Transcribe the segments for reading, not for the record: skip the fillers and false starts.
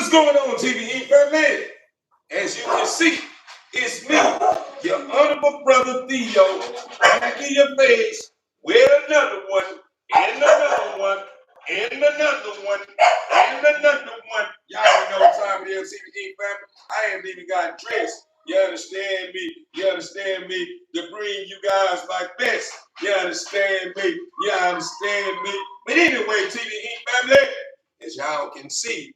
What's going on, TVE family? As you can see, it's me, your honorable brother THEO, back in your face with another one, and another one, and another one, and another one. Y'all already know what time it is, TVE family. I haven't even got dressed. You understand me? You understand me? To bring you guys my best. You understand me? You understand me? But anyway, TVE family, as y'all can see,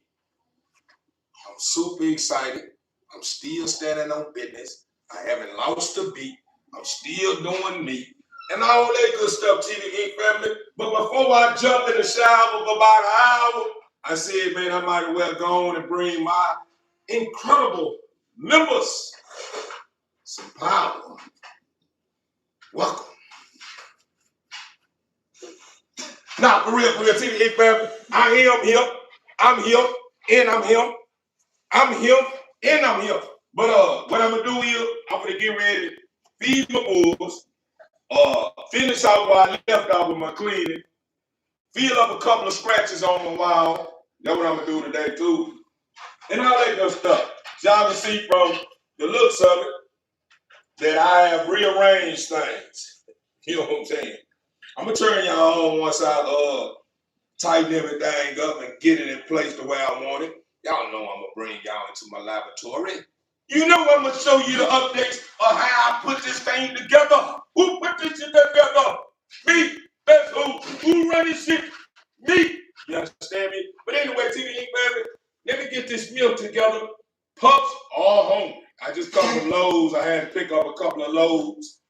I'm super excited. I'm still standing on business. I haven't lost a beat. I'm still doing me. And all that good stuff, TVE family. But before I jump in the shower for about an hour, I said, man, I might as well go on and bring my incredible members some power. Welcome. Now, for real, TVE family, I am here. I'm here, and I'm here. I'm here, and I'm here. But what I'm gonna do is I'm gonna get ready to feed my bulls, finish out what I left out with my cleaning, fill up a couple of scratches on the wall. That's what I'm gonna do today too. And all that good stuff. So y'all can see from the looks of it that I have rearranged things. You know what I'm saying? I'm gonna turn y'all on once I tighten everything up and get it in place the way I want it. Y'all know I'm gonna bring y'all into my laboratory. You know I'm gonna show you the updates of how I put this thing together. Who put this shit together? Me. That's who run this shit? Me. You understand me? But anyway, TVE family, let me get this meal together. Pups all hungry. I just come from Lowe's. I had to pick up a couple of loads.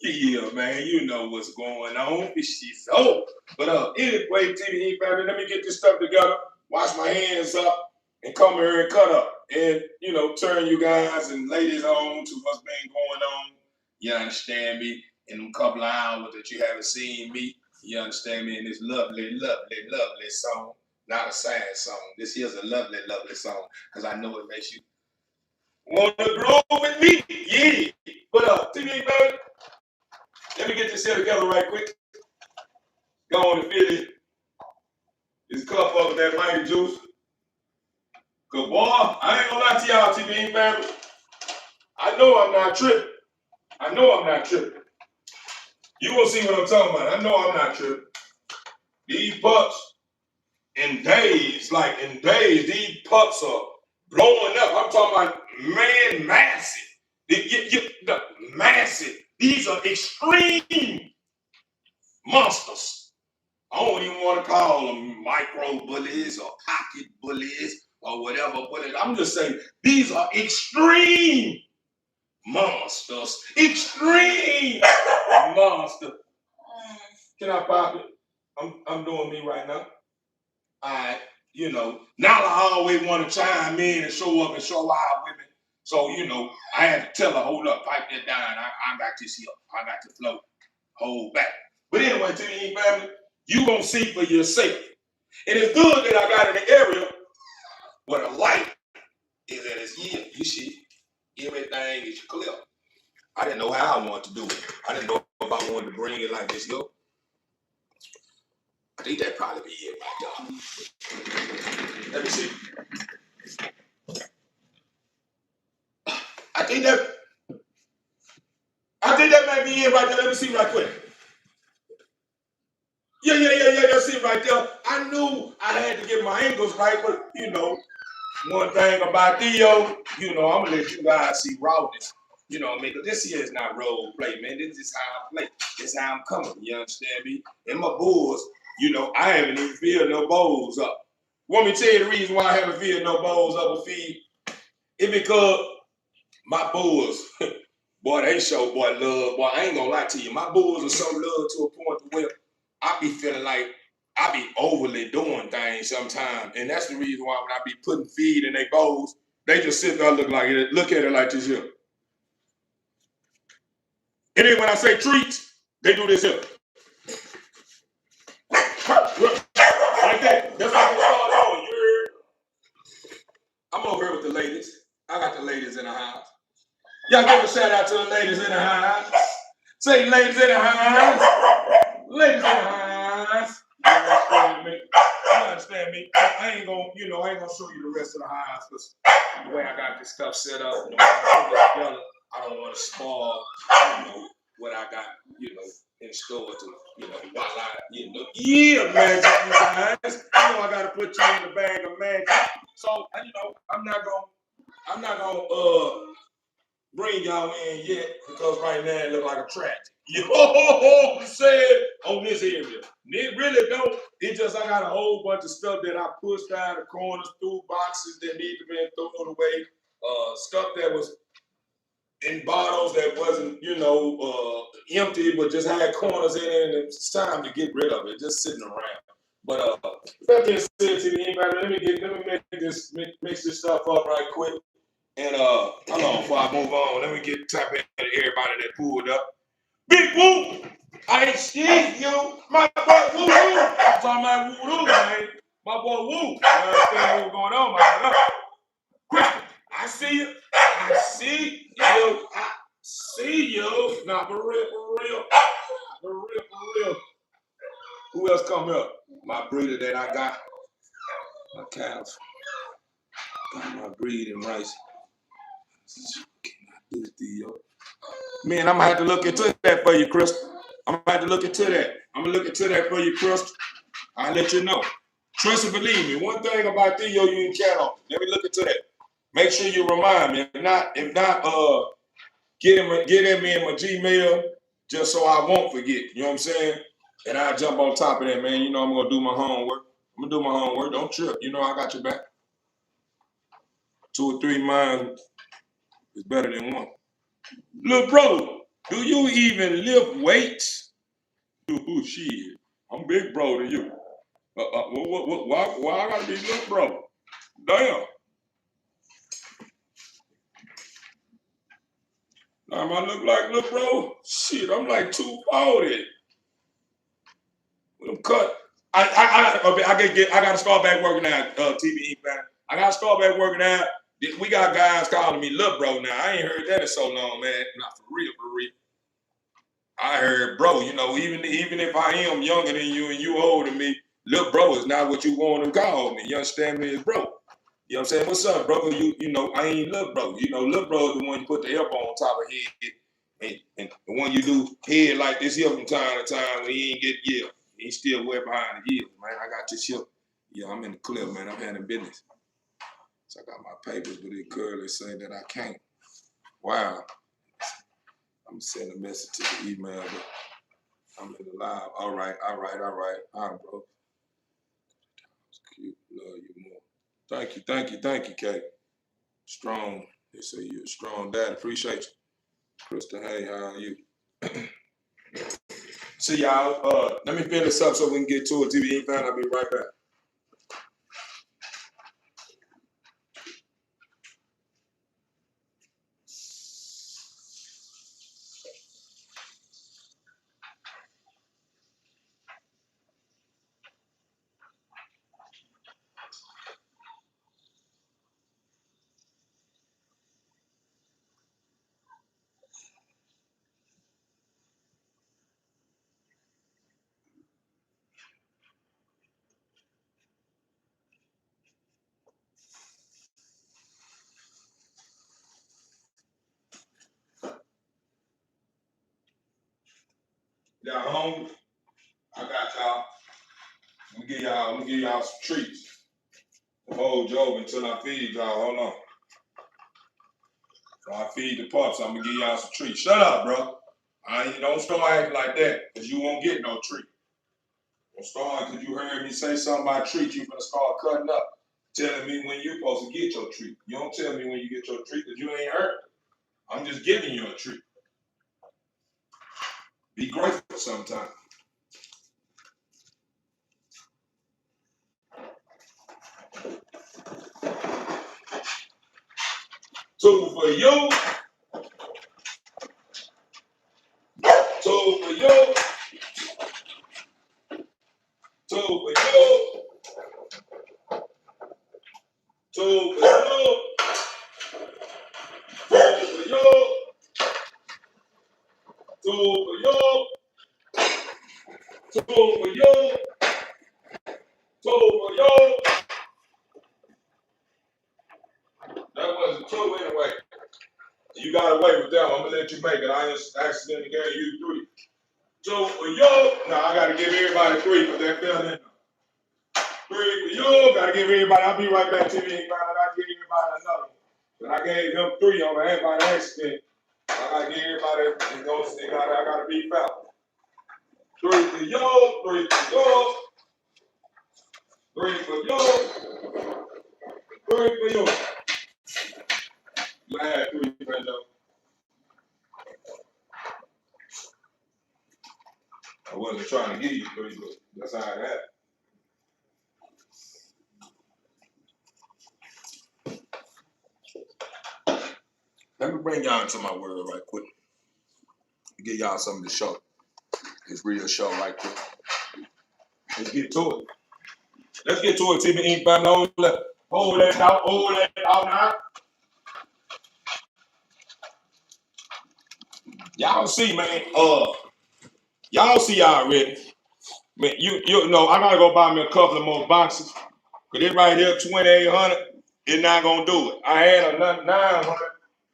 Yeah, man, you know what's going on. She's old. But anyway, TVE family, let me get this stuff together. Wash my hands up and come here and cut up. And, you know, turn you guys and ladies on to what's been going on. You understand me? In a couple of hours that you haven't seen me. You understand me? In this lovely, lovely, lovely song. Not a sad song. This here's a lovely, lovely song. Because I know it makes you want to grow with me. Yeah. But TVE family, let me get this here together right quick. Go on and fill this cup up with that mighty juice. Cause boy, I ain't gonna lie to y'all, TVE family. I know I'm not tripping. I know I'm not tripping. You gonna see what I'm talking about. I know I'm not tripping. These pups in days, these pups are blowing up. I'm talking about, man, massive. Massive. These are extreme monsters. I don't even want to call them micro bullies or pocket bullies or whatever bullies. I'm just saying these are extreme monsters. Extreme monsters. Can I pop it? I'm doing me right now. Alright, you know, now I always want to chime in and show up and show out with me. So, you know, I had to tell her, hold up, pipe that down. I got this here. I got to float. Hold back. But anyway, TVE family, you gonna see for yourself. And it's good that I got in the area where the light is at its yield. You see, everything is clear. I didn't know how I wanted to do it. I didn't know if I wanted to bring it like this, yo. I think that'd probably be it right there. Let me see. I think that might be it right there. Let me see right quick. Yeah, that's it right there. I knew I had to get my angles right, but you know, one thing about THEO, you know, I'm gonna let you guys see rawness. You know what I mean? Because this here is not role play, man. This is how I play. This is how I'm coming. You understand me? And my bulls, you know, I haven't even filled no bowls up. Want me to tell you the reason why I haven't filled no bowls up or feed? It's because my bulls, boy, they show boy love. Boy, I ain't gonna lie to you. My bulls are so loved to a point where I be feeling like I be overly doing things sometimes. And that's the reason why when I be putting feed in their bowls, they just sit there look at it like this here. And then when I say treats, they do this here. Like that. That's how they start doing. I'm over here with the ladies. I got the ladies in the house. Y'all give a shout out to the ladies in the house. Say ladies in the house. Ladies in the house. You understand me? You understand me? I ain't gonna, I ain't gonna show you the rest of the house because the way I got this stuff set up, I don't want to spoil, what I got, in store to, while yeah, magic, you guys. I gotta put you in the bag of magic. So, I'm not gonna bring y'all in yet because right now it look like a tragedy. You know what I'm saying? On this area. It really don't. It just I got a whole bunch of stuff that I pushed out of corners through boxes that need to be thrown away. Stuff that was in bottles that wasn't, empty, but just had corners in it, and it's time to get rid of it, just sitting around. But that being said, to anybody, let me mix this stuff up right quick. And hold on before I move on, let me get tap into everybody that pulled up. Big Woo! I see you, my boy Woo Woo. I'm talking about Woo Woo, man. My boy Woo. You understand what's going on, my brother? Christian, I see you. I see you. I see you. Nah, for real, for real. For real, for real. Who else come up? My breeder that I got. My cows. Got my breeding rights. Do THEO. Man, I'm gonna have to look into that for you, Chris. I'm gonna have to look into that. I'm gonna look into that for you, Chris. I'll let you know. Trust and believe me. One thing about THEO you can count on. Let me look into that. Make sure you remind me. If not, get him in my Gmail just so I won't forget. You know what I'm saying? And I'll jump on top of that, man. I'm gonna do my homework. I'm gonna do my homework. Don't trip. I got your back. 2 or 3 minds is better than one. Look, bro, do you even lift weights? Oh, shit. I'm big bro to you. Why I gotta be little bro? Damn. Now I look like little bro? Shit, I'm like 240. I'm cut. I gotta start back working out, TBE man. I gotta start back working out. We got guys calling me little bro now. I ain't heard that in so long, man. Not for real, for real. I heard, bro, even if I am younger than you and you older than me, little bro is not what you want to call me. You understand me? It's bro. You know what I'm saying? What's up, bro? I ain't little bro. Little bro is the one you put the elbow on top of head. And the one you do head like this here from time to time when he ain't get yelled. He's still way behind the years, man. I got this here. Yeah, I'm in the clip, man. I'm handling business. So I got my papers, but it currently say that I can't. Wow. I'm gonna send a message to the email, but I'm in the live. All right, bro. It's cute. Love you more. Thank you, Kate. Strong. They say you're a strong dad. Appreciate you. Krista, hey, how are you? See y'all. Let me finish this up so we can get to it. TV fan, I'll be right back. Y'all hungry? I got y'all. I'm gonna give y'all some treats. Hold Job until I feed y'all. Hold on. So I feed the pups. I'm gonna give y'all some treats. Shut up, bro. Don't start acting like that, because you won't get no treat. Don't start because you heard me say something about treats. You're gonna start cutting up, telling me when you're supposed to get your treat. You don't tell me when you get your treat because you ain't heard. I'm just giving you a treat. Be grateful sometimes. Two for you. Two for you. Two for you. Two for you. Two for you. Two for you. Two for you. for yo. That wasn't two anyway. You got away with that one. I'm gonna let you make it. I accidentally gave you three. Two for yo. Now I gotta give everybody three because that fell in. Three for yo. Gotta give everybody. I'll be right back to you. I gotta give everybody another one. But I gave him three on the hand by accident. I gotta give everybody. I gotta be foul. Three for yo. Three for yo. Three for yo. Three for yo. You had three, Brendo. I wasn't trying to give you three, but that's how it happened. Let me bring y'all into my world right quick. Get y'all some of the show. This real show right quick. Let's get to it. Let's get to it, TV Ink family. Hold that out now. Y'all see, man. Y'all see already. Man, you know, I gotta go buy me a couple of more boxes. Cause this right here, 2,800, it's not gonna do it. I had a 900.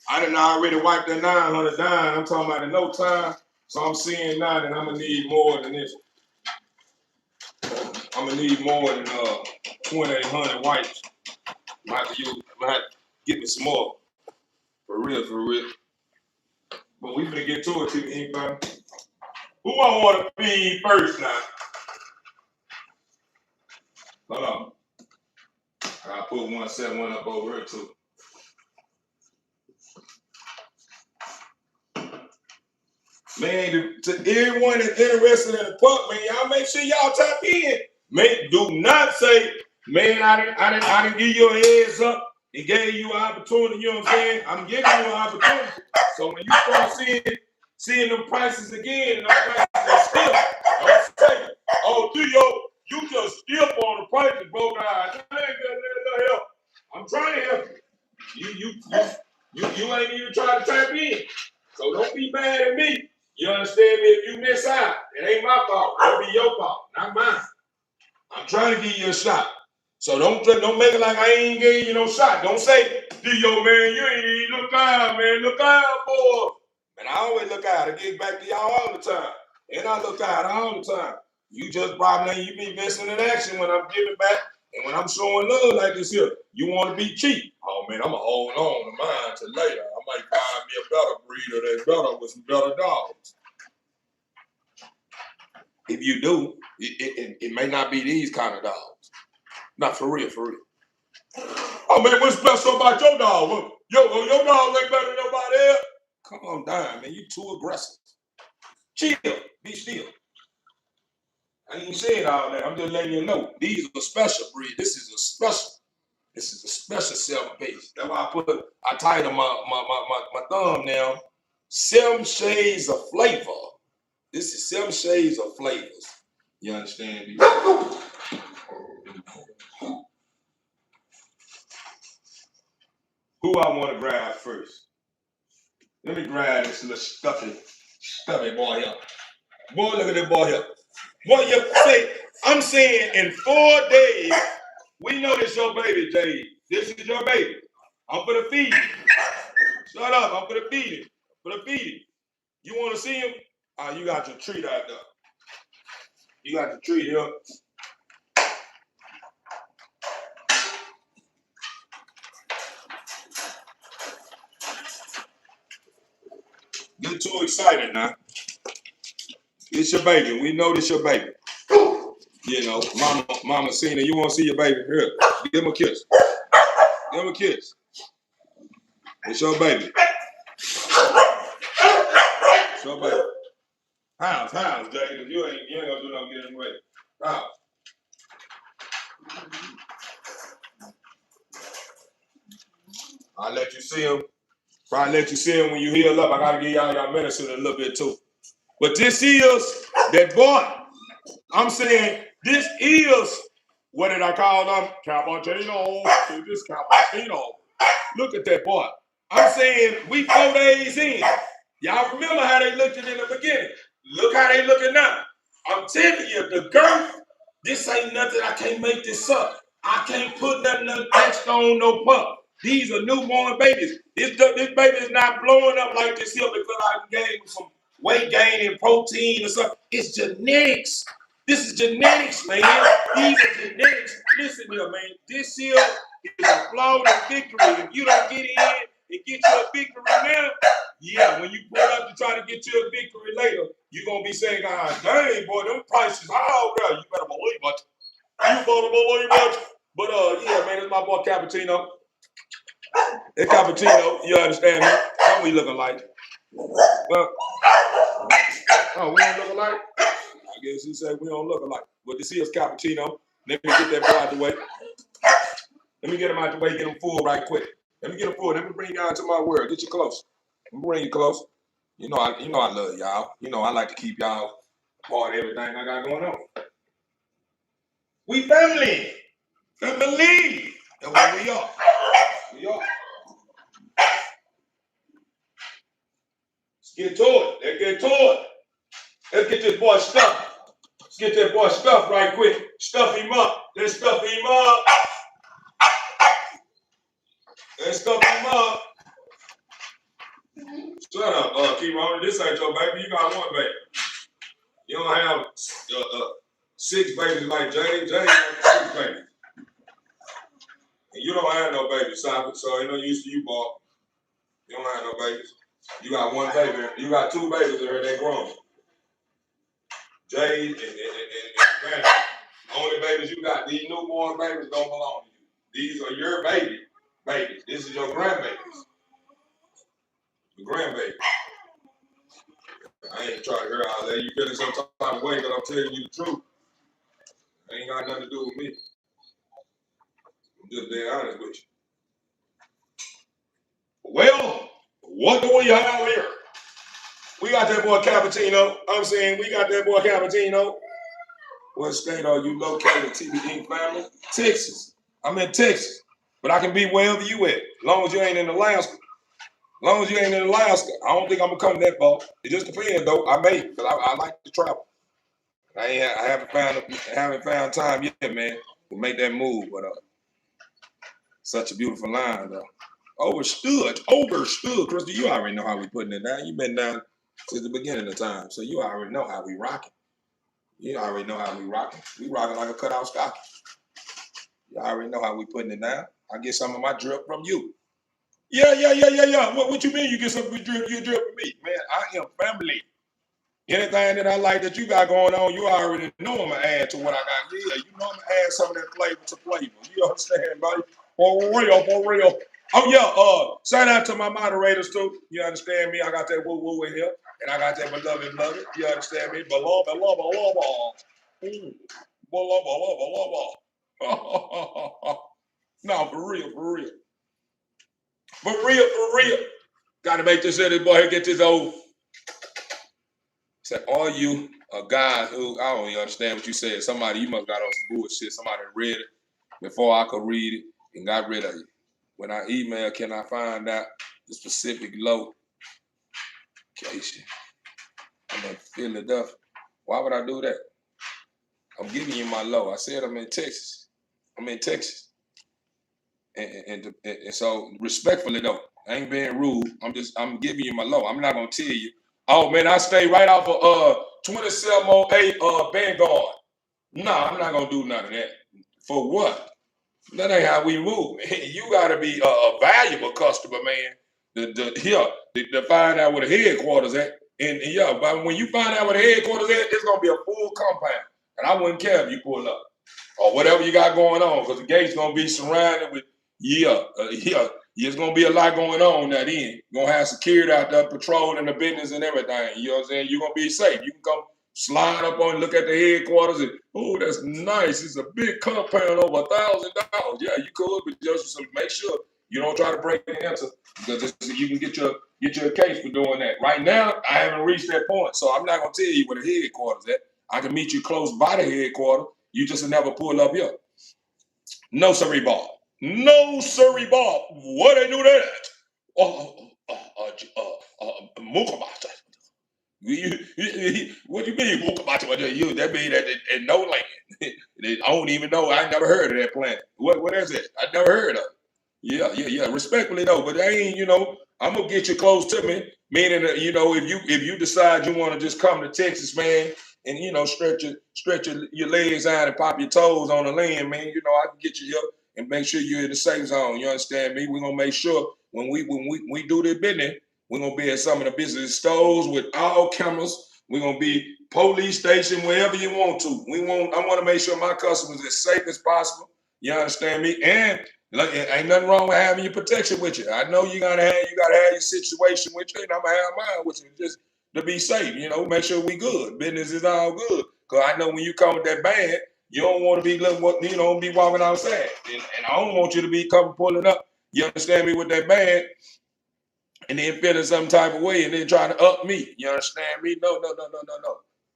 I done already wiped that 900 down. I'm talking about in no time. So I'm seeing now that I'm gonna need more than this. I'm gonna need more than 2,800 wipes. I'm gonna have to get me some more. For real, for real. But we finna get to it, to anybody. Who I wanna feed first now? Hold on. I gotta put 171 up over here too. Man, to everyone that's interested in the pup, man, y'all make sure y'all tap in. Man, do not say, man, I didn't give you a heads up and gave you an opportunity. You know what I'm saying? I'm giving you an opportunity. So when you start seeing them prices again, and them prices are still, don't say, oh, THEO, you just skip on the prices, bro. Guys, I ain't got no help. I'm trying to help you. You ain't even trying to tap in. So don't be mad at me. You understand me? If you miss out, it ain't my fault. It'll be your fault, not mine. I'm trying to give you a shot. So don't make it like I ain't giving you no shot. Don't say, THEO, man, you ain't even look out, man. Look out, boy. And I always look out. I get back to y'all all the time. And I look out all the time. You just probably you be missing in action when I'm giving back. And when I'm showing love like this here, you want to be cheap. Oh, man, I'm going to hold on to mine till later. I might find me a better breeder that's better with some better dogs. If you do, it may not be these kind of dogs. Not for real, for real. Oh, man, what's special about your dog? Your dog ain't better than nobody else. Come on down, man. You too aggressive. Chill. Be still. I ain't saying all that. I'm just letting you know. These are special breed. This is a special 7-piece. That's why I titled my thumbnail, 7 Shades of Flavor. This is 7 Shades of Flavors. You understand me? Who I want to grab first? Let me grab this little stuffy boy here. Boy, look at that boy here. Boy, you say, I'm saying in 4 days, we know this your baby, Jade. This is your baby. I'm gonna feed him. Shut up, I'm gonna feed him. I'm gonna feed him. You wanna see him? You got your treat out there. You got your treat here. Get too excited now. It's your baby. We know this your baby. You know, mama seen it. You want to see your baby? Here, give him a kiss. Give him a kiss. It's your baby. It's your baby. House, Jay. You ain't gonna do no getting away. House. I'll let you see him. Probably let you see him when you heal up. I gotta give y'all medicine a little bit too. But this is that boy. I'm saying this is, what did I call them? Cappuccino. This cappuccino. Look at that boy. I'm saying we 4 days in. Y'all remember how they looked in the beginning. Look how they looking now. I'm telling you, the girth, This ain't nothing. I can't make this up. I can't put nothing extra on no pump. These are newborn babies. This baby is not blowing up like this here because I gave him some weight gain and protein or something. It's genetics. This is genetics, man. These are genetics. Listen here, man. This here is a flawless victory. If you don't get in and get you a victory now, yeah, when you pull up to try to get you a victory later, you're going to be saying, ah, dang, boy, them prices high there. You better believe it. You better believe it. But, yeah, man, it's my boy Cappuccino. Hey, Cappuccino, you understand me? How we looking like? Well, oh, we don't look alike? I guess he said we don't look alike. But this is Cappuccino. Let me get that boy out the way. Let me get him out the way, get him full right quick. Let me get him full. Let me bring y'all into my world. Get you close. Let me bring you close. You know I love y'all. You know I like to keep y'all part of everything I got going on. We family. Family. That's what we are. We are. Let's get to it. Let's get to it. Let's get this boy stuffed. Let's get that boy stuffed right quick. Stuff him up. Let's stuff him up. Let's stuff him up. Shut up, Key-Ron. This ain't your baby. You got one baby. You don't have 6 babies like Jay. Jay has 6 babies. And you don't have no babies, Simon, so ain't no use to you, boy. You don't have no babies. You got 1 baby. You got 2 babies in here. They grown. Jay and Granny. The only babies you got, these newborn babies don't belong to you. These are your babies. This is your grandbabies. Your grandbabies. I ain't trying to hear all that. You feeling some type of way because I'm telling you the truth. It ain't got nothing to do with me. I'm just being honest with you. Well, what do we have here? We got that boy Cappuccino. I'm saying we got that boy Cappuccino. What state are you located, TV Inc. family? Texas. I'm in Texas. But I can be wherever you at. As long as you ain't in Alaska. As long as you ain't in Alaska, I don't think I'm gonna come that far. It just depends though. I may, because I like to travel. I haven't found time yet, man, to make that move. But such a beautiful line though. Overstood, Krista. You already know how we putting it down. You've been down since the beginning of time, so you already know how we rocking. You already know how we rocking. We rocking like a cutout stocking. You already know how we putting it down. I get some of my drip from you. Yeah. What you mean you get some of your drip from me? Man, I am family. Anything that I like that you got going on, you already know I'm going to add to what I got. Yeah, you know I'm going to add some of that flavor to flavor. You understand, buddy? For real. Oh, yeah, shout out to my moderators, too. You understand me? I got that woo-woo in here. And I got that beloved. You understand me? Beloved. Beloved. No, for real. For real. Got to make this boy here get this old. Say, are you a guy who, I don't even understand what you said. Somebody, you must got on some bullshit. Somebody read it before I could read it and got rid of it. When I email, can I find out the specific location? I'm in Philadelphia. Why would I do that? I'm giving you my low. I said I'm in Texas. And so respectfully though, I ain't being rude. I'm giving you my low. I'm not gonna tell you. Oh man, I stay right off of 2708 Vanguard. Nah, I'm not gonna do none of that. For what? That ain't how we move. You gotta be a valuable customer, man. To find out where the headquarters at. And yeah, but when you find out where the headquarters at, it's gonna be a full compound. And I wouldn't care if you pull up or whatever you got going on, because the gate's gonna be surrounded with it's gonna be a lot going on that end. You're gonna have security out there patrolling the business and everything. You know what I'm saying? You're gonna be safe. You can come slide up on, look at the headquarters, and oh, that's nice. It's a big compound over $1,000. Yeah, you could, but just make sure you don't try to break the answer, because you can get your case for doing that. Right now, I haven't reached that point, so I'm not gonna tell you where the headquarters at. I can meet you close by the headquarters. You just never pull up here. No, sirree, Bob. No, sirree, Bob. What they do that? Mukamata. What do you mean, Mukamata? That mean that in no land. I don't even know. I never heard of that plant. What is it? I never heard of it. Yeah. Respectfully though, but I ain't, I'm gonna get you close to me. Meaning that, if you decide you want to just come to Texas, man, and stretch your legs out and pop your toes on the land, man, I can get you here and make sure you're in the safe zone. You understand me? We're gonna make sure when we do this business, we're gonna be at some of the business stores with all cameras. We're gonna be police station wherever you want to. I want to make sure my customers are as safe as possible. You understand me? And look, ain't nothing wrong with having your protection with you. I know you gotta have your situation with you, and I'm gonna have mine with you just to be safe. Make sure we good. Business is all good. Cause I know when you come with that bag, you don't want to be be walking outside, and I don't want you to be coming pulling up. You understand me, with that bag, and then feeling some type of way, and then trying to up me. You understand me? No.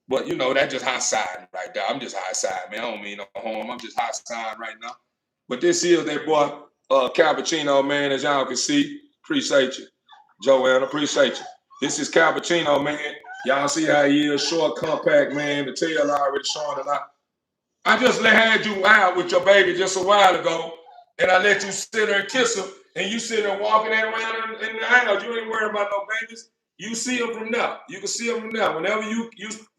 But that's just hot side right there. I'm just hot side, man. I don't mean no harm. I'm just hot side right now. But this is that boy, Cappuccino, man, as y'all can see. Appreciate you. Joanne, appreciate you. This is Cappuccino, man. Y'all see how he is, short, compact, man. The tail already showing a lot. I just had you out with your baby just a while ago, and I let you sit there and kiss him, and you sit there walking around in the house. You ain't worried about no babies. You see them from now. You can see them from now. Whenever you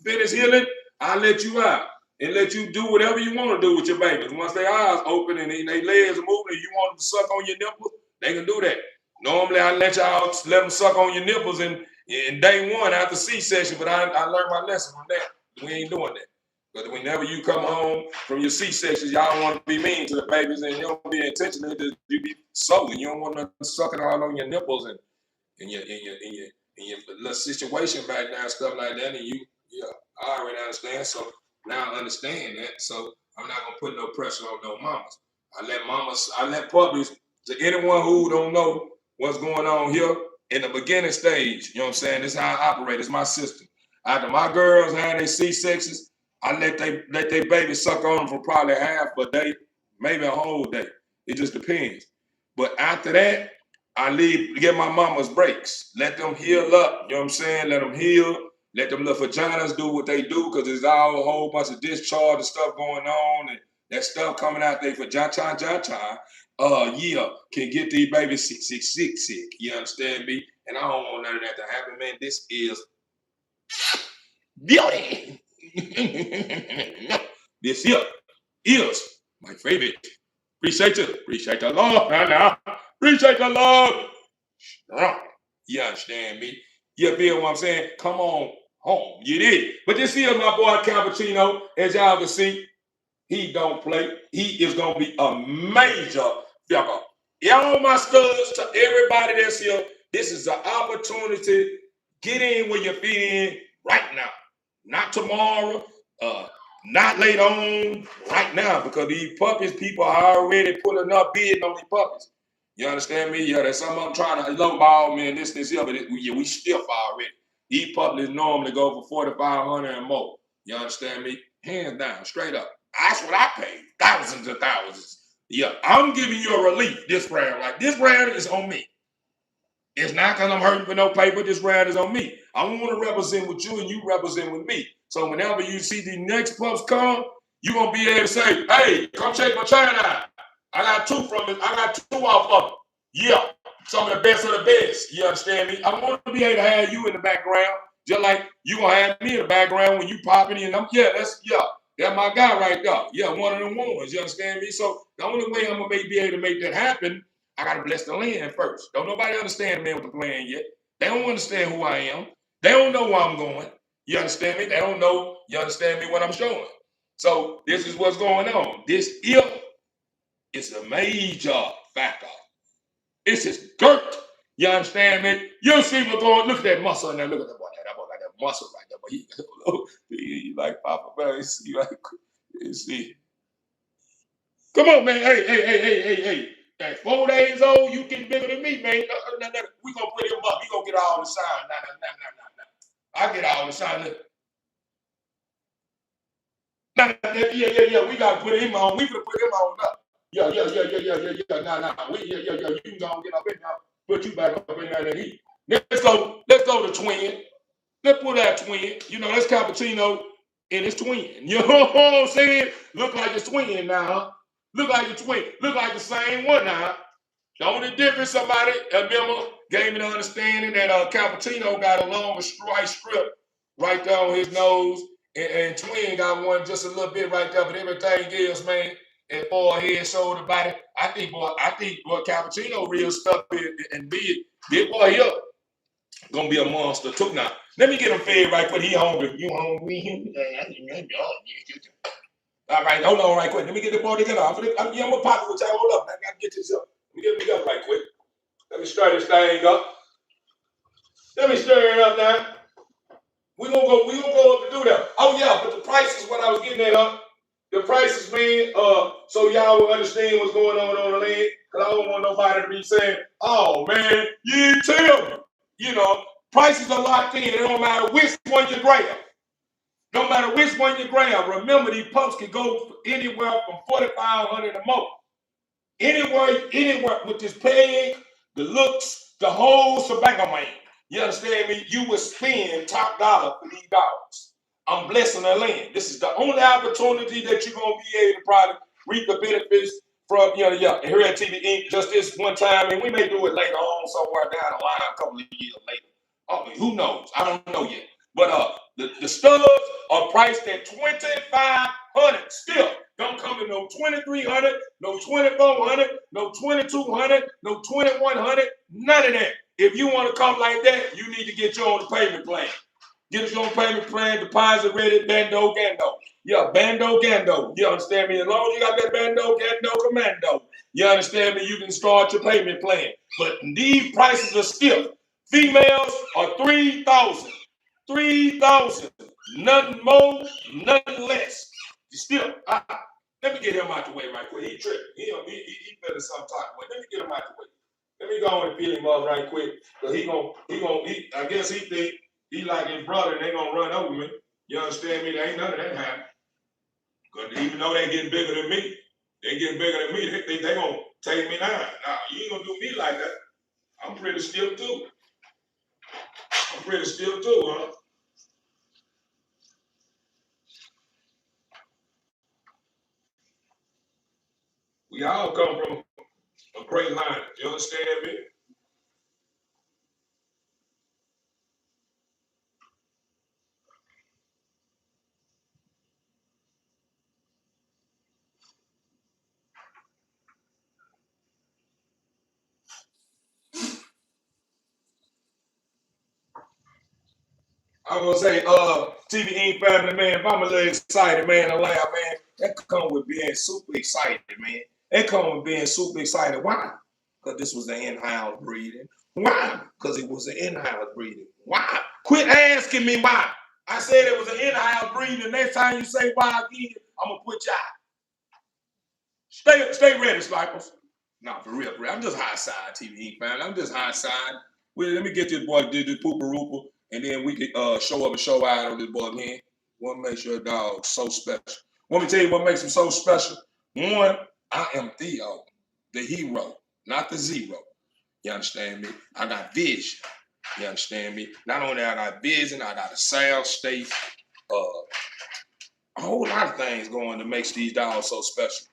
finish healing, I let you out and let you do whatever you want to do with your babies. Once their eyes open and their legs are moving, and you want them to suck on your nipples, they can do that. Normally, I let them suck on your nipples in day one after C-section, but I learned my lesson from that. We ain't doing that. But whenever you come home from your C-sections, y'all want to be mean to the babies, and you don't be intentional. You be sulking. You don't want to suck it all on your nipples and in your little situation back there and stuff like that. And I already understand. So now I understand that. So I'm not gonna put no pressure on no mamas. I let puppies. To anyone who don't know what's going on here in the beginning stage, you know what I'm saying? This is how I operate. It's my system. After my girls had their C-sections, I let they baby suck on them for probably half a day, maybe a whole day. It just depends. But after that, I give my mamas breaks. Let them heal up. You know what I'm saying? Let them heal. Let them little vaginas do what they do, because there's all a whole bunch of discharge and stuff going on, and that stuff coming out there for ja-cha. Can get these babies sick. You understand me? And I don't want none of that to happen, man. This is beauty. This here is my favorite. Appreciate you. Appreciate the Lord. Now. Appreciate the Lord. You understand me? You feel what I'm saying? Come on home. You did. But this here is my boy Cappuccino. As y'all can see, he don't play. He is going to be a major figure. Y'all my studs, to everybody that's here, this is an opportunity. Get in where you fit in right now. Not tomorrow, not later on, right now, because these puppies, people are already pulling up bidding on these puppies. You understand me? Yeah, there's some of them trying to lowball me and this here, but we stiff already. These puppies normally go for $4,500 and more. You understand me? Hands down, straight up. That's what I paid. Thousands and thousands. Yeah, I'm giving you a relief this round. Like, this round is on me. It's not because I'm hurting for no paper. This round is on me. I want to represent with you, and you represent with me. So whenever you see the next pups come, you're going to be able to say, hey, come check my China out. I got two from it. I got two off of them. Yeah, some of the best of the best. You understand me? I want to be able to have you in the background, just like you going to have me in the background when you popping in. That's my guy right there. Yeah, one of them ones. You understand me? So the only way I'm going to be able to make that happen, I got to bless the land first. Don't nobody understand me with the plan yet. They don't understand who I am. They don't know where I'm going. You understand me? They don't know, you understand me, what I'm showing. So this is what's going on. This is a major factor. It's his girt. You understand me? You see what's going on. Look at that muscle in there. Look at that boy. That boy got that muscle right there. But he like Papa Bear. You see. Come on, man. Hey. At 4 days old, you getting bigger than me, man. We gonna put him up. He gonna get all the shine. Nah. I get all the shine. Yeah. We gotta put him on. We gonna put him on up. Yeah. Nah. You can go get up in there. Put you back up in there and eat. Let's go to twin. Let's put that twin. That's Cappuccino. and it's twin. You know what I'm saying? Look like it's twin now, huh? Look like the twin. Look like the same one now. The only difference, somebody, a member gave me the understanding that Cappuccino got a longer white strip right there on his nose, and Twin got one just a little bit right there, but everything else, man, and forehead, shoulder, body. I think, boy, Cappuccino real stuff and big. This boy here gonna be a monster too. Now, let me get him fed right quick. He hungry. You hungry? All right, hold on right quick. Let me get the boy together. I'm gonna pop it with y'all. Hold up. I gotta get this up. Let me get him together right quick. Let me stir this thing up. Let me stir it up now. We gonna go up to do that. Oh yeah, but the prices, what I was getting at, the prices, man, so y'all will understand what's going on the land. Cause I don't want nobody to be saying, oh man, you didn't tell me. You know, prices are locked in. It don't matter which one you grab. No matter which one you grab. Remember, these pumps can go anywhere from 4,500 or more. Anywhere with this peg, the looks, the whole shebang, man. You understand me? You will spend top dollar for these dogs. I'm blessing the land. This is the only opportunity that you're gonna be able to probably reap the benefits from, here at TV Inc. Just this one time, and we may do it later on somewhere down the line, a couple of years later. Who knows? I don't know yet. But the studs are priced at $2,500 still. Don't come in no 2,300, no 2,400, no 2,200, no 2,100, none of that. If you want to come like that, you need to get your own payment plan. Get your own payment plan, deposit ready, bando, gando. Yeah, bando, gando. You understand me? As long as you got that bando, gando, commando, you understand me? You can start your payment plan. But these prices are stiff. Females are 3,000. 3,000. Nothing more, nothing less. Still, let me get him out the way right quick. He tripping. He better some type of way. Let me get him out the way. Let me go on and feel him up right quick. Cause I guess he think he like his brother and they gonna run over me. You understand me? There ain't none of that happen. Cause even though they getting bigger than me, they think they gonna take me down. Nah, you ain't gonna do me like that. I'm pretty still too. Huh? We all come from a great line. You understand me? I'm gonna say, TVE family, man, if I'm a little excited, man, and laugh, man, that come with being super excited, man. That come with being super excited. Why? Because this was an in-house breeding. Why? Because it was an in-house breeding. Why? Quit asking me why. I said it was an in-house breeding. Next time you say why again, I'm gonna put you out. Stay ready, Snipers. Nah, for real. I'm just high side, TVE family. I'm just high side. Well, let me get this boy did this pooper rooper. And then we could show up and show out on this boy, man. What makes your dog so special? Let me tell you what makes him so special. One, I am THEO, the hero, not the zero. You understand me? I got vision. You understand me? Not only I got vision, I got a sound state, a whole lot of things going that makes these dogs so special.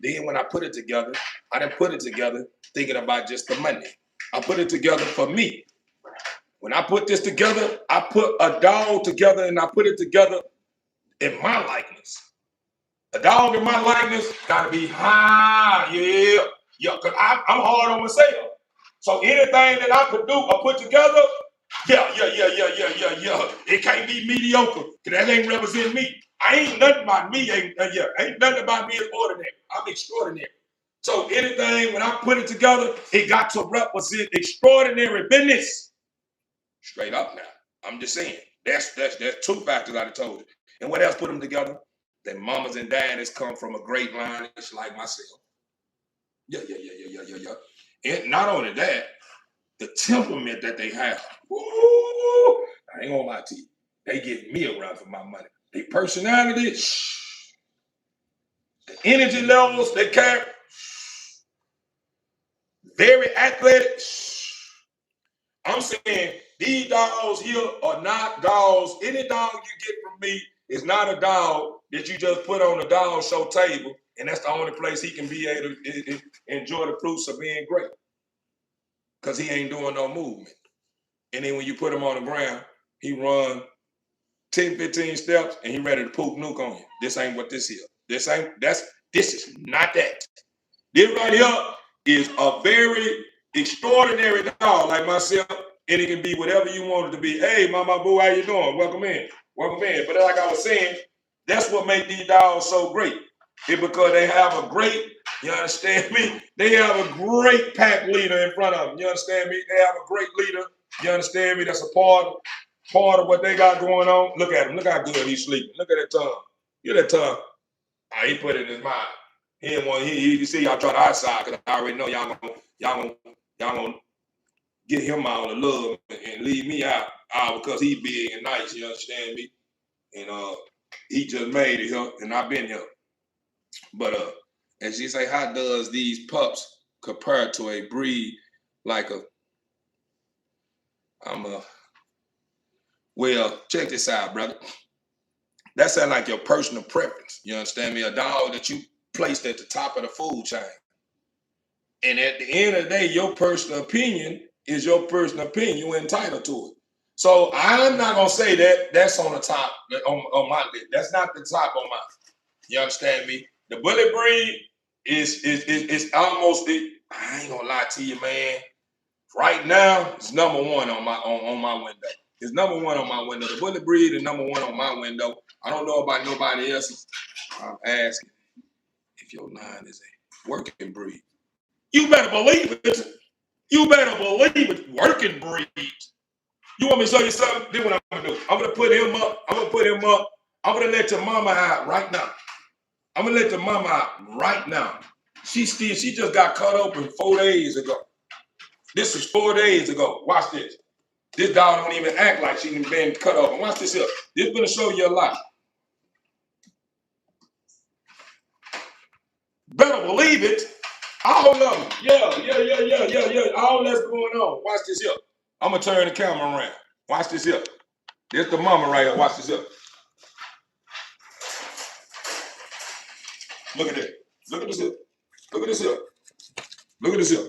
Then when I put it together, I didn't put it together thinking about just the money. I put it together for me. When I put this together, I put a dog together and I put it together in my likeness. A dog in my likeness gotta be high, yeah, because I'm hard on myself. So anything that I could do or put together, yeah. It can't be mediocre, because that ain't represent me. I ain't nothing about me, ain't nothing about me is ordinary. I'm extraordinary. So anything, when I put it together, it got to represent extraordinary business. Straight up now. I'm just saying. That's two factors I told you. And what else put them together? That mamas and daddies come from a great lineage like myself. Yeah. And not only that, the temperament that they have. Woo, I ain't gonna lie to you. They give me a run for my money. Their personality, the energy levels they carry, very athletic. I'm saying these dogs here are not dogs. Any dog you get from me It's not a dog that you just put on the dog show table, and that's the only place he can be able to enjoy the fruits of being great. Because he ain't doing no movement. And then when you put him on the ground, he run 10, 15 steps, and he ready to poop nuke on you. This ain't what this is. This is not that. This right here is a very extraordinary dog like myself, and it can be whatever you want it to be. Hey, mama boo, how you doing? Welcome in. Welcome in. But like I was saying, that's what makes these dogs so great. It's because they have a great, you understand me? They have a great pack leader in front of them. You understand me? They have a great leader. You understand me? That's a part of what they got going on. Look at him. Look how good he's sleeping. Look at that tongue. Look at that tongue. He put it in his mind. He didn't want. He see y'all try to outside because I already know y'all gonna get him all the love and leave me out because he big and nice. You understand me? And he just made it here, and I've been here. But as you say, how does these pups compare to a breed like well, check this out, brother. That sounds like your personal preference. You understand me? A dog that you placed at the top of the food chain. And at the end of the day, your personal opinion is your personal opinion. You're entitled to it. So I'm not gonna say that that's on the top on my list. That's not the top on mine. You understand me? The bully breed is almost it. I ain't gonna lie to you, man. Right now, it's number one on my window. It's number one on my window. The bully breed is number one on my window. I don't know about nobody else's. I'm asking if your line is a working breed. You better believe it. You better believe it. Working breed. You want me to show you something? This is what I'm gonna do. I'm gonna put him up. I'm gonna let your mama out right now. I'm gonna let the mama out right now. She just got cut open 4 days ago. This is 4 days ago. Watch this. This dog don't even act like she been cut open. Watch this here. This is gonna show you a lot. Better believe it. All of them. Yeah. All that's going on. Watch this here. I'm gonna turn the camera around. Watch this here. There's the mama right here. Watch this here. Look at it. Look at this here. Look at this here. Look at this here.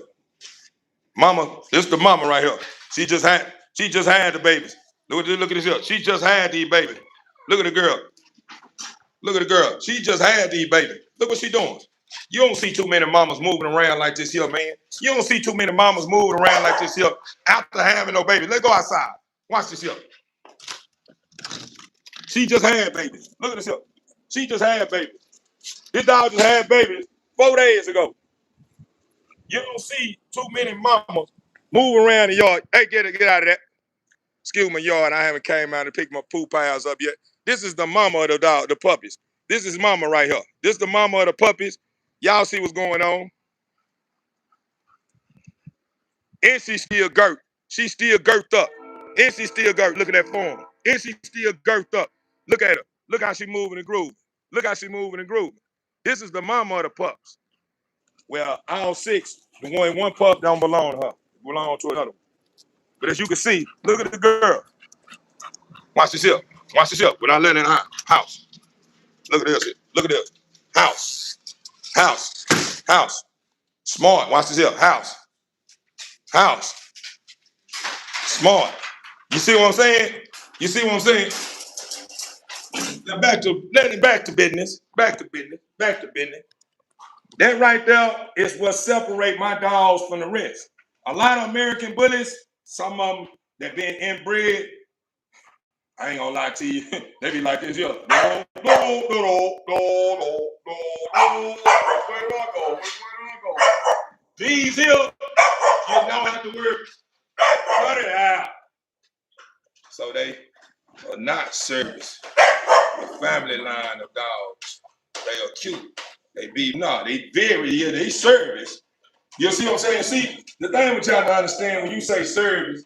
Mama, this is the mama right here. She just had the babies. Look at this here. She just had these babies. Look at the girl. Look at the girl. She just had these babies. Look what she doing. You don't see too many mamas moving around like this here, man. You don't see too many mamas moving around like this here after having no baby. Let's go outside. Watch this here. She just had babies. Look at this here. She just had babies. This dog just had babies 4 days ago. You don't see too many mamas moving around the yard. Hey, get out of that. Excuse my yard. I haven't came out to pick my poo piles up yet. This is the mama of the dog, the puppies. This is mama right here. This is the mama of the puppies. Y'all see what's going on? And she's still girt. She's still girt up. And she's still girt. Look at that form. And she's still girt up. Look at her. Look how she moving and grooving. Look how she moving and grooving. This is the mama of the pups. Well, all six, one pup don't belong to her. It belong to another one. But as you can see, look at the girl. Watch this here. Watch this here. Without letting in the house. Look at this. Look at this. House. House. House. Smart. Watch this here. House. House. Smart. You see what I'm saying? You see what I'm saying? Now back to business. Back to business. Back to business. That right there is what separates my dogs from the rest. A lot of American bullies, some of them that been inbred, I ain't gonna lie to you, they be like this here. No. Where do I go? These here, you don't have to worry. Cut it out. So they are not service. The family line of dogs. They are cute. They service. You see what I'm saying? See, the thing with y'all to understand when you say service,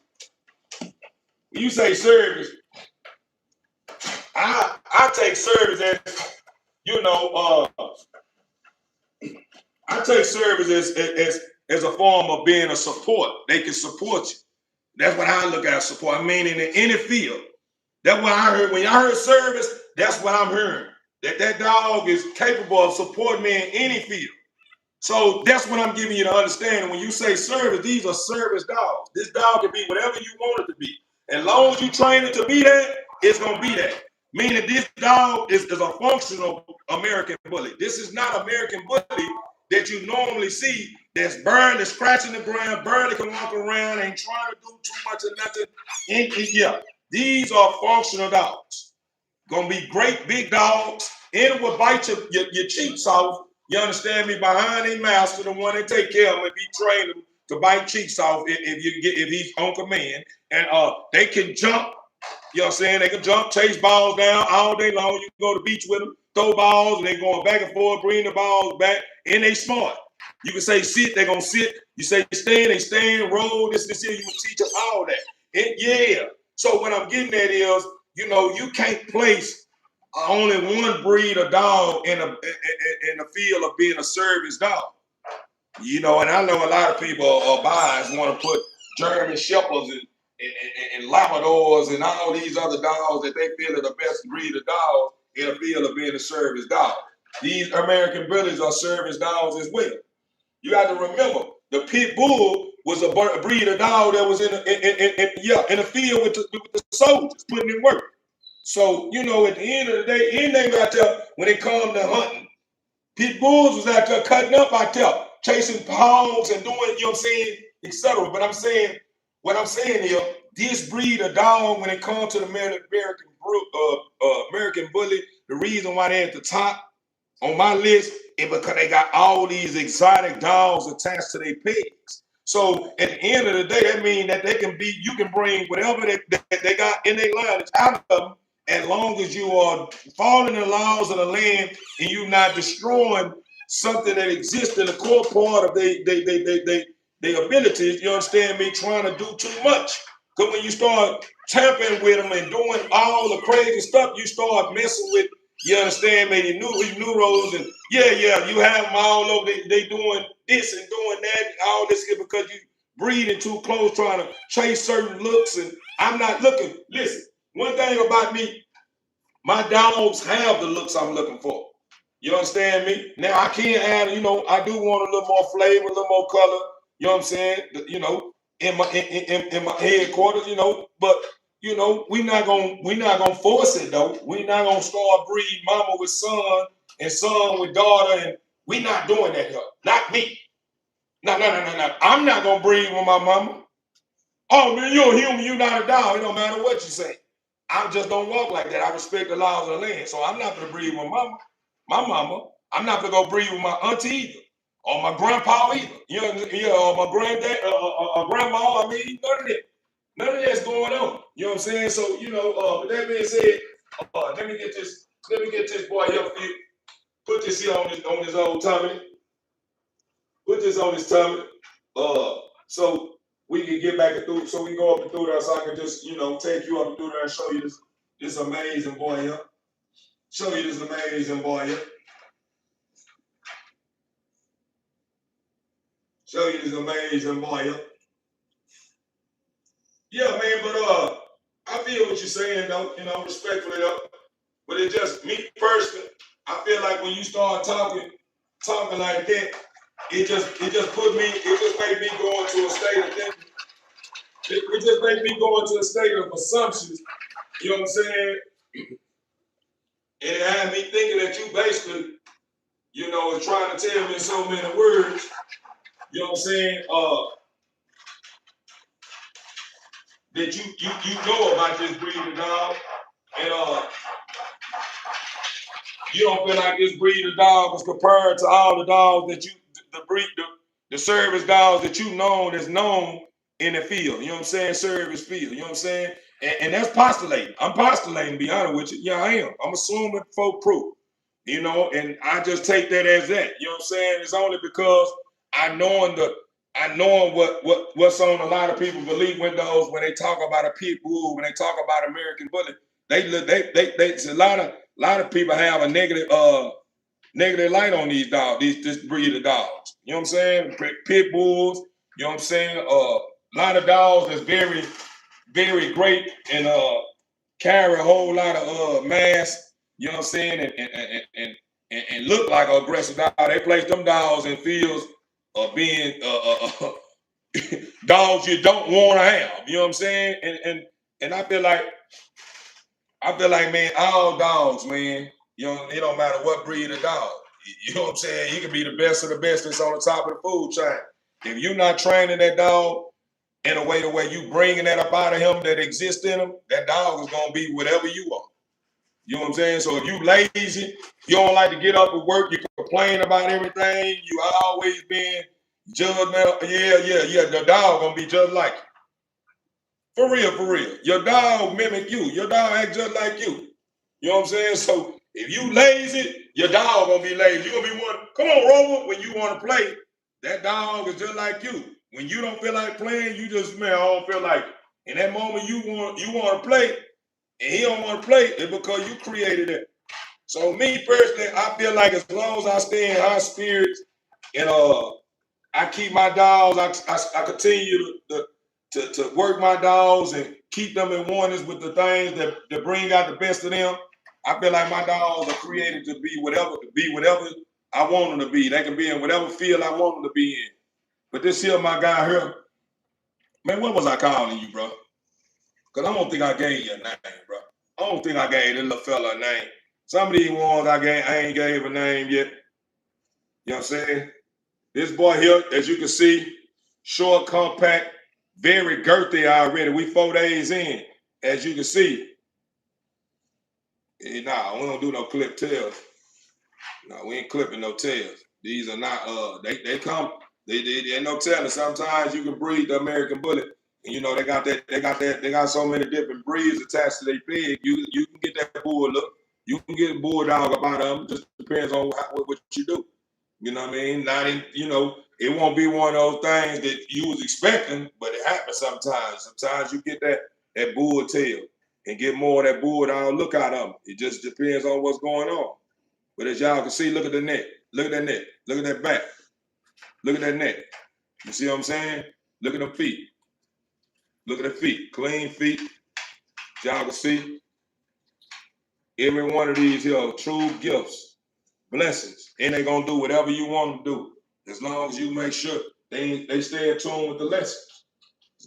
I take service as, I take service as a form of being a support. They can support you. That's what I look at support. I mean, in any field. That's what I heard. When y'all heard service, that's what I'm hearing. That dog is capable of supporting me in any field. So that's what I'm giving you to understand. When you say service, these are service dogs. This dog can be whatever you want it to be. As long as you train it to be that, it's gonna be that. Meaning this dog is a functional American bully. This is not American bully that you normally see that's barely scratching the ground, barely can walk around, ain't trying to do too much of nothing. Yeah, these are functional dogs. Gonna be great big dogs. And will bite your cheeks off. You understand me? Behind a master, the one that take care of him if he train him to bite cheeks off if he's on command. And they can jump, you know what I'm saying? They can jump, chase balls down all day long. You can go to the beach with them, throw balls, and they going back and forth, bring the balls back, and they smart. You can say sit, they're gonna sit. You say stand, they stand, roll, this, here. You can teach them all that. And yeah. So what I'm getting at is, you know, you can't place only one breed of dog in the field of being a service dog. You know, and I know a lot of people are biased, want to put German Shepherds and Labradors and all these other dogs that they feel are the best breed of dogs in the field of being a service dog. These American Bullies are service dogs as well. You got to remember, the pit bull was a breed of dog that was in the field with the soldiers putting in work. So, you know, at the end of the day, anything out there, when it comes to hunting, pit bulls was out there cutting up out there, chasing hogs and doing, you know what I'm saying, etc. But what I'm saying is, this breed of dog, when it comes to the American Bully, the reason why they're at the top on my list is because they got all these exotic dogs attached to their pigs. So at the end of the day, that means that you can bring whatever they got in their lineage out of them, as long as you are following the laws of the land and you're not destroying something that exists in the core part of their abilities. You understand me? Trying to do too much. Because when you start tampering with them and doing all the crazy stuff, you start messing with, you understand me, neurons, and you have them all over. They doing this and doing that, and all this because you breathing too close, trying to chase certain looks. And I'm not looking. Listen, one thing about me, my dogs have the looks I'm looking for. You understand me? Now I can't add, you know, I do want a little more flavor, a little more color. You know what I'm saying? You know, in my headquarters, you know, but you know, we not gonna force it though. We not gonna start breeding mama with son and son with daughter, and we not doing that here. Not me. No. I'm not gonna breed with my mama. Oh man, you're a human, you're not a dog. It don't matter what you say. I just don't walk like that. I respect the laws of the land. So I'm not gonna breed with my mama. I'm not gonna go breed with my auntie either, or my grandpa either. You know, or my granddad, or grandma. I mean, none of that. None of that's going on. You know what I'm saying? So, you know, with that being said, let me get this boy here for you. Put this here on his old tummy. Put this on his tummy. So we can get back and through, so we go up and through there, so I can just, you know, take you up and through there and show you this amazing boy here. Show you this amazing boy here. Show you this amazing boy here. Yeah, man, but I feel what you're saying though, you know, respectfully though. But it just, me personally, I feel like when you start talking like that, it just made me go into a state of thinking. It just made me go into a state of assumptions. You know what I'm saying? And it had me thinking that you basically, you know, is trying to tell me in so many words, you know what I'm saying, that you know about this breed of dog, and you don't feel like this breed of dog was compared to all the dogs that the service dogs that you know that's known in the field. You know what I'm saying? Service field. You know what I'm saying? And that's postulating. I'm postulating, to be honest with you. Yeah, I am. I'm assuming folk proof. You know, and I just take that as that. You know what I'm saying? It's only because I knowing what's on a lot of people's belief windows when they talk about a pit bull, when they talk about American Bully. A lot of people have a negative light on these dogs, this breed of dogs. You know what I'm saying? Pit bulls. You know what I'm saying? A lot of dogs that's very, very great and carry a whole lot of mass, you know what I'm saying, and look like an aggressive dog. They place them dogs in fields of being dogs you don't want to have. You know what I'm saying? And I feel like man, all dogs, man. You know, it don't matter what breed of dog. You know what I'm saying? You can be the best of the best that's on the top of the food chain. If you're not training that dog in a way the way you bringing that up out of him that exists in him, that dog is gonna be whatever you are. You know what I'm saying? So if you lazy, you don't like to get up and work, you complain about everything, you always been judgmental. Yeah. The dog gonna be just like you. For real. Your dog mimic you. Your dog act just like you. You know what I'm saying? So if you lazy, your dog gonna be lazy. You gonna be one. Come on, Rover. When you want to play, that dog is just like you. When you don't feel like playing, you just man, I don't feel like it. In that moment you want to play, and he don't want to play, it's because you created it. So me personally, I feel like as long as I stay in high spirits and I keep my dogs, I continue to work my dogs and keep them in oneness with the things that bring out the best of them. I feel like my dogs are created to be whatever I want them to be. They can be in whatever field I want them to be in. But this here, my guy here, man, what was I calling you, bro? Because I don't think I gave you a name, bro. I don't think I gave this little fella a name. Some of these ones I ain't gave a name yet. You know what I'm saying? This boy here, as you can see, short, compact, very girthy already. We 4 days in, as you can see. Nah, we don't do no clip tails. No, we ain't clipping no tails. These are not, they come, they ain't no telling. Sometimes you can breed the American Bullet. And you know, they got so many different breeds attached to their pig. You can get that bull look. You can get a bulldog about them. Just depends on what you do. You know what I mean? Not in, you know, it won't be one of those things that you was expecting, but it happens sometimes. Sometimes you get that bull tail and get more of that bulldog look out of them. It just depends on what's going on. But as y'all can see, look at the neck. Look at that neck. Look at that back. Look at that neck. You see what I'm saying? Look at them feet. Look at the feet. Clean feet. Y'all can see. Every one of these here true gifts, blessings, and they gonna do whatever you want them to do, as long as you make sure they stay in tune with the lessons.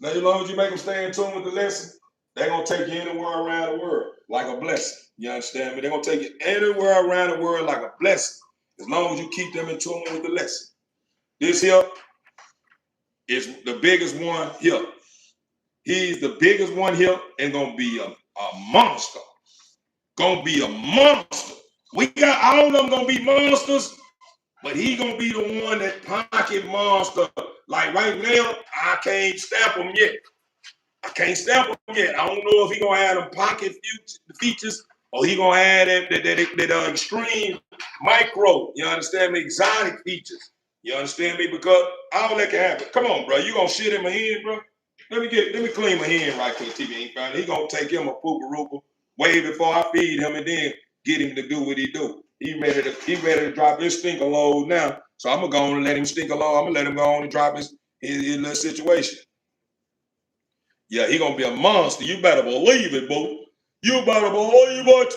As long as you make them stay in tune with the lesson, they're gonna take you anywhere around the world like a blessing. You understand me? They're gonna take you anywhere around the world like a blessing, as long as you keep them in tune with the lesson. This here is the biggest one here. He's the biggest one here and gonna be a monster. Gonna be a monster. We got all of them gonna be monsters, but he gonna be the one that pocket monster. Like right now, I can't stamp him yet. I don't know if he gonna have them pocket features or he gonna have that extreme micro. You understand me? Exotic features. You understand me? Because all that can happen. Come on, bro. You gonna shit in my hand, bro? Let me clean my hand right quick. TV ain't found. He gonna take him a pooper way before I feed him and then get him to do what he do. He ready to drop his stinker load now. So I'm gonna go on and let him stink alone. I'm gonna let him go on and drop his little situation. Yeah, he gonna be a monster. You better believe it, boo. You better believe it.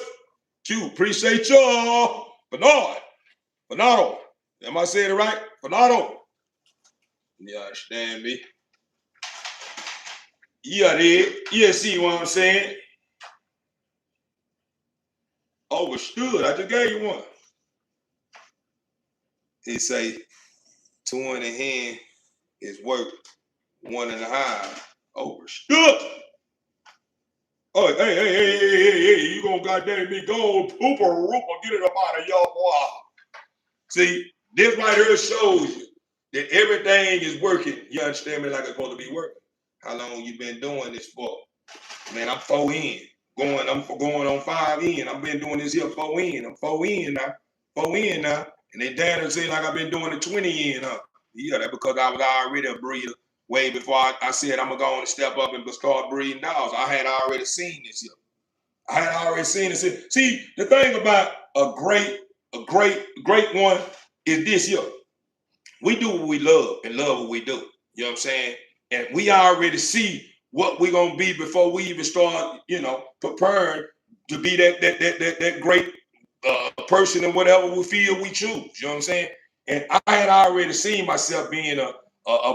Q, appreciate y'all. Bernardo. Am I saying it right? Bernardo. You understand me? Yeah, dude. You see what I'm saying? Overstood. I just gave you one. He say 2 in the hand is worth 1.5. Overstood. Oh, hey, you gonna goddamn me go pooper, get it up out of y'all, boy. See, this right here shows you that everything is working. You understand me? Like it's supposed to be working. How long you been doing this for? Man, I'm 4 in. I'm going on 5 in. I've been doing this here 4 in. I'm 4 in now. 4 in now. And they damn near say like I've been doing it 20 in, huh? Yeah, that's because I was already a breeder way before I said I'm gonna go on and step up and start breeding dogs. I had already seen this here. I had already seen this here. See, the thing about a great one is this here. We do what we love and love what we do. You know what I'm saying? And we already see what we're gonna be before we even start, you know, preparing to be that great person and whatever we feel we choose. You know what I'm saying? And I had already seen myself being a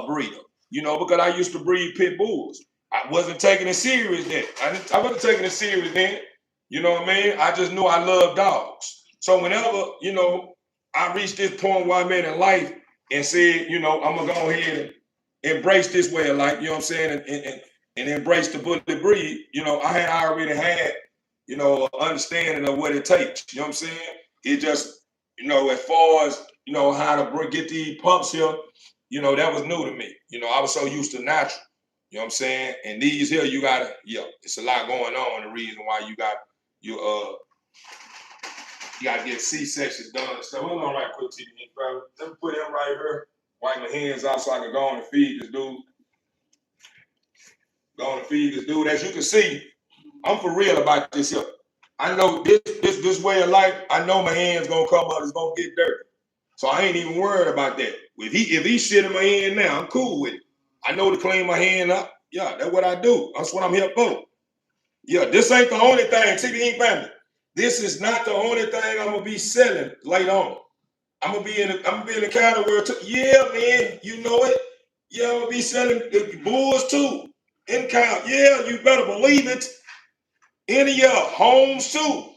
breeder, you know, because I used to breed pit bulls. I wasn't taking it serious then. I wasn't taking it serious then. You know what I mean? I just knew I loved dogs. So whenever, you know, I reached this point where I'm in life and said, you know, I'm gonna go ahead and embrace this way of life, you know what I'm saying, and embrace the bully breed, you know, I had already had, you know, understanding of what it takes. You know what I'm saying? It just, you know, as far as, you know, how to get these pumps here, you know, that was new to me. You know, I was so used to natural. You know what I'm saying? And these here, you gotta, yeah, it's a lot going on. The reason why you gotta get C-sections done and stuff. Hold on right quick, TV, brother. Let me put him right here. Wipe my hands out so I can go on and feed this dude. Go on and feed this dude. As you can see, I'm for real about this here. I know this way of life, I know my hands gonna come up, it's gonna get dirty. So I ain't even worried about that. If he shit in my hand now, I'm cool with it. I know to clean my hand up. Yeah, that's what I do. That's what I'm here for. Yeah, this ain't the only thing, TBE family. This is not the only thing I'm gonna be selling later on. I'm gonna be in the category too. Yeah, man, you know it. Yeah, I'm gonna be selling the bulls too. In count. Yeah, you better believe it. Any your homes too,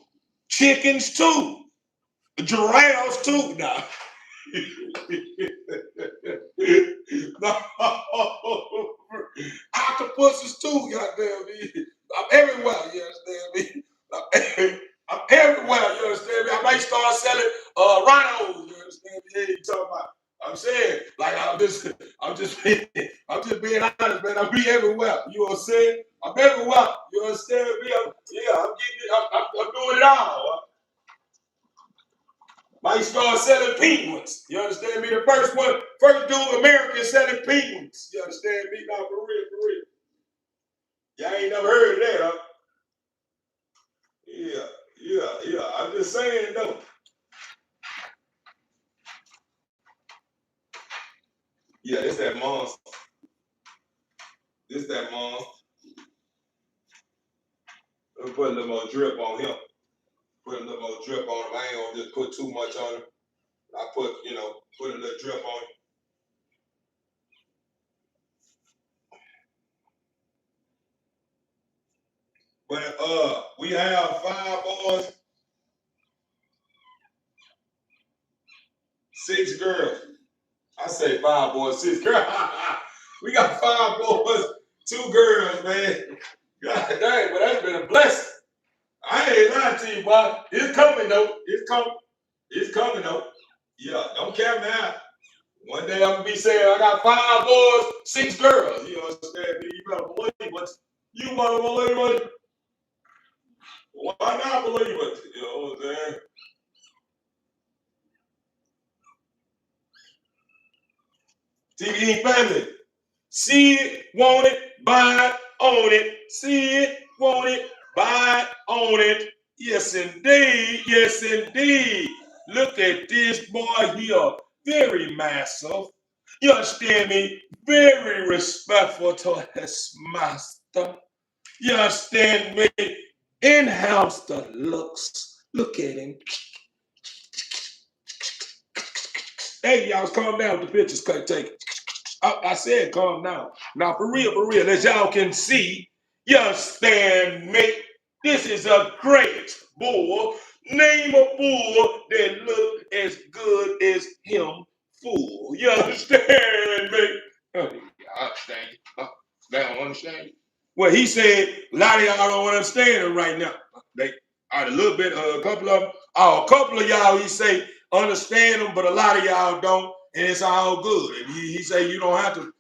chickens too, giraffes too. Nah. No. Octopuses too, goddamn me. I'm everywhere, you understand me? I'm everywhere, you understand me? I might start selling rhinos, you understand me? Yeah, you talking about. I'm saying, like I'm just being honest, man. I'll be everywhere. You know what I'm saying? I'm everywhere. You understand me? I'm getting it. I'm doing it all. Might start selling penguins. You understand me? The first dude American selling penguins. You understand me? Now for real, for real. Y'all ain't never heard of that, huh? Yeah. I'm just saying though. Yeah, it's that monster. This that monster. Let me put a little more drip on him. Put a little more drip on him. I ain't gonna just put too much on him. I put a little drip on him. But we have 5 boys, 6 girls. I say 5 boys, 6 girls. We got 5 boys, 2 girls, man. God dang, but that's been a blessing. I ain't lying to you, boy. It's coming though. It's coming. It's coming though. Yeah, don't count me out. One day I'm gonna be saying I got 5 boys, 6 girls. You understand me? You better believe it. You wanna believe it? Why not believe it? You know what I'm saying? TVE family. See it, want it, buy it, own it. See it, want it, buy it, own it. Yes, indeed. Yes, indeed. Look at this boy here. Very massive. You understand me? Very respectful to his master. You understand me? In-house the looks. Look at him. Hey, y'all, calm down with the pictures. Take it. I said calm down. Now, for real, as y'all can see, you understand me? This is a great bull. Name a bull that look as good as him, fool. You understand me? I understand you. They don't understand you. Well, he said a lot of y'all don't understand it right now. They are a little bit, a couple of them. Oh, a couple of y'all, he say, understand them, but a lot of y'all don't, and it's all good. And he say you don't have to,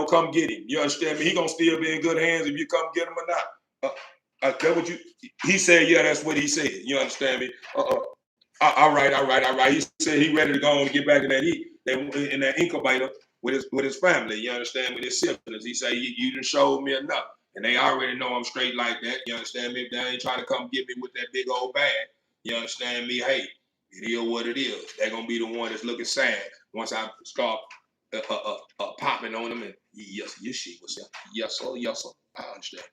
come get him. You understand me? He gonna still be in good hands if you come get him or not. That what you? He said, yeah, that's what he said. You understand me? All right. He said he ready to go and get back in that incubator with his family. You understand? With his siblings. He said you done showed me enough, and they already know I'm straight like that. You understand me? If they ain't trying to come get me with that big old bag, you understand me? Hey, it is what it is. They're gonna be the one that's looking sad once I start popping on them and yes, shit, what's up? Yes, sir. I understand.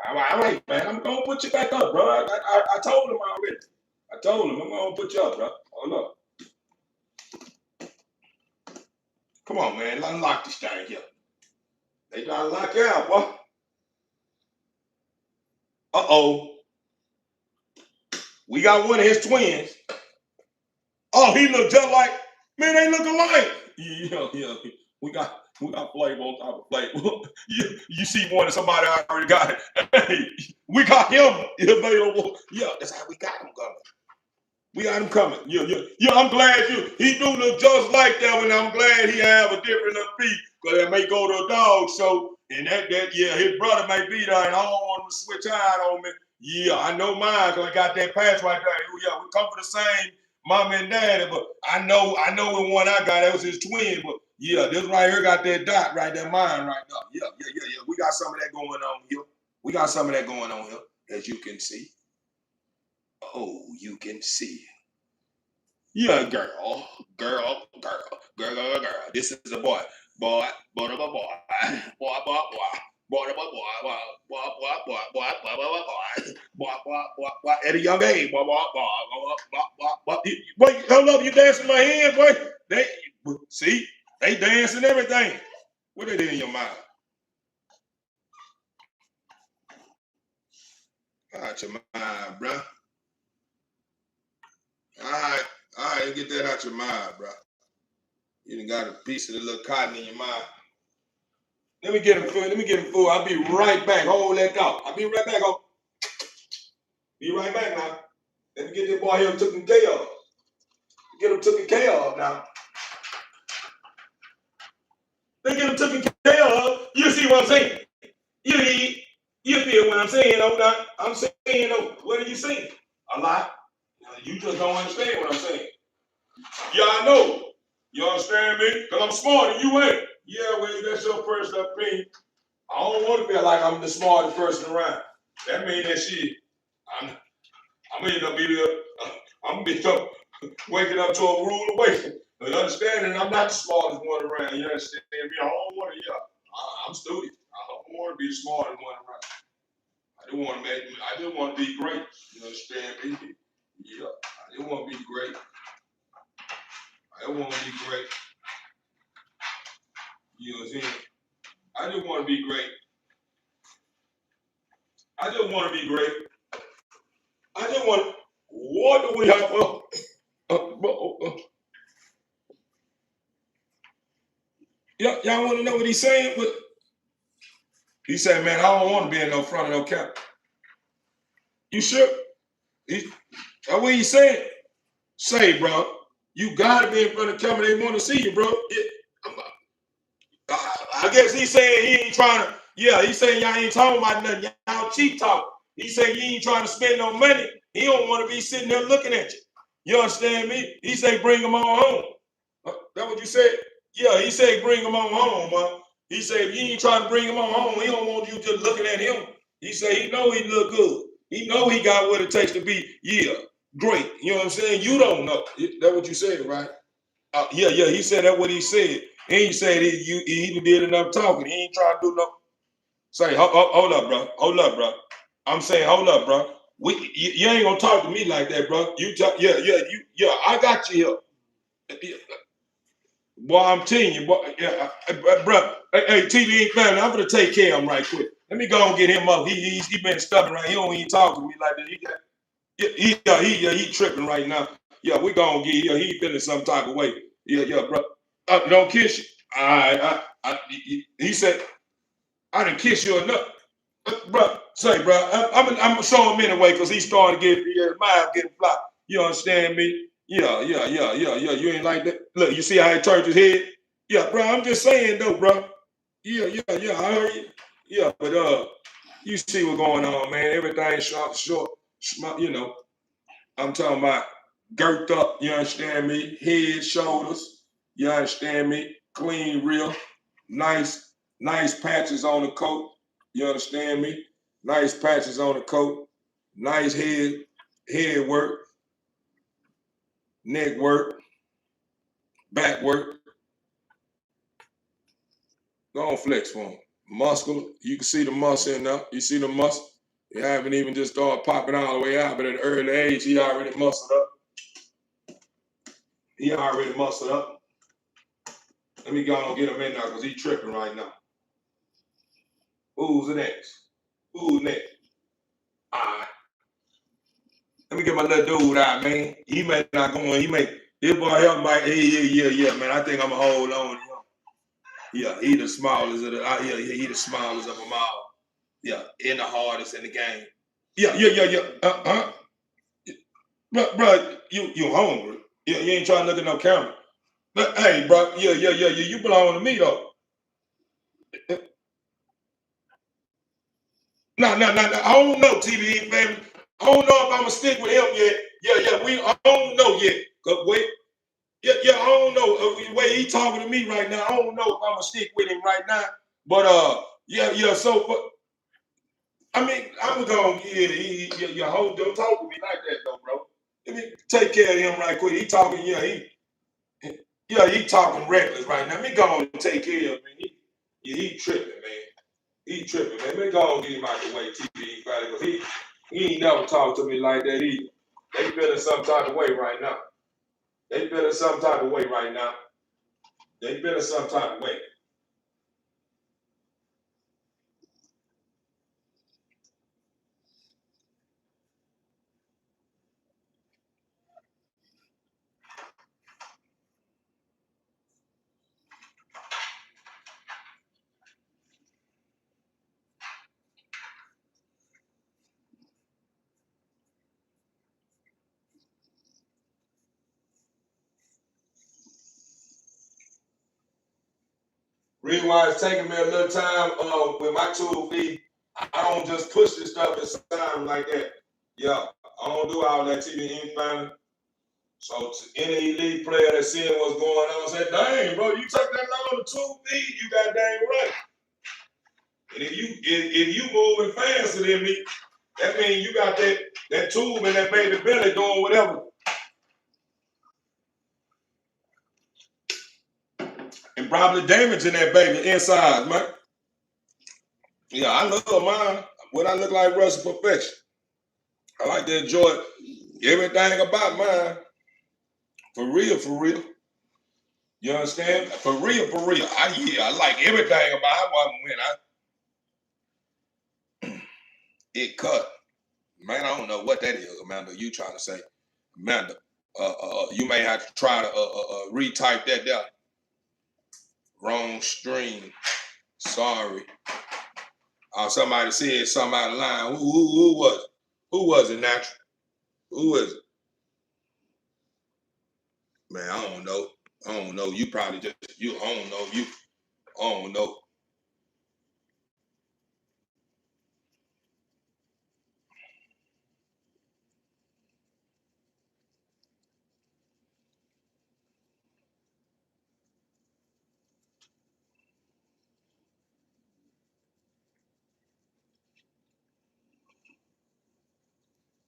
All right, man. I'm gonna put you back up, bro. I told him already. I told him I'm gonna put you up, bro. Hold up. Come on, man. Unlock this thing here. They gotta lock you out, boy. Uh-oh. We got one of his twins. Oh, he look just like, man, they look alike. Yeah. We got flavor on top of flavor. you see one of somebody already got it. Hey, we got him available. Yeah, that's how we got him coming. We got him coming. Yeah. I'm glad he do look just like that one. I'm glad he have a different feet. Because it may go to a dog show. And his brother may be there and I don't want him to switch out on me. Yeah, I know mine because I got that patch right there. Yeah, we come from the same mama and daddy, but I know the one I got, that was his twin. But yeah, this right here got that dot right there, mine right now. Yeah. We got some of that going on here. As you can see. Oh, you can see. Yeah, girl. This is a boy. Boy. At a young age. Wait, hold up, you dancing my hand, boy. They dancing everything. What they did in your mind? Out your mind, bro. All right, get that out your mind, bro. You done got a piece of the little cotton in your mind. Let me get him full. I'll be right back. Hold that thought. I'll be right back. Be right back now. Let me get this boy here taken care of. Get him taken care of now. They get him taken care of. You see what I'm saying? You feel what I'm saying, though? I'm saying, though, what are you saying? A lot. You just don't understand what I'm saying. Yeah, I know. You understand me? Because I'm smarter. You ain't. Yeah, well, that's your personal opinion. I don't want to feel like I'm the smartest person around. That means that shit. I'm gonna be waking up to a rude awakening. But understanding I'm not the smartest one around. You understand me? I don't want to. I'm stupid. I don't want to be the smartest one around. I just want to be great. You understand me? Yeah. I just want to be great. You know what I'm saying? I just want to be great. I just want what do we have? Y'all want to know what he's saying? But he said, man, I don't want to be in no front of no camera. You sure? That's what he said. Say, bro, you gotta be in front of the camera. They want to see you, bro. I guess he's saying he ain't trying to. Yeah, he's saying y'all ain't talking about nothing. Y'all cheap talk. He said you ain't trying to spend no money. He don't want to be sitting there looking at you. You understand me? He say bring him on home. That what you said? Yeah, he said bring him on home, man. He said if you ain't trying to bring him on home, he don't want you just looking at him. He said he know he look good. He know he got what it takes to be, great. You know what I'm saying? You don't know. That's what you said, right? Yeah. He said that's what he said. He ain't said he even did enough talking. He ain't trying to do no. Say, hold up, bro. I'm saying, hold up, bro. You ain't gonna talk to me like that, bro. You talk, I got you here. Boy, I'm telling you, boy, bro. Hey, TV family, I'm gonna take care of him right quick. Let me go and get him up. He been stubborn, right? He don't even talk to me like that. He tripping right now. Yeah, we gonna get he feeling some type of way. Yeah, bro. Don't kiss you. He said, I didn't kiss you enough. Bro, I'm gonna show him anyway because he's starting to get his mind getting fly. You understand me? Yeah. You ain't like that. Look, you see how he turned his head? Yeah, bro. I'm just saying though, bro. Yeah. I heard you. Yeah, but you see what's going on, man. Everything's short. I'm talking about girthed up. You understand me? Head, shoulders. You understand me? Clean, real, nice patches on the coat. You understand me? Nice patches on the coat. Nice head work, neck work, back work. Go on flex for him. Muscular. You can see the muscle in there. You see the muscle. He haven't even just started popping all the way out, but at an early age, he already muscled up. He already muscled up. Let me go and get him in now because he's tripping right now. Who's next? Who's next? All right. Let me get my little dude out, man. He may not go on. He may, this boy help my, yeah, man. I think I'm going to hold on to him. Yeah, he the smallest of the, he the smallest of them all. Yeah, and the hardest in the game. Yeah. Bro, you hungry. You ain't trying to look at no camera. But hey, bro, yeah, you belong to me though. No. I don't know, TVE family. I don't know if I'ma stick with him yet. I don't know yet. Cause wait, I don't know. The way he talking to me right now, I don't know if I'ma stick with him right now. But so but I mean, I'm gonna your whole don't talk to me like that though, bro. Let me take care of him right quick. He talking, he talking reckless right now. Let me go and take care of him. He tripping, man. He tripping, man. Let me go and get him out the way, TV, because he ain't never talked to me like that either. They feeling some type of way right now. They feeling some type of way. Reason why it's taking me a little time with my tool feed, I don't just push this stuff inside like that. Yeah, I don't do all that TV infighting. So to any elite player that's seeing what's going on, say, dang, bro, you took that long to tool feed, you got dang right. And if you moving faster than me, that means you got that tube in that baby belly doing whatever. And probably damaging that baby inside, man. Yeah, I love mine. What I look like Russell Perfection. I like to enjoy everything about mine. For real. You understand? For real. I like everything about it when it cut. Man, I don't know what that is, Amanda. You trying to say, Amanda? You may have to try to retype that down. Wrong stream. Sorry. Somebody said something out of line. Who was it? Who was it, Natural? Who was it? Man, I don't know. You probably I don't know.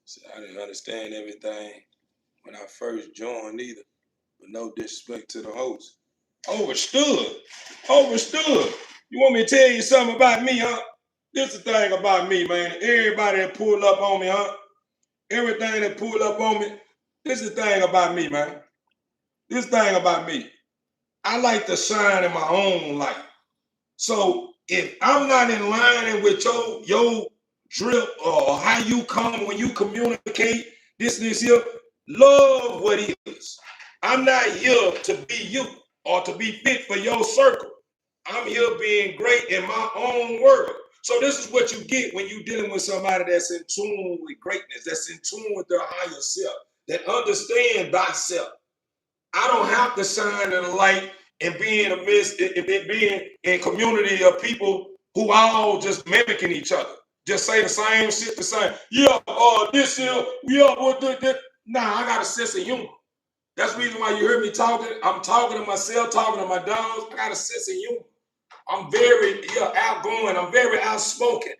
So I didn't understand everything when I first joined either. But no disrespect to the host. Overstood. You want me to tell you something about me, huh? This is the thing about me, man. Everybody that pulled up on me, huh? Everything that pulled up on me. This is the thing about me, man. This thing about me. I like to shine in my own light. So if I'm not in line with your drip or how you come when you communicate, this here, love what is. I'm not here to be you or to be fit for your circle. I'm here being great in my own world. So this is what you get when you're dealing with somebody that's in tune with greatness, that's in tune with their higher self, that understand thyself. I don't have to shine in the light and be in the midst, being in community of people who all just mimicking each other. Just say the same shit the same. Yeah, this here, what this. Nah, I got a sense of humor. That's the reason why you heard me talking. I'm talking to myself, talking to my dogs. I got a sense of humor. I'm very outgoing. I'm very outspoken.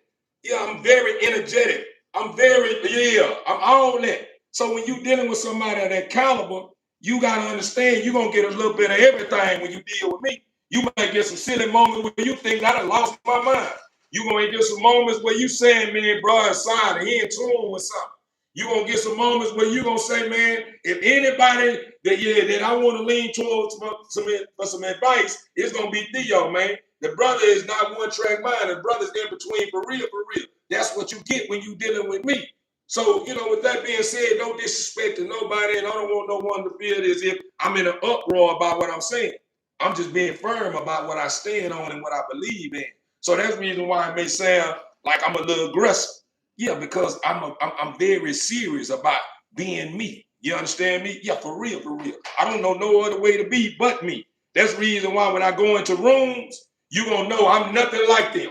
Yeah, I'm very energetic. I'm on that. So when you're dealing with somebody of that caliber, you got to understand you're going to get a little bit of everything when you deal with me. You might get some silly moments where you think I done lost my mind. You gonna get some moments where you saying, man, bro, it's silent. He in tune with something. You gonna get some moments where you gonna say, man, if anybody that I want to lean towards for some advice, it's gonna be THEO, man. The brother is not one track mind. The brother's in between for real, for real. That's what you get when you dealing with me. So, with that being said, no disrespect to nobody, and I don't want no one to feel as if I'm in an uproar about what I'm saying. I'm just being firm about what I stand on and what I believe in. So that's the reason why it may sound like I'm a little aggressive. Yeah, because I'm very serious about being me. You understand me? Yeah, for real, for real. I don't know no other way to be but me. That's the reason why when I go into rooms, you're gonna know I'm nothing like them.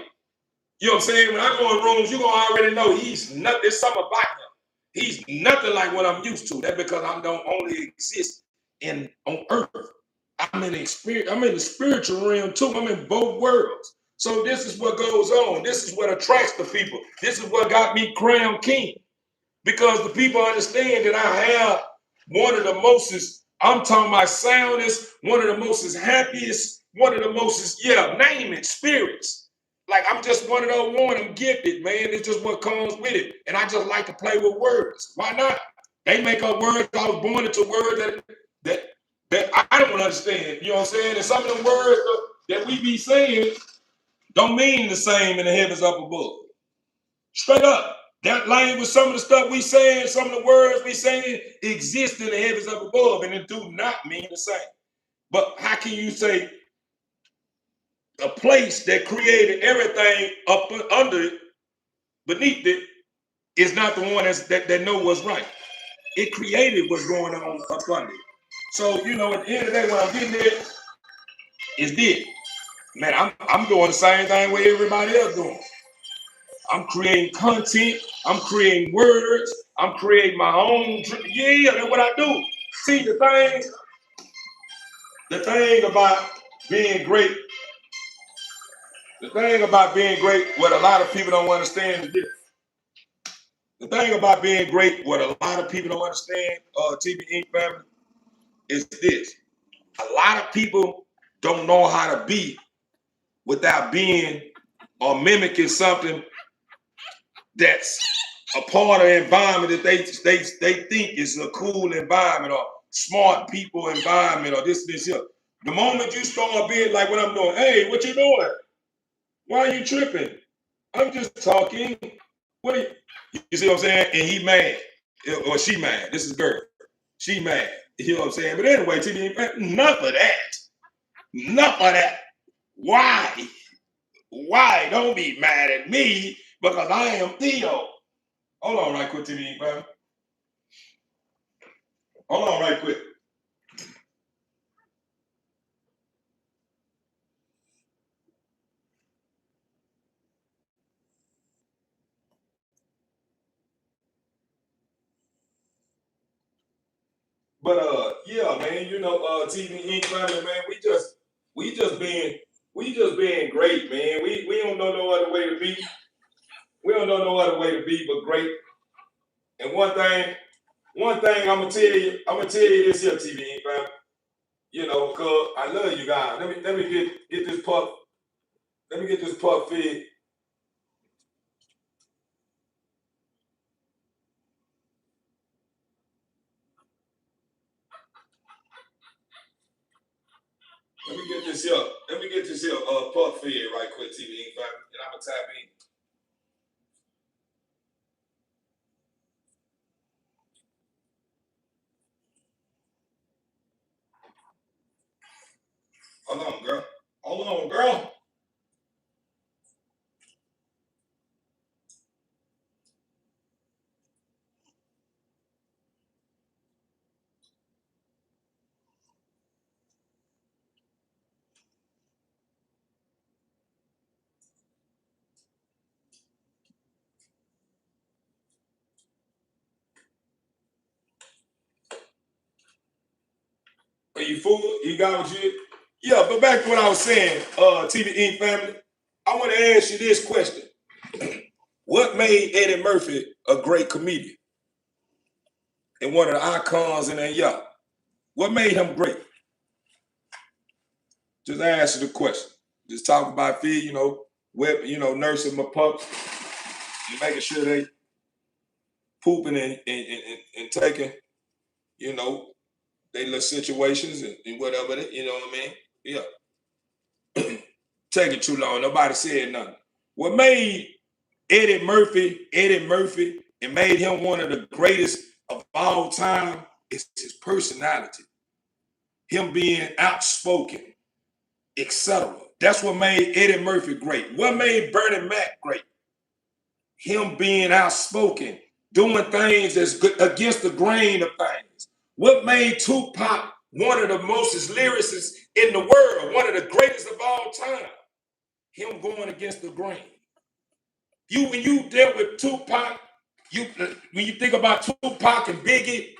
You know what I'm saying? When I go in rooms, you're gonna already know he's nothing. There's something about him. He's nothing like what I'm used to. That's because I don't only exist on earth. I'm in the spiritual realm too. I'm in both worlds. So this is what goes on. This is what attracts the people. This is what got me crowned king. Because the people understand that I have one of the mostest, I'm talking about soundest, one of the mostest happiest, one of the mostest, name it, spirits. Like I'm just one of those one, I'm gifted, man. It's just what comes with it. And I just like to play with words. Why not? They make up words. I was born into words that I don't understand. You know what I'm saying? And some of the words that we be saying don't mean the same in the heavens up above. Straight up. That language, some of the stuff we saying, some of the words we saying exist in the heavens up above, and it do not mean the same. But how can you say a place that created everything up under it, beneath it, is not the one that know what's right? It created what's going on up under it. So, at the end of the day, what I'm getting at is this. Man, I'm doing the same thing what everybody else doing. I'm creating content. I'm creating words. I'm creating my own. Yeah, that's what I do. See, the thing about being great, what a lot of people don't understand is this. The thing about being great, what a lot of people don't understand, TV Inc. family, is this. A lot of people don't know how to be without being or mimicking something that's a part of the environment that they think is a cool environment or smart people environment or this here. The moment you start being like what I'm doing, hey, what you doing? Why are you tripping? I'm just talking. What are you see what I'm saying? And he mad or she mad. This is girl. She mad. You know what I'm saying? But anyway, TV, enough of that. Enough of that. Why? Why? Don't be mad at me because I am THEO. Hold on right quick, TV, man. Hold on right quick. But yeah, man, TV Inc. family, man, we just being great, man. We don't know no other way to be. We don't know no other way to be but great. And one thing I'm gonna tell you this here, TV Inc. family. Cause I love you guys. Let me get this pup. Let me get this pup fed. Let me get this here pup fed right quick, TV Inc. family, and I'm gonna tap in. Hold on, girl. Hold on, girl. Are you full? You got what you? Yeah, but back to what I was saying, TV Inc. family. I want to ask you this question: what made Eddie Murphy a great comedian and one of the icons in that? Yeah, what made him great? Just answer the question. Just talk about feed, nursing my pups and making sure they pooping and taking, they little situations and whatever, you know what I mean? Yeah. Taking too long. Nobody said nothing. What made Eddie Murphy, and made him one of the greatest of all time is his personality. Him being outspoken, etc. That's what made Eddie Murphy great. What made Bernie Mac great? Him being outspoken, doing things that's against the grain of things. What made Tupac one of the most lyricists in the world, one of the greatest of all time? Him going against the grain. When you dealt with Tupac, when you think about Tupac and Biggie,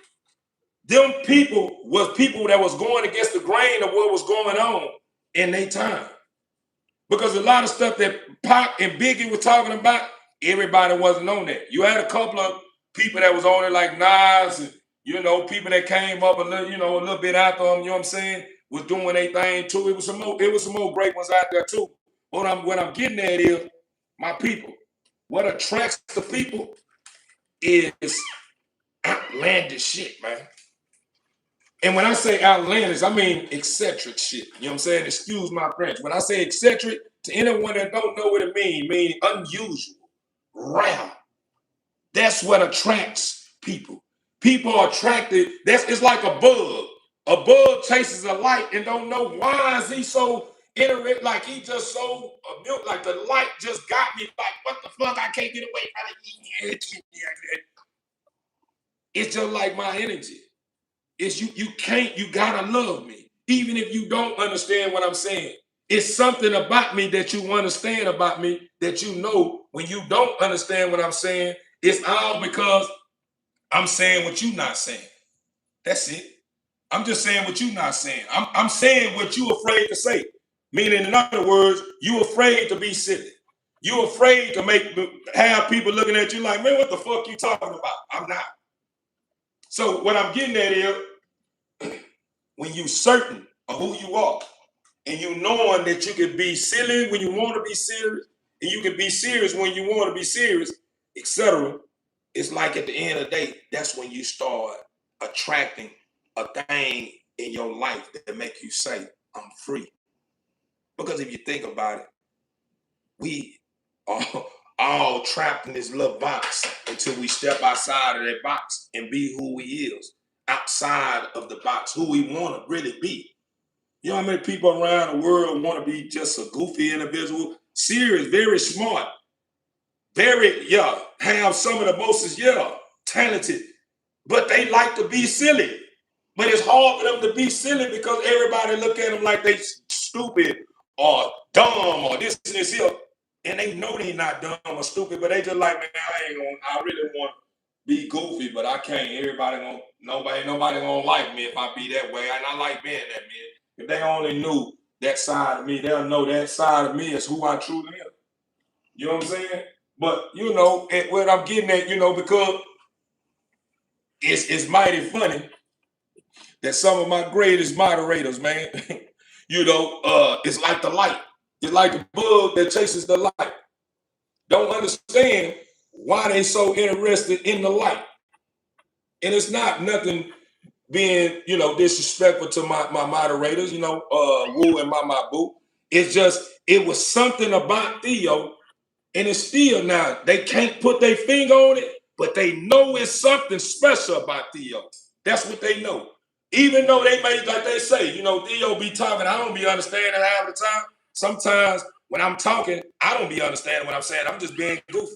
them people was people that was going against the grain of what was going on in their time. Because a lot of stuff that Pac and Biggie were talking about, everybody wasn't on that. You had a couple of people that was on it, like Nas, and people that came up a little bit after them, you know what I'm saying, was doing their thing too. It was some more great ones out there too. What I'm getting at is, my people, what attracts the people is outlandish shit, man. And when I say outlandish, I mean eccentric shit. You know what I'm saying? Excuse my French. When I say eccentric, to anyone that don't know what it mean unusual, rare. That's what attracts people. People are attracted. It's like a bug. A bug chases a light and don't know why is he so interested. Like he just so like the light just got me. Like what the fuck? I can't get away from it. It's just like my energy. It's you gotta love me. Even if you don't understand what I'm saying. It's something about me that you understand about me that you know when you don't understand what I'm saying, it's all because I'm saying what you're not saying. That's it. I'm just saying what you're not saying. I'm saying what you're afraid to say. Meaning, in other words, you're afraid to be silly. You're afraid to have people looking at you like, man, what the fuck you talking about? I'm not. So what I'm getting at is, when you certain of who you are, and you knowing that you can be silly when you want to be serious, and you can be serious when you want to be serious, etc. It's like at the end of the day, that's when you start attracting a thing in your life that make you say, I'm free. Because if you think about it, we are all trapped in this little box until we step outside of that box and be who we is, outside of the box, who we want to really be. You know how many people around the world want to be just a goofy individual? Serious, very smart, have some of the most, talented, but they like to be silly. But it's hard for them to be silly because everybody look at them like they stupid or dumb or this and this here. And they know they not dumb or stupid, but they just like, man, I really want to be goofy, but I can't. Nobody gonna like me if I be that way. And I like being that, man. If they only knew that side of me, they'll know that side of me is who I truly am. You know what I'm saying? But, what I'm getting at, because it's mighty funny that some of my greatest moderators, man, it's like the light. It's like the bug that chases the light. Don't understand why they so interested in the light. And it's not nothing being, disrespectful to my moderators, Woo and Mama Boo. It's just, it was something about THEO, and it's still now, they can't put their finger on it, but they know it's something special about THEO. That's what they know. Even though they may, like they say, THEO be talking, I don't be understanding half the time. Sometimes when I'm talking, I don't be understanding what I'm saying. I'm just being goofy.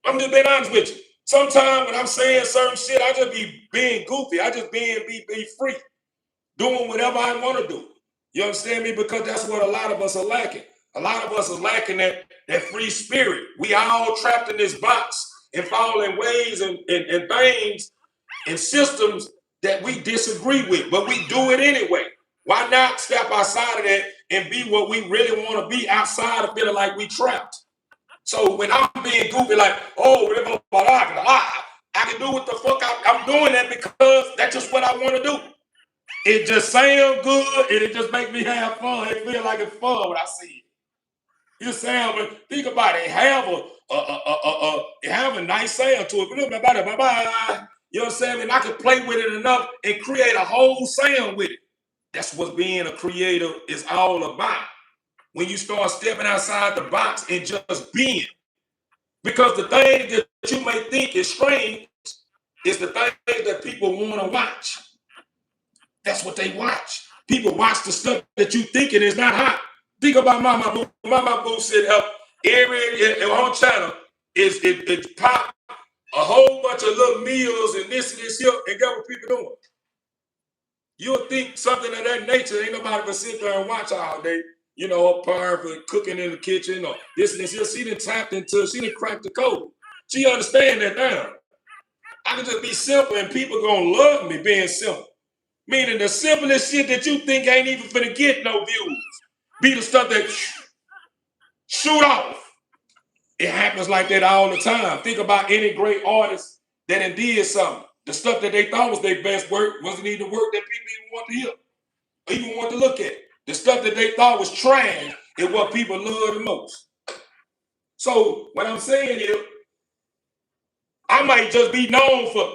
I'm just being honest with you. Sometimes when I'm saying certain shit, I just be being goofy. I just be free, doing whatever I want to do. You understand me? Because that's what a lot of us are lacking. A lot of us are lacking that free spirit. We all trapped in this box and falling ways and things and systems that we disagree with, but we do it anyway. Why not step outside of that and be what we really want to be outside of feeling like we trapped? So when I'm being goofy, like, I can do what the fuck I'm doing that because that's just what I want to do. It just sounds good, and it just makes me have fun. It feel like it's fun when I see it. You sound, but think about it. It have a nice sound to it. You know what I'm saying? And I can play with it enough and create a whole sound with it. That's what being a creator is all about. When you start stepping outside the box and just being. Because the thing that you may think is strange is the thing that people want to watch. That's what they watch. People watch the stuff that you thinking is not hot. Think about Mama Boo. Mama Boo said every on channel it pop a whole bunch of little meals and this and this here, and get what people doing. You'll think something of that nature. Ain't nobody gonna sit there and watch all day. You know, a par for cooking in the kitchen or this and this here. She done tapped into, she done cracked the code. She understand that now. I can just be simple and people gonna love me being simple. Meaning the simplest shit that you think ain't even finna get no views. Be the stuff that shoot off. It happens like that all the time. Think about any great artist that did something. The stuff that they thought was their best work wasn't even the work that people even want to hear or even want to look at. The stuff that they thought was trash is what people love the most. So what I'm saying is, I might just be known for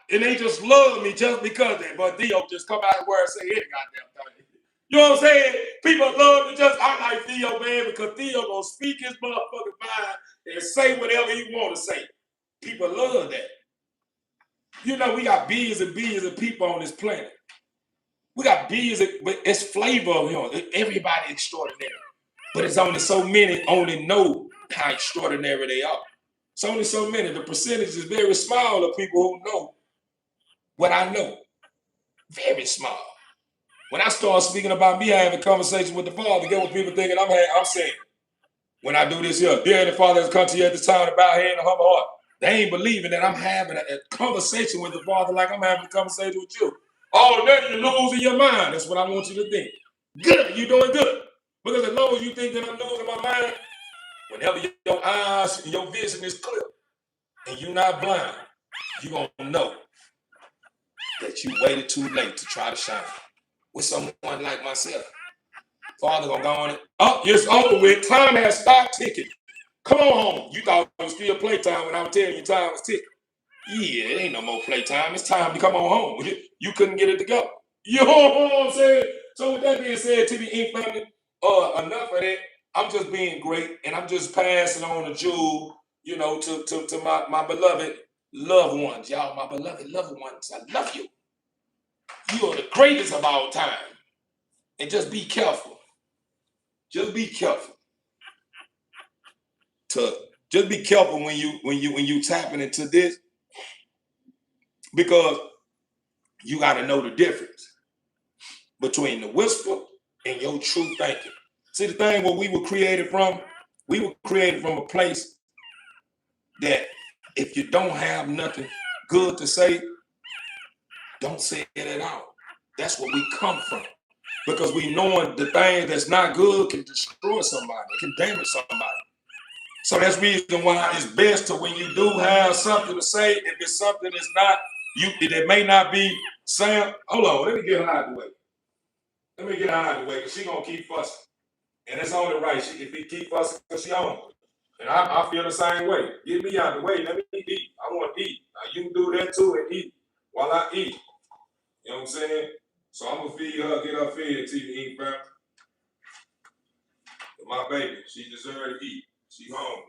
and they just love me just because of that. But THEO just come out of where and say any goddamn thing. You know what I'm saying? People love to just, I like THEO, man, because THEO gonna speak his motherfucking mind and say whatever he want to say. People love that. You know, we got billions and billions of people on this planet. We got billions, but it's flavor of him. Everybody extraordinary. But it's only so many only know how extraordinary they are. It's only so many. The percentage is very small of people who know what I know. Very small. When I start speaking about me having conversation with the Father, get what people thinking I'm saying. When I do this here, dear the Father has come to you at this time to bow head and humble heart. They ain't believing that I'm having a conversation with the Father like I'm having a conversation with you. Oh, then you're losing your mind. That's what I want you to think. Good, you're doing good. Because as long as you think that I'm losing my mind, whenever your eyes and your vision is clear and you're not blind, you're going to know that you waited too late to try to shine with someone like myself. Father gonna go on it. Oh, it's over with. Time has stopped ticking. Come on home. You thought it was still playtime when I was telling you time was ticking. Yeah, it ain't no more playtime. It's time to come on home. You couldn't get it together. You know what I'm saying? So with that being said, to the Ink family, enough of that. I'm just being great, and I'm just passing on the jewel, you know, to my beloved loved ones. Y'all, my beloved loved ones. I love you. You are the greatest of all time. And just be careful. Just be careful. Just be careful when you tapping into this, because you got to know the difference between the whisper and your true thinking. See, the thing what we were created from a place that if you don't have nothing good to say, don't say it at all. That's where we come from. Because we knowing the thing that's not good can destroy somebody, it can damage somebody. So that's the reason why it's best to, when you do have something to say, if it's something that's not, that may not be Sam. Hold on, let me get her out of the way. Let me get her out of the way, because she's going to keep fussing. And it's only right. If he keep fussing, because she on. And I feel the same way. Get me out of the way. Let me eat. I want to eat. Now, you can do that too and eat while I eat. You know what I'm saying? So I'm going to feed her, get her fed till you eat, bro. My baby, she deserves to eat. She hungry.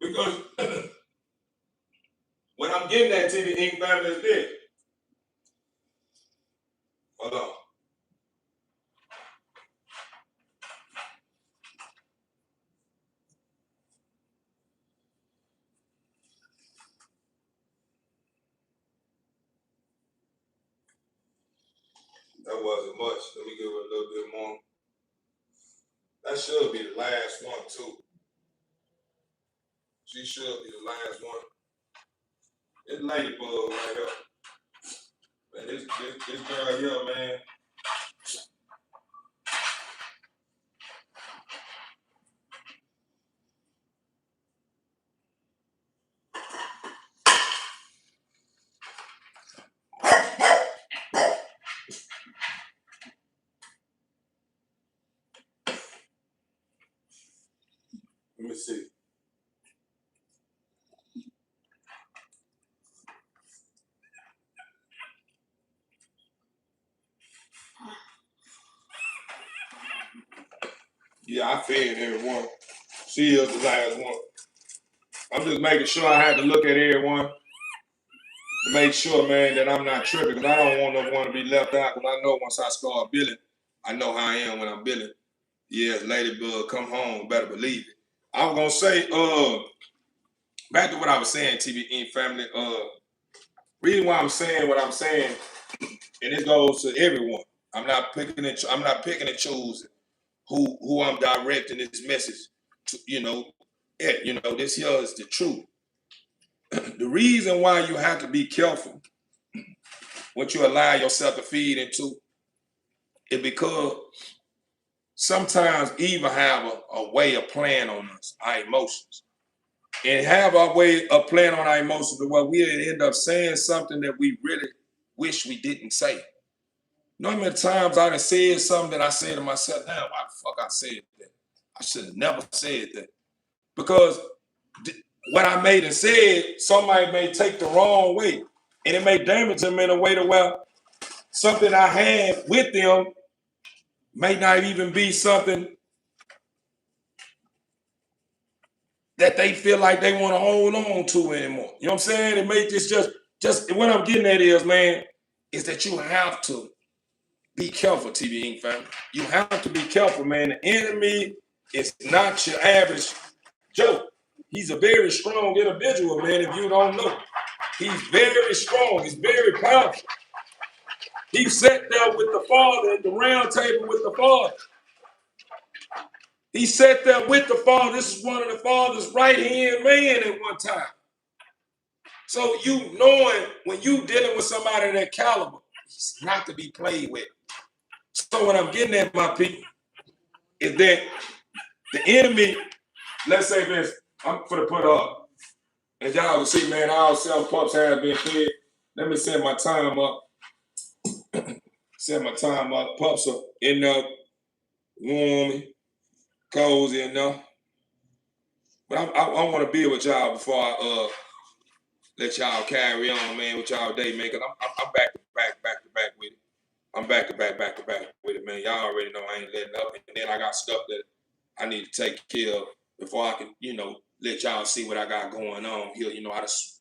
Because what I'm getting at, TV Ink family, is this. Hold on. That wasn't much. Let me give her a little bit more. That should be the last one, too. She should be the last one. It's ladybug right here. Man, this girl here, man. Let me see. Yeah, I fed everyone. She is the last one. I'm just making sure I had to look at everyone to make sure, man, that I'm not tripping, because I don't want no one to be left out, because I know once I start billing, I know how I am when I'm billing. Yes, Ladybug, come home, better believe it. I was gonna say, back to what I was saying, TBE family, reason why I'm saying what I'm saying, and this goes to everyone. I'm not picking and choosing who I'm directing this message to, this here is the truth. The reason why you have to be careful what you allow yourself to feed into is because sometimes evil have a way of playing on us, our emotions. And have our way of playing on our emotions to where we end up saying something that we really wish we didn't say. You know how many times I done said something that I said to myself, damn, why the fuck I said that? I should have never said that. Because what I made and said, somebody may take the wrong way. And it may damage them in a way to where something I had with them may not even be something that they feel like they want to hold on to anymore. You know what I'm saying? It may just what I'm getting at is, man, is that you have to be careful, TV Inc. family. You have to be careful, man. The enemy is not your average Joe. He's a very strong individual, man, if you don't know. He's very strong. He's very powerful. He sat there with the Father at the round table with the Father. He sat there with the Father. This is one of the Father's right-hand man at one time. So you knowing when you dealing with somebody of that caliber, it's not to be played with. So what I'm getting at, my people, is that the enemy, let's say this, I'm gonna put up, and y'all will see, man, all 7 pups have been fed. Let me set my time up. Set my time up. Pups are in there, warm, cozy enough. But I want to be with y'all before I let y'all carry on, man, with y'all day, man, because I'm back to back with it. I'm back to back with it, man. Y'all already know I ain't letting up. And then I got stuff that I need to take care of before I can, let y'all see what I got going on here. I just,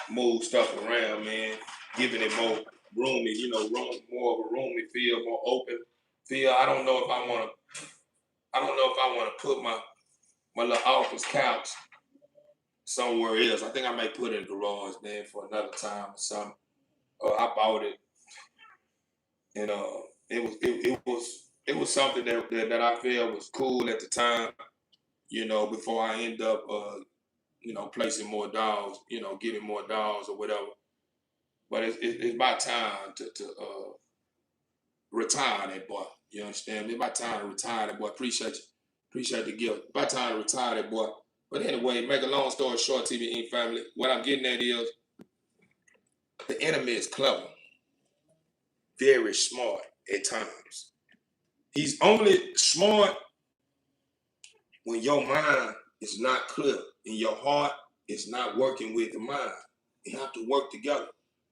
move stuff around, man, giving it more roomy, more of a roomy feel, more open feel. I don't know if I want to put my little office couch somewhere else. I think I may put it in the garage, man, for another time or something. I bought it, and it was something that I felt was cool at the time, before I end up placing more dogs, getting more dogs or whatever. But it's about time to retire that boy. You understand? It's about time to retire that boy. Appreciate the gift. About time to retire that boy. But anyway, make a long story short, TBE family, what I'm getting at is the enemy is clever, very smart at times. He's only smart when your mind is not clear and your heart is not working with the mind. You have to work together.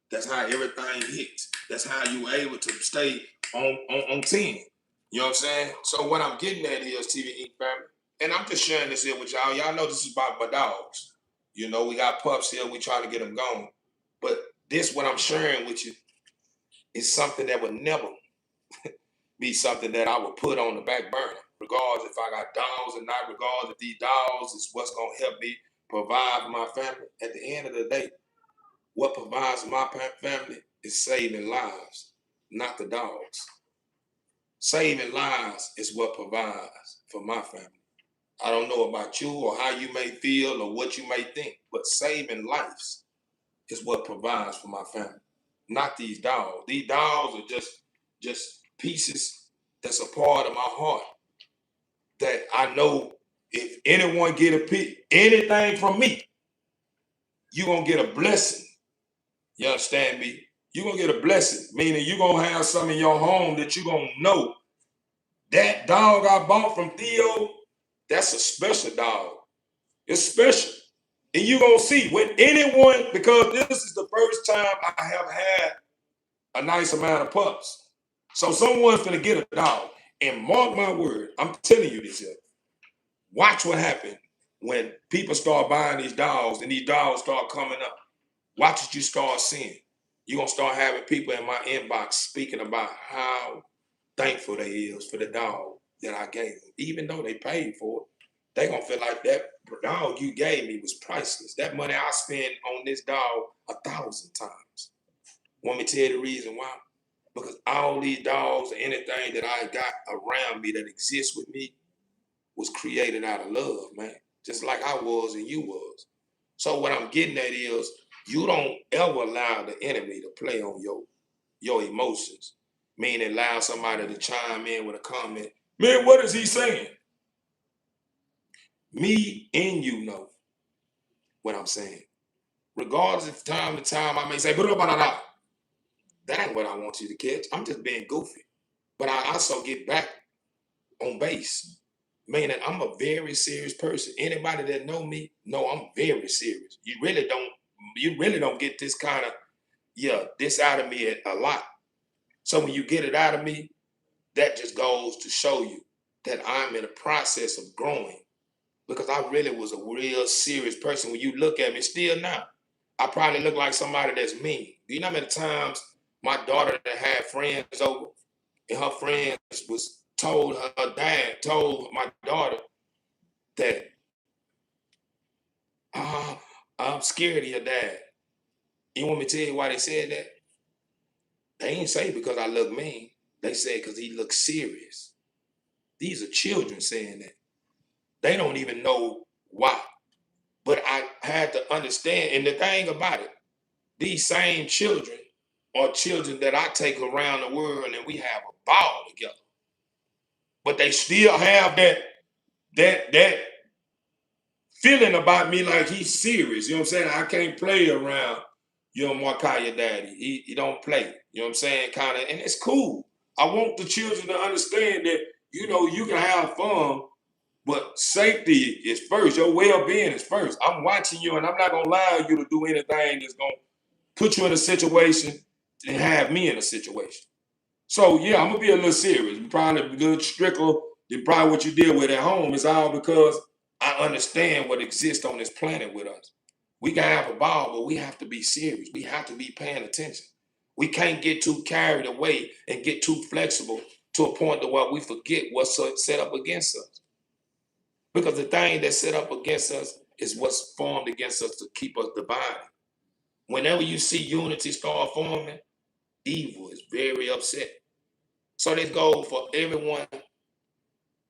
That's how everything hits. That's how you are able to stay on 10. You know what I'm saying? So what I'm getting at is, TVE family, and I'm just sharing this here with y'all. Y'all know this is about my dogs. We got pups here. We trying to get them going. But this, what I'm sharing with you, is something that would never be something that I would put on the back burner, regardless if I got dogs or not, regardless if these dogs is what's going to help me provide for my family. At the end of the day, what provides for my family is saving lives, not the dogs. Saving lives is what provides for my family. I don't know about you or how you may feel or what you may think, but saving lives is what provides for my family, not these dogs. These dogs are just pieces that's a part of my heart that I know if anyone get anything from me, you're going to get a blessing. You understand me? You're going to get a blessing, meaning you're going to have some in your home that you're going to know. That dog I bought from THEO, That's a special dog. It's special. And you're going to see when anyone, because this is the first time I have had a nice amount of pups. So someone's going to get a dog. And mark my word, I'm telling you this here. Watch what happens when people start buying these dogs and these dogs start coming up. Watch what you start seeing. You're going to start having people in my inbox speaking about how thankful they is for the dog that I gave them. Even though they paid for it, they going to feel like that dog you gave me was priceless. That money I spent on this dog 1,000 times. Want me to tell you the reason why? Because all these dogs or anything that I got around me that exists with me was created out of love, man. Just like I was and you was. So what I'm getting at is you don't ever allow the enemy to play on your emotions. Meaning allow somebody to chime in with a comment. Man, what is he saying? Me and you know what I'm saying. Regardless of time to time, I may say, blah, blah, blah, blah. That ain't what I want you to catch. I'm just being goofy. But I also get back on base. Meaning I'm a very serious person. Anybody that know me, know I'm very serious. You really don't get this kind of, this out of me a lot. So when you get it out of me, that just goes to show you that I'm in a process of growing because I really was a real serious person. When you look at me still now, I probably look like somebody that's mean. You know how many times my daughter that had friends over and her friends told my daughter that I'm scared of your dad. You want me to tell you why they said that? They ain't say because I look mean. They said because he looks serious. These are children saying that. They don't even know why. But I had to understand, and the thing about it, these same children are children that I take around the world and we have a ball together. But they still have that feeling about me like he's serious. You know what I'm saying? I can't play around, Markaya daddy. He don't play. You know what I'm saying? Kind of, and it's cool. I want the children to understand that, you can have fun, but safety is first. Your well-being is first. I'm watching you, and I'm not going to allow you to do anything that's going to put you in a situation and have me in a situation. So, yeah, I'm going to be a little serious. Probably a little stricter than probably what you deal with at home. It's all because I understand what exists on this planet with us. We can have a ball, but we have to be serious. We have to be paying attention. We can't get too carried away and get too flexible to a point to where we forget what's set up against us. Because the thing that's set up against us is what's formed against us to keep us divided. Whenever you see unity start forming, evil is very upset. So this goes for everyone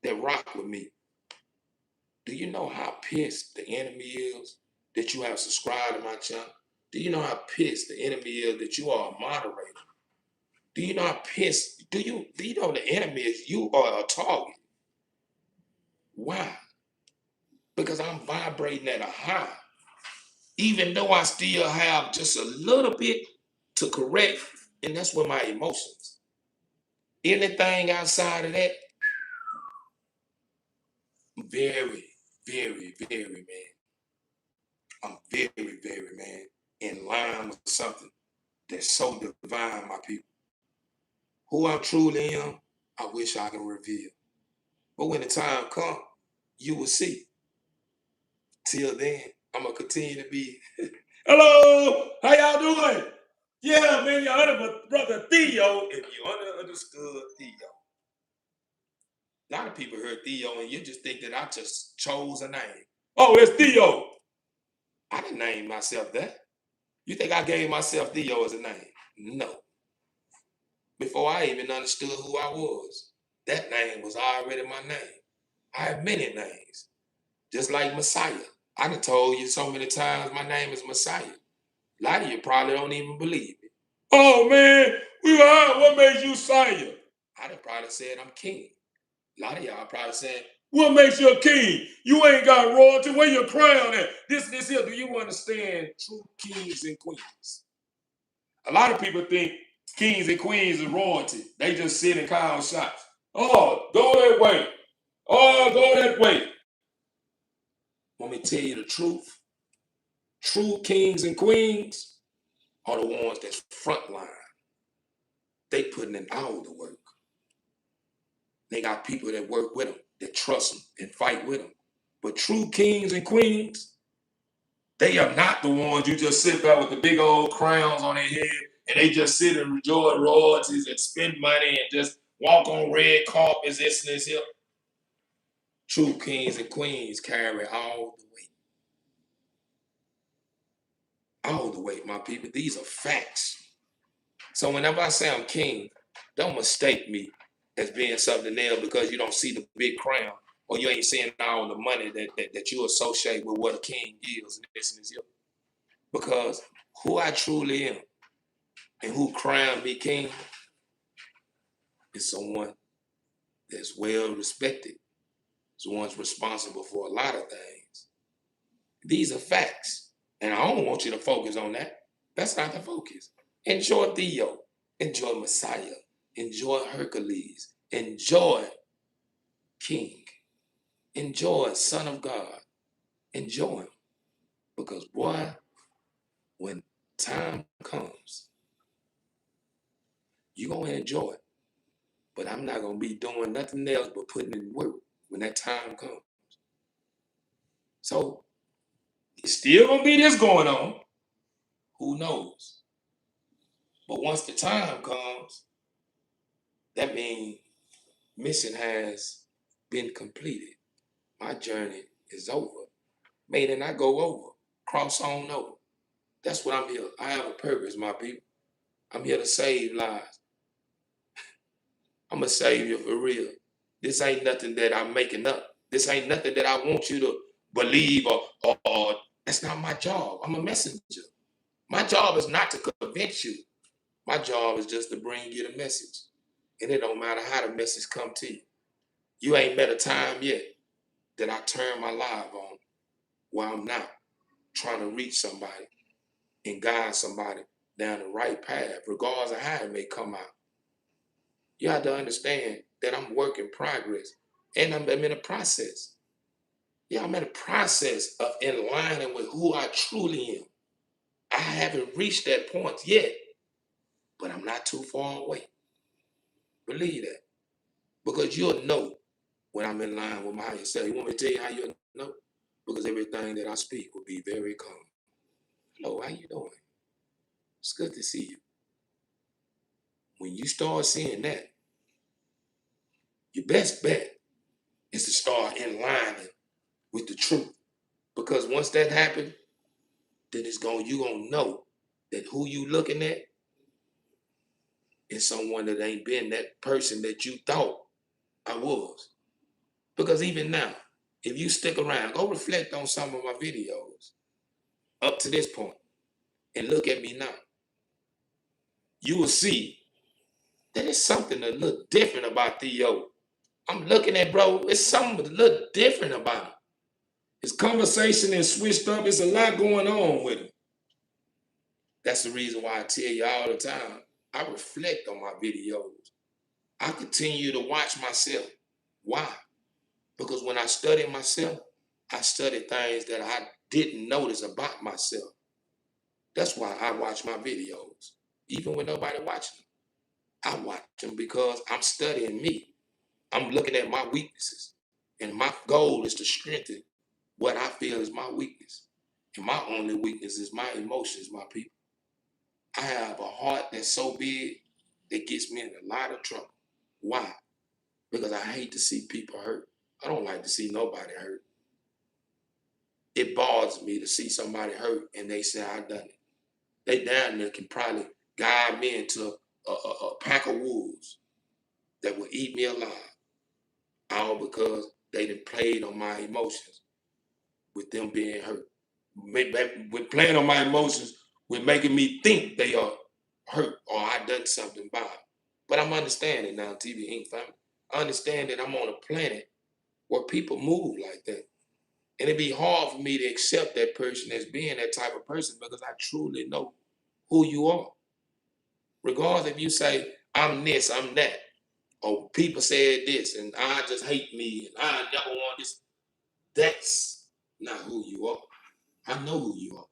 that rock with me. Do you know how pissed the enemy is that you have subscribed to my channel? Do you know how pissed the enemy is that you are a moderator? Do you know how pissed, do you know the enemy is you are a target? Why? Because I'm vibrating at a high. Even though I still have just a little bit to correct, and that's with my emotions. Anything outside of that, I'm very, very, very, man. I'm very, very, man, in line with something that's so divine, my people. Who I truly am, I wish I could reveal. But when the time comes, you will see. Till then, I'm going to continue to be. Hello, how y'all doing? Yeah, man, you're under brother THEO, if you understood THEO. A lot of people heard THEO and you just think that I just chose a name. Oh, it's THEO. I didn't name myself that. You think I gave myself THEO as a name? No. Before I even understood who I was, that name was already my name. I have many names, just like Messiah. I done told you so many times my name is Messiah. A lot of you probably don't even believe it. Oh, man, what made you Messiah? I done probably said I'm king. A lot of y'all probably saying, what makes you a king? You ain't got royalty. Where your crown at? This here. Do you understand true kings and queens? A lot of people think kings and queens is royalty. They just sit and call shots. Oh, go that way. Oh, go that way. Want me to tell you the truth? True kings and queens are the ones that's frontline. They putting in all the work. They got people that work with them, that trust them and fight with them. But true kings and queens, they are not the ones you just sit there with the big old crowns on their head and they just sit and enjoy royalties and spend money and just walk on red carpets, this and this here. True kings and queens carry all the weight. All the weight, my people. These are facts. So whenever I say I'm king, don't mistake me as being something else because you don't see the big crown or you ain't seeing all the money that you associate with what a king is and this and this here. Because who I truly am and who crowned me king is someone that's well respected. Someone's responsible for a lot of things. These are facts. And I don't want you to focus on that. That's not the focus. Enjoy THEO. Enjoy Messiah. Enjoy Hercules. Enjoy King. Enjoy Son of God. Enjoy him. Because boy, when time comes, you're going to enjoy it. But I'm not going to be doing nothing else but putting in work when that time comes. So, it's still going to be this going on. Who knows? But once the time comes, that means mission has been completed. My journey is over. May it not go over. Cross on over. That's what I'm here. I have a purpose, my people. I'm here to save lives. I'm a savior for real. This ain't nothing that I'm making up. This ain't nothing that I want you to believe or that's not my job. I'm a messenger. My job is not to convince you. My job is just to bring you the message. And it don't matter how the message come to you. You ain't met a time yet that I turn my live on where I'm not trying to reach somebody and guide somebody down the right path, regardless of how it may come out. You have to understand that I'm work in progress and I'm in a process. Yeah, I'm in a process of aligning with who I truly am. I haven't reached that point yet, but I'm not too far away. Believe that. Because you'll know when I'm in line with my higher self. You want me to tell you how you'll know? Because everything that I speak will be very calm. Hello, how you doing? It's good to see you. When you start seeing that, your best bet is to start in line with the truth. Because once that happens, then you're gonna know that who you looking at is someone that ain't been that person that you thought I was. Because even now, if you stick around, go reflect on some of my videos up to this point and look at me now. You will see that it's something a little different about THEO. I'm looking at, bro, it's something a little different about him. His conversation is switched up. It's a lot going on with him. That's the reason why I tell you all the time, I reflect on my videos. I continue to watch myself. Why? Because when I study myself, I study things that I didn't notice about myself. That's why I watch my videos, even when nobody watching them. I watch them because I'm studying me. I'm looking at my weaknesses. And my goal is to strengthen what I feel is my weakness. And my only weakness is my emotions, my people. I have a heart that's so big that gets me in a lot of trouble. Why? Because I hate to see people hurt. I don't like to see nobody hurt. It bothers me to see somebody hurt and they say I done it. They down there can probably guide me into a pack of wolves that will eat me alive. All because they done played on my emotions with them being hurt. With playing on my emotions with making me think they are hurt or I done something bad. But I'm understanding now, TV Inc. family. I understand that I'm on a planet where people move like that. And it'd be hard for me to accept that person as being that type of person because I truly know who you are. Regardless if you say, I'm this, I'm that, or people said this, and I just hate me, and I never want this. That's not who you are. I know who you are.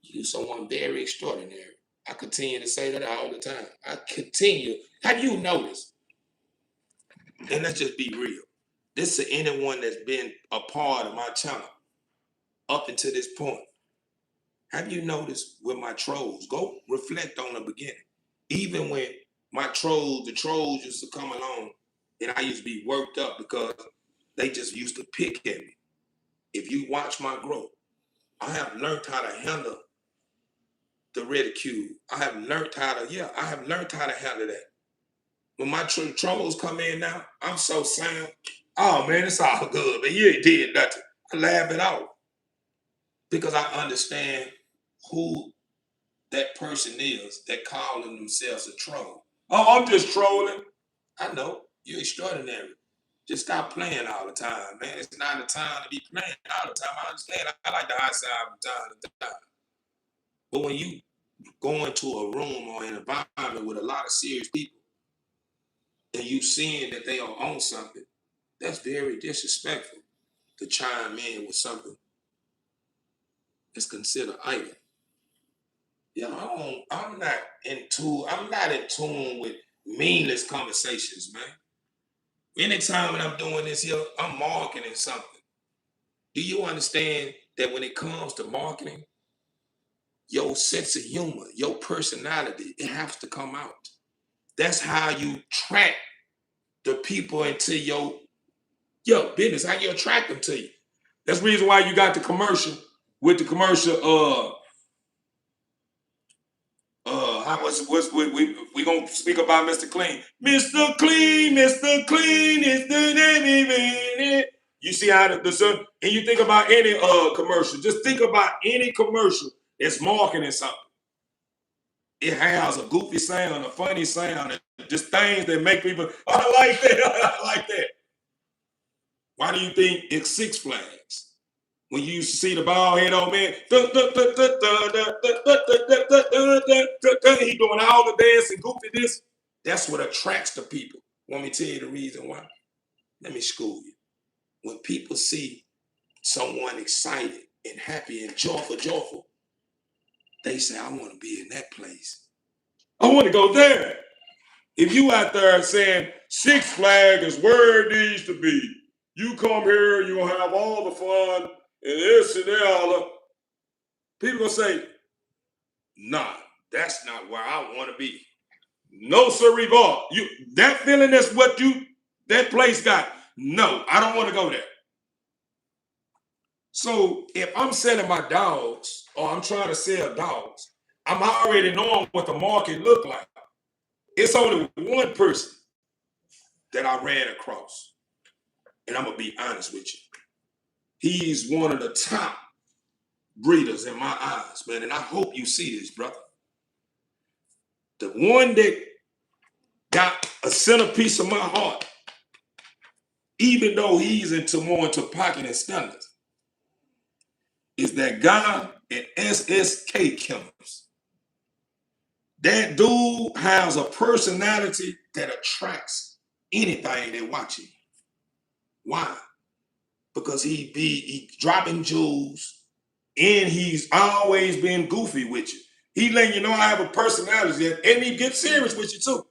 You're someone very extraordinary. I continue to say that all the time. I continue. Have you noticed? And let's just be real. This is anyone that's been a part of my channel up until this point. Have you noticed with my trolls? Go reflect on the beginning. Even when the trolls used to come along and I used to be worked up because they just used to pick at me. If you watch my growth, I have learned how to handle the ridicule. I have learned how to handle that. When my trolls come in now, I'm so sound. Oh man, it's all good, but you ain't did nothing. I laugh it off because I understand who that person is that calling themselves a troll. Oh, I'm just trolling. I know, you're extraordinary. Just stop playing all the time, man. It's not the time to be playing all the time. I understand. I like the high side from time to time. But when you go into a room or an environment with a lot of serious people and you seeing that they are on something, that's very disrespectful to chime in with something that's considered idle. Yeah, I'm not in tune with meaningless conversations, man. Anytime when I'm doing this here, I'm marketing something. Do you understand that when it comes to marketing, your sense of humor, your personality, it has to come out. That's how you track the people into your business, how you attract them to you. That's the reason why you got the commercial with the commercial, we gonna speak about Mr. Clean. Mr. Clean, Mr. Clean is the name. You see how the sun, and you think about any commercial. Just think about any commercial that's marketing something. It has a goofy sound, a funny sound, and just things that make people, I like that, I like that. Why do you think it's Six Flags? When you used to see the bald head old man, he doing all the dance and goofy this. That's what attracts the people. Want me to tell you the reason why? Let me school you. When people see someone excited and happy and joyful, they say, I want to be in that place. I want to go there. If you out there saying Six Flags is where it needs to be, you come here, you're going to have all the fun and this and that. People going to say, nah, that's not where I want to be. No, sir, Revolt. That feeling that's what that place got. No, I don't want to go there. So if I'm selling my dogs or I'm trying to sell dogs, I'm already knowing what the market look like. It's only one person that I ran across. And I'm going to be honest with you. He's one of the top breeders in my eyes, man. And I hope you see this, brother. The one that got a centerpiece of my heart, even though he's more into pocket and standards, is that guy at SSK Killers. That dude has a personality that attracts anything they're watching. Why? Because he dropping jewels and he's always been goofy with you. He letting you know I have a personality and he gets serious with you too.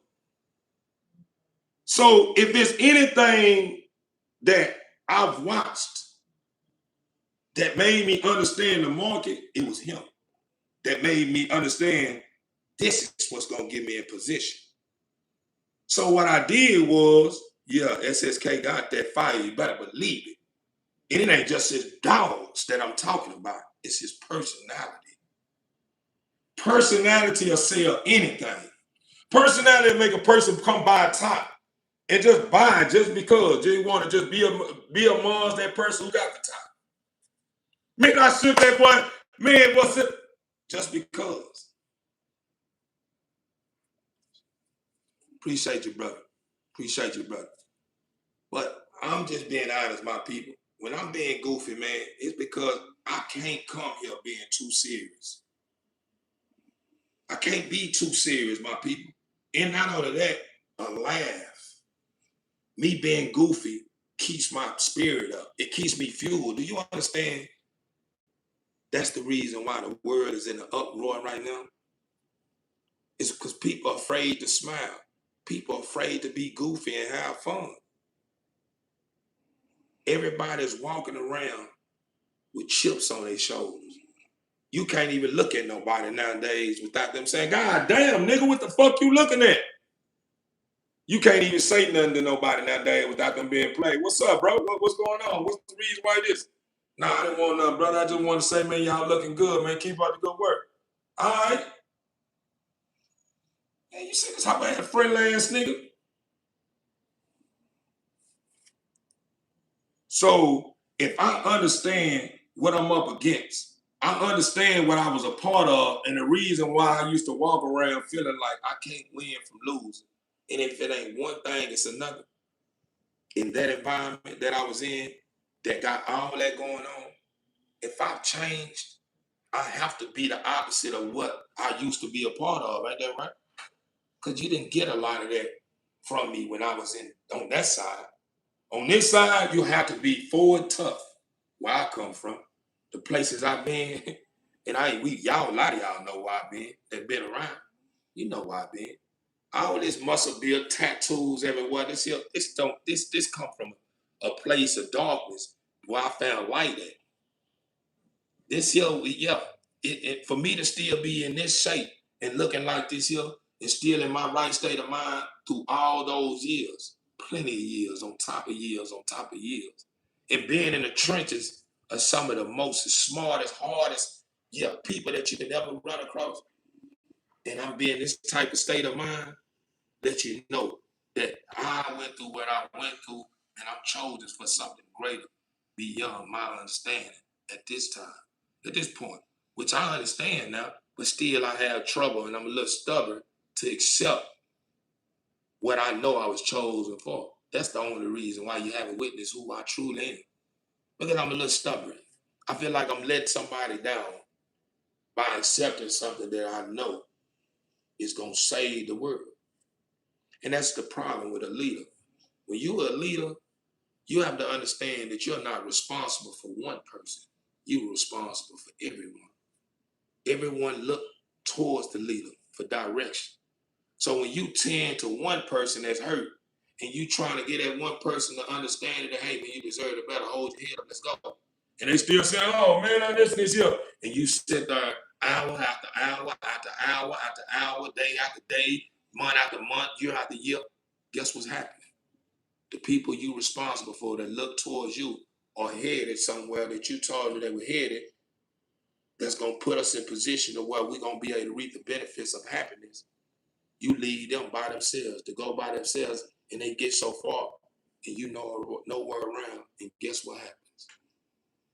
So if there's anything that I've watched that made me understand the market, it was him. That made me understand this is what's going to get me in position. So what I did was, SSK got that fire. You better believe it. And it ain't just his dogs that I'm talking about. It's his personality. Personality will sell anything. Personality will make a person come buy a top and just buy it just because they want to just be amongst that person who got the top. Man, I shoot that boy. Man, what's it? Just because. Appreciate you, brother. Appreciate you, brother. But I'm just being honest, my people. When I'm being goofy, man, it's because I can't come here being too serious. I can't be too serious, my people. And not only that, a laugh. Me being goofy keeps my spirit up. It keeps me fueled. Do you understand? That's the reason why the world is in an uproar right now. It's because people are afraid to smile. People are afraid to be goofy and have fun. Everybody's walking around with chips on their shoulders. You can't even look at nobody nowadays without them saying, God damn, nigga, what the fuck you looking at? You can't even say nothing to nobody nowadays without them being played. What's up, bro? What's going on? What's the reason why this? Nah, I didn't want nothing, brother. I just want to say, man, y'all looking good, man. Keep up the good work. All right. Hey, you see this hot ass friendly ass nigga? So if I understand what I'm up against, I understand what I was a part of, and the reason why I used to walk around feeling like I can't win from losing. And if it ain't one thing, it's another. In that environment that I was in, that got all that going on, if I've changed, I have to be the opposite of what I used to be a part of. Ain't that right? Because you didn't get a lot of that from me when I was on that side. On this side, you have to be forward tough. Where I come from, the places I've been, and y'all, a lot of y'all know where I've been, that been around. You know where I've been. All this muscle build, tattoos everywhere. This come from a place of darkness where I found light at. This here, yeah, for me to still be in this shape and looking like this here and still in my right state of mind through all those years, plenty of years on top of years on top of years, and being in the trenches of some of the most smartest, hardest, people that you can ever run across, and I'm being this type of state of mind, let you know that I went through what I went through, and I'm chosen for something greater beyond my understanding at this time, at this point, which I understand now, but still I have trouble and I'm a little stubborn to accept what I know I was chosen for. That's the only reason why you haven't witnessed who I truly am. Because I'm a little stubborn. I feel like I'm letting somebody down by accepting something that I know is going to save the world. And that's the problem with a leader. When you're a leader, you have to understand that you're not responsible for one person. You're responsible for everyone. Everyone look towards the leader for direction. So when you tend to one person that's hurt and you trying to get that one person to understand that, hey, man, you deserve it better, hold your head up, let's go. And they still saying, oh, man, I this here. And you sit there hour after hour after hour after hour, day after day, month after month, year after year. Guess what's happening? The people you responsible for that look towards you are headed somewhere that you told them they were headed, that's going to put us in position of where we're going to be able to reap the benefits of happiness. You lead them by themselves, to go by themselves, and they get so far, and you know nowhere around, and guess what happens?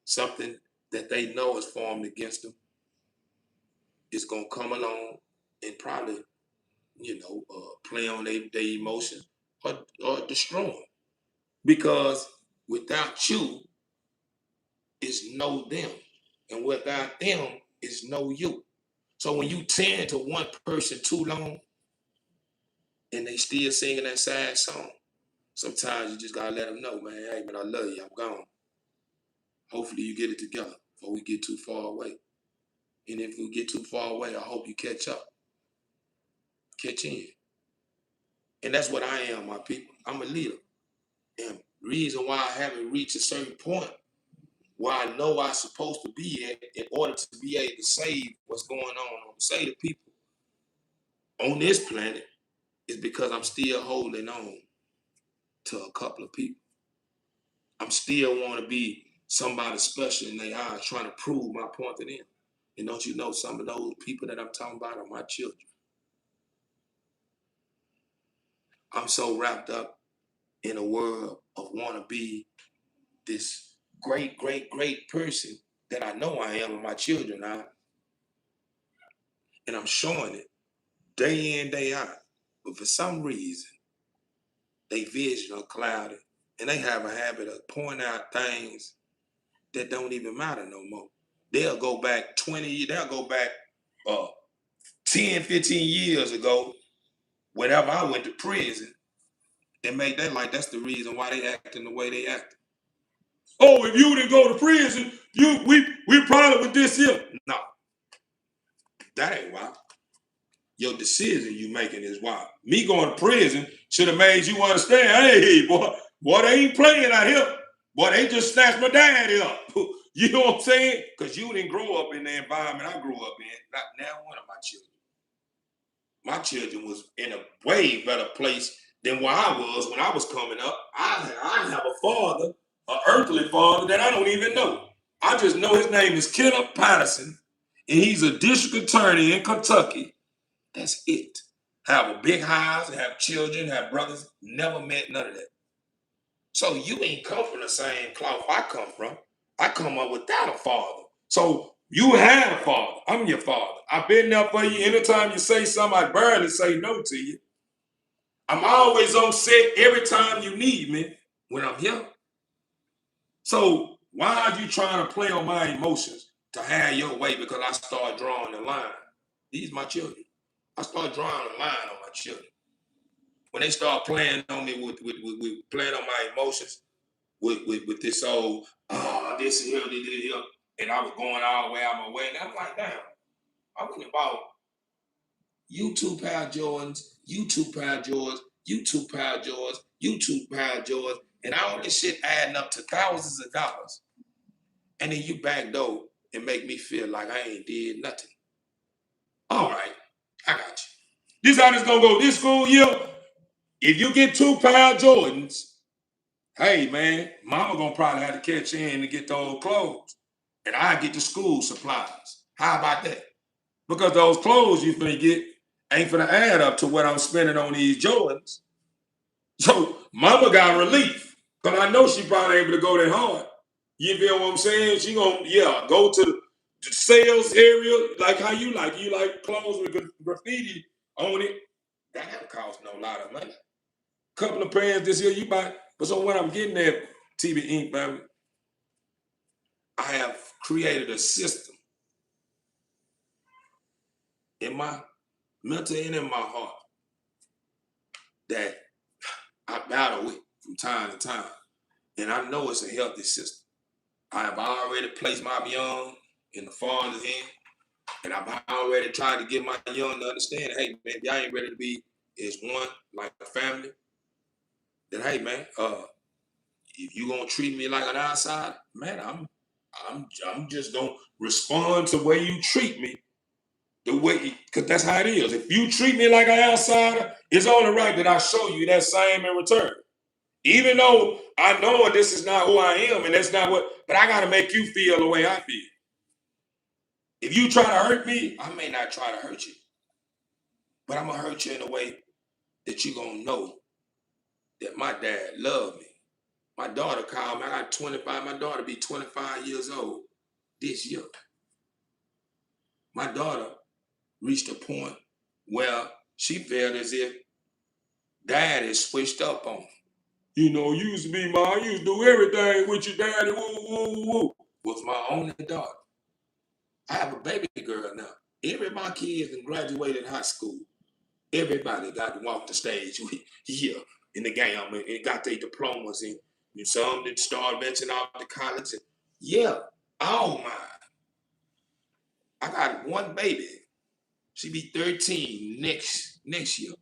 Something that they know is formed against them is going to come along and probably, play on their emotions or destroy them. Because without you, is no them. And without them is no you. So when you tend to one person too long and they still singing that sad song, sometimes you just gotta let them know, man, hey man, I love you, I'm gone. Hopefully you get it together before we get too far away. And if we get too far away, I hope you catch up. Catch in. And that's what I am, my people. I'm a leader. And the reason why I haven't reached a certain point where I know I'm supposed to be at in order to be able to save what's going on, save the people on this planet, is because I'm still holding on to a couple of people. I'm still want to be somebody special in their eyes, trying to prove my point to them. And don't you know, some of those people that I'm talking about are my children. I'm so wrapped up in a world of want to be this great, great, great person that I know I am with my children are. And I'm showing it day in, day out. But for some reason, they vision are clouded and they have a habit of pointing out things that don't even matter no more. They'll go back 20, they'll go back 10, 15 years ago, whenever I went to prison, and make that like that's the reason why they acting the way they act. Oh, if you didn't go to prison, we probably with this here. No, that ain't why. Your decision you making is why. Me going to prison should have made you understand, hey, boy, they ain't playing out here. Boy, they just snatched my daddy up. You know what I'm saying? Because you didn't grow up in the environment I grew up in. Not now one of my children. My children was in a way better place than where I was when I was coming up. I have a father, an earthly father that I don't even know. I just know his name is Kenneth Patterson, and he's a district attorney in Kentucky. That's it. Have a big house, have children, have brothers. Never met none of that. So you ain't come from the same cloth I come from. I come up without a father. So you had a father. I'm your father. I've been there for you. Anytime you say something, I barely say no to you. I'm always on set every time you need me when I'm here. So why are you trying to play on my emotions? To have your way because I start drawing the line. These my children. I start drawing a line on my children. When they start playing on me with playing on my emotions, with this old, this here, and I was going all the way out my way, and I'm like, damn, I went about you 2 pair of Jordans, you 2 pair of Jordans, you 2 pair of Jordans, you 2 pair of Jordans, and all this shit adding up to thousands of dollars. And then you backdoor and make me feel like I ain't did nothing. All right, I got you. This how this gonna go this school year. If you get 2 pair of Jordans, hey man, mama gonna probably have to catch in to get those clothes. And I get the school supplies. How about that? Because those clothes you finna get ain't finna add up to what I'm spending on these Jordans. So mama got relief. Cause I know she probably able to go that hard. You feel what I'm saying? She gonna, go to the sales area like how you like. You like clothes with graffiti on it. That don't cost no lot of money. Couple of pairs this year you buy. But so what I'm getting at, TV Inc. family, I have created a system in my mental and in my heart that I battle with from time to time. And I know it's a healthy system. I have already placed my young in the father's hand. And I've already tried to get my young to understand, hey, man, if y'all ain't ready to be as one, like a family, then, hey, man, if you gonna treat me like an outsider, man, I'm just gonna respond to the way you treat me. The way, because that's how it is. If you treat me like an outsider, it's only right that I show you that same in return. Even though I know this is not who I am and that's not what, but I gotta make you feel the way I feel. If you try to hurt me, I may not try to hurt you, but I'm gonna hurt you in a way that you're gonna know that my dad loved me. My daughter called me, I got 25, my daughter be 25 years old this year. My daughter reached a point where she felt as if dad is switched up on her. You know, you used to be I used to do everything with your daddy, woo, woo, woo. Was my only daughter. I have a baby girl now. Every of my kids that graduated high school, everybody got to walk the stage here in the game and got their diplomas and some that started venturing out to college. And yeah, all mine. I got one baby. She be 13 next year.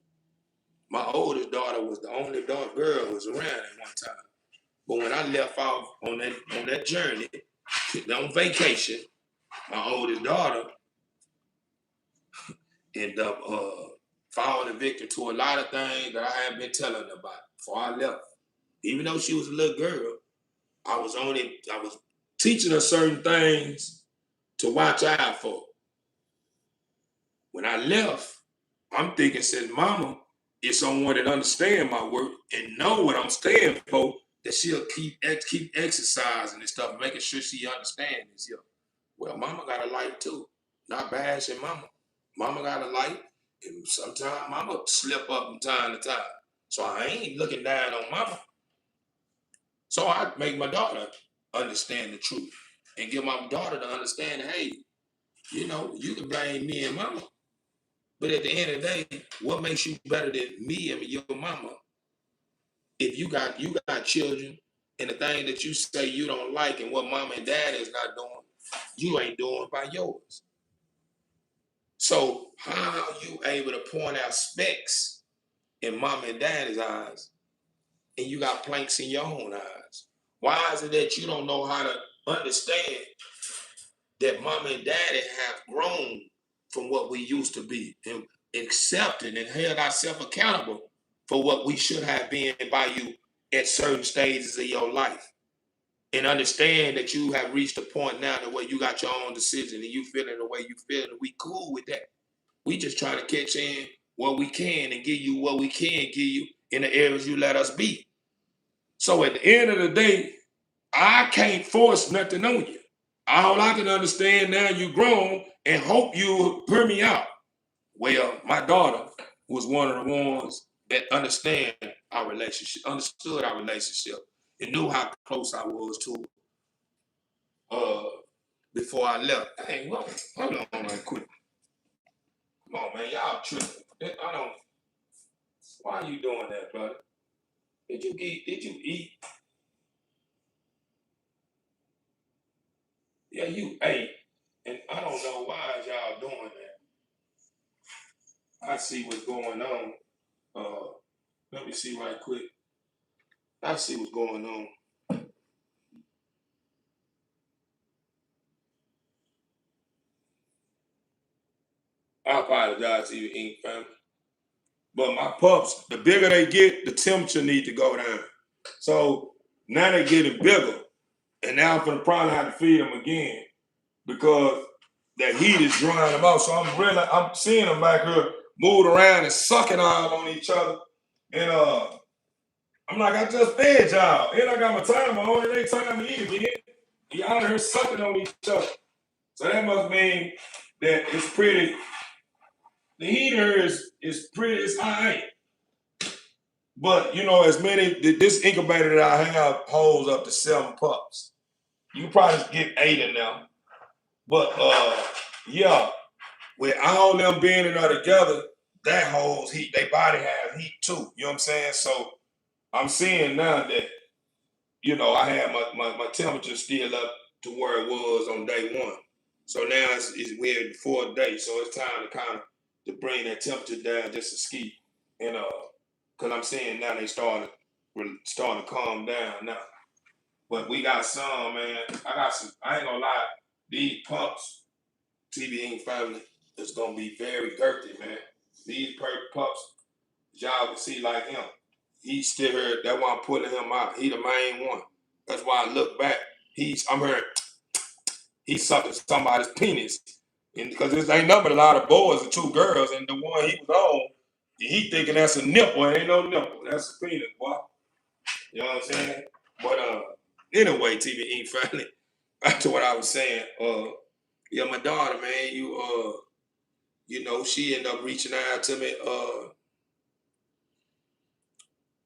My oldest daughter was the only daughter girl was around at one time. But when I left off on that journey, on vacation, my oldest daughter ended up falling victim to a lot of things that I had been telling her about before I left. Even though she was a little girl, I was teaching her certain things to watch out for. When I left, I'm thinking, said, Mama is someone that understand my work and know what I'm standing for, that she'll keep exercising and stuff, making sure she understands this. Yeah. Well, Mama got a life too. Not bashing Mama. Mama got a life, and sometimes Mama slip up from time to time. So I ain't looking down on Mama. So I make my daughter understand the truth and get my daughter to understand, hey, you know, you can blame me and Mama, but at the end of the day, what makes you better than me and your mama if you got children, and the thing that you say you don't like and what mom and dad is not doing, you ain't doing by yours. So how are you able to point out specks in mom and dad's eyes, and you got planks in your own eyes? Why is it that you don't know how to understand that mom and daddy have grown from what we used to be, and accepted and held ourselves accountable for what we should have been by you at certain stages of your life? And understand that you have reached a point now that where you got your own decision and you feeling the way you feel, and we cool with that. We just trying to catch in what we can and give you what we can give you in the areas you let us be. So at the end of the day, I can't force nothing on you. All I can understand now, you grown, and hope you hear me out. Well, my daughter was one of the ones that understood our relationship, and knew how close I was to her before I left. Hey, what? Hold on right quick. Come on, man, y'all tripping. I don't. Why are you doing that, brother? Did you eat? Did you eat? Yeah, you ate. And I don't know why y'all doing that. I see what's going on. Let me see right quick. I see what's going on. I apologize to you, Ink family. But my pups, the bigger they get, the temperature need to go down. So now they're getting bigger. And now I'm gonna probably have to feed them again because that heat is drying them out. So I'm seeing them back here moving around and sucking all on each other. And I'm like, I just fed y'all. And I got my timer on, it ain't time to eat again. Y'all here sucking on each other. So that must mean that it's pretty, the heater is pretty, it's high. But you know, this incubator that I have holds up to 7 pups. You can probably get 8 in there. But yeah, with all them being in there together, that holds heat. Their body has heat too. You know what I'm saying? So I'm seeing now that, you know, I have my temperature still up to where it was on day 1. So now we're in the 4th day. So it's time to kind of to bring that temperature down just a ski. And because I'm seeing now we're starting to calm down now. But we got some, man. I ain't gonna lie, these pups, TV Ink family, is gonna be very girthy, man. These pups, y'all can see like him. He's still here. That's why I'm pulling him out. He the main one. That's why I look back. I'm hearing he's sucking somebody's penis. And because this ain't nothing but a lot of boys and 2 girls, and the one he was on, he thinking that's a nipple. It ain't no nipple. That's a penis, boy. You know what I'm saying? But anyway, TV Ink family, back to what I was saying. Yeah, my daughter, man, you know, she ended up reaching out to me. I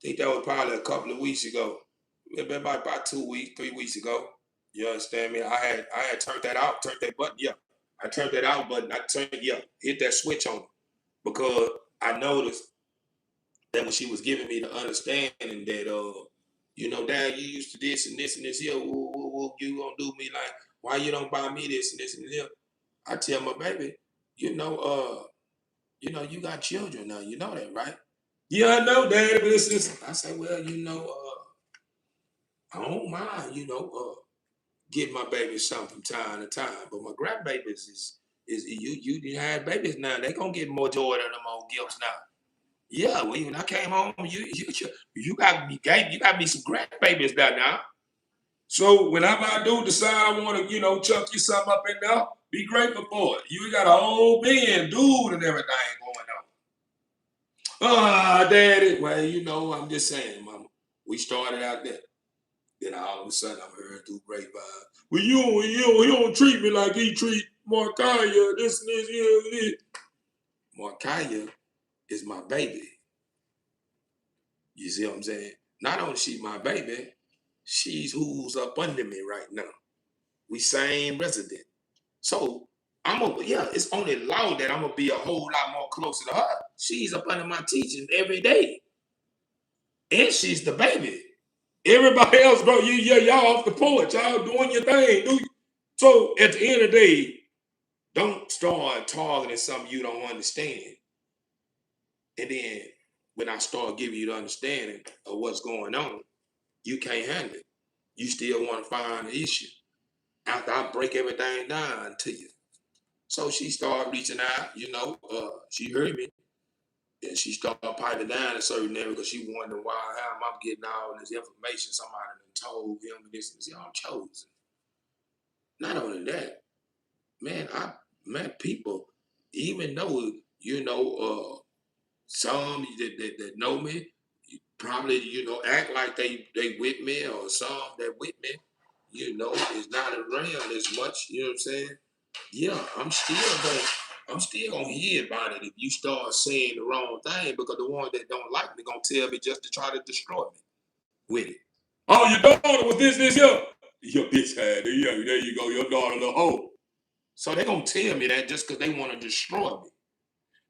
think that was probably a couple of weeks ago. It been about 2 weeks, 3 weeks ago. You understand me? I had turned that out, turned that button, yeah. I turned that out button. Hit that switch on because I noticed that when she was giving me the understanding that you know, Dad, you used to this and this and this here. You gonna do me like, why you don't buy me this and this and this? I tell my baby, you know, you got children now. You know that, right? Yeah, I know, Dad, but it's I say, well, you know, I don't mind, you know, get my babies something from time to time. But my grandbabies is you had babies now, they gonna get more joy than them old gifts now. Yeah, when I came home, you got me some grandbabies now. So whenever I do decide I want to, you know, chuck you something up in there, be grateful for it. You got a whole being, dude, and everything going on. Ah, Daddy. Well, you know, I'm just saying, Mama. We started out there. Then all of a sudden, I'm hearing through grapevine. Well, you don't treat me like he treat Markaya, this and this, this. Markaya is my baby. You see what I'm saying? Not only she my baby, she's who's up under me right now. We same resident. So it's only law that I'm gonna be a whole lot more closer to her. She's up under my teaching every day. And she's the baby. Everybody else, bro, y'all off the porch. Y'all doing your thing. So at the end of the day, don't start targeting something you don't understand. And then when I start giving you the understanding of what's going on, you can't handle it. You still want to find the issue after I break everything down to you. So she started reaching out, she heard me. And she started piping down a certain area because she wondered how am I getting all this information? Somebody done told him this and this. I'm chosen. Not only that, man, I met people, even though, some that know me, probably, act like they with me, or some that with me, is not around as much, you know what I'm saying? Yeah, I'm still gonna hear about it if you start saying the wrong thing, because the ones that don't like me gonna tell me just to try to destroy me with it. Oh, your daughter was this, yeah. Your bitch had it. Yeah, there you go, your daughter the hoe. So they gonna tell me that just because they want to destroy me.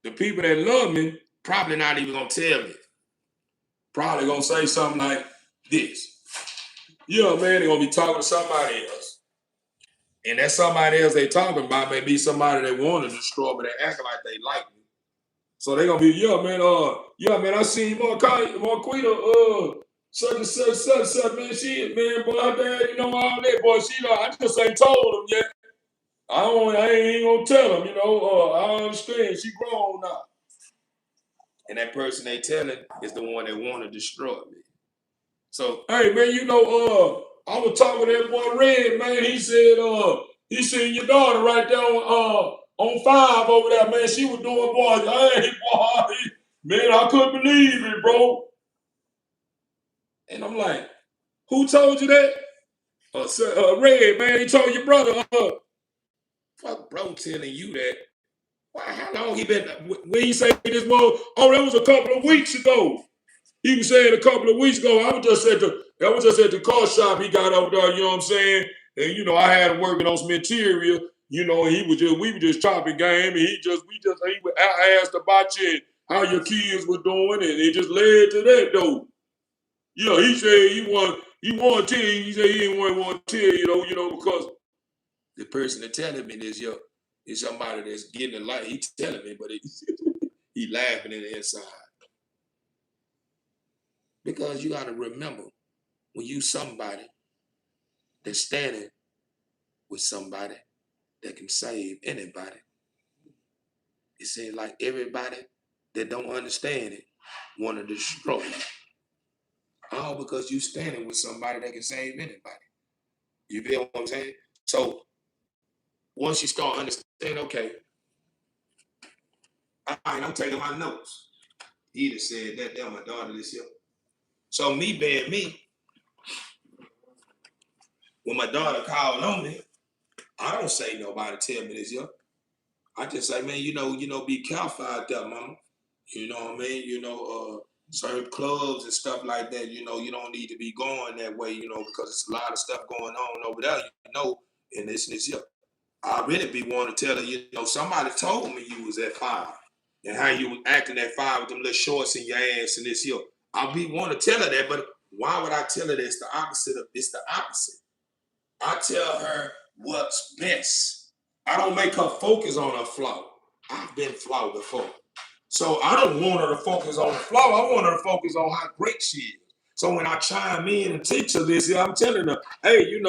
The people that love me probably not even gonna tell me. Probably gonna say something like this. Yeah, man, they're gonna be talking to somebody else. And that somebody else they talking about may be somebody they want to destroy, but they act like they like me. So they gonna be, yeah, man, I seen Marquita, such and such, man, man, boy, her dad, all that, boy, I just ain't told him yet. I ain't gonna tell him, I understand, she grown now. And that person they telling is the one that want to destroy me. So, hey, man, I was talking to that boy Red, man, he said, he seen your daughter right there on 5 over there, man. She was doing, boy, hey, boy, man, I couldn't believe it, bro. And I'm like, who told you that? Red, man, he told your brother. Fuck, bro, telling you that. Why? How long he been? When he say this, boy? Oh, that was a couple of weeks ago. He was saying a couple of weeks ago. I was just at the car shop. He got over there. You know what I'm saying? And I had him working on some material. We were just chopping game, and I asked about you and how your kids were doing, and it just led to that though. Yeah, he said he want to tell you. He said he didn't want to tell you, because the person that telling me this, is somebody that's getting a light. He telling me, but he laughing in the inside. Because you got to remember, when you somebody that's standing with somebody that can save anybody, it seems like everybody that don't understand it want to destroy you. All because you standing with somebody that can save anybody. You feel what I'm saying? So once you start understanding, okay, I'm taking my notes. He just said that my daughter this year. So me being me, when my daughter called on me, I don't say nobody tell me this year. I just say, man, be careful out there, mama. You know what I mean? Certain clubs and stuff like that, you don't need to be going that way, because it's a lot of stuff going on over there, and this here. I really be wanting to tell her, somebody told me you was at 5 and how you was acting at 5 with them little shorts in your ass and this here. I be want to tell her that, but why would I tell her that? It's the opposite. I tell her what's best. I don't make her focus on her flaw. I've been flawed before. So I don't want her to focus on the flaw. I want her to focus on how great she is. So when I chime in and teach her this, I'm telling her, hey,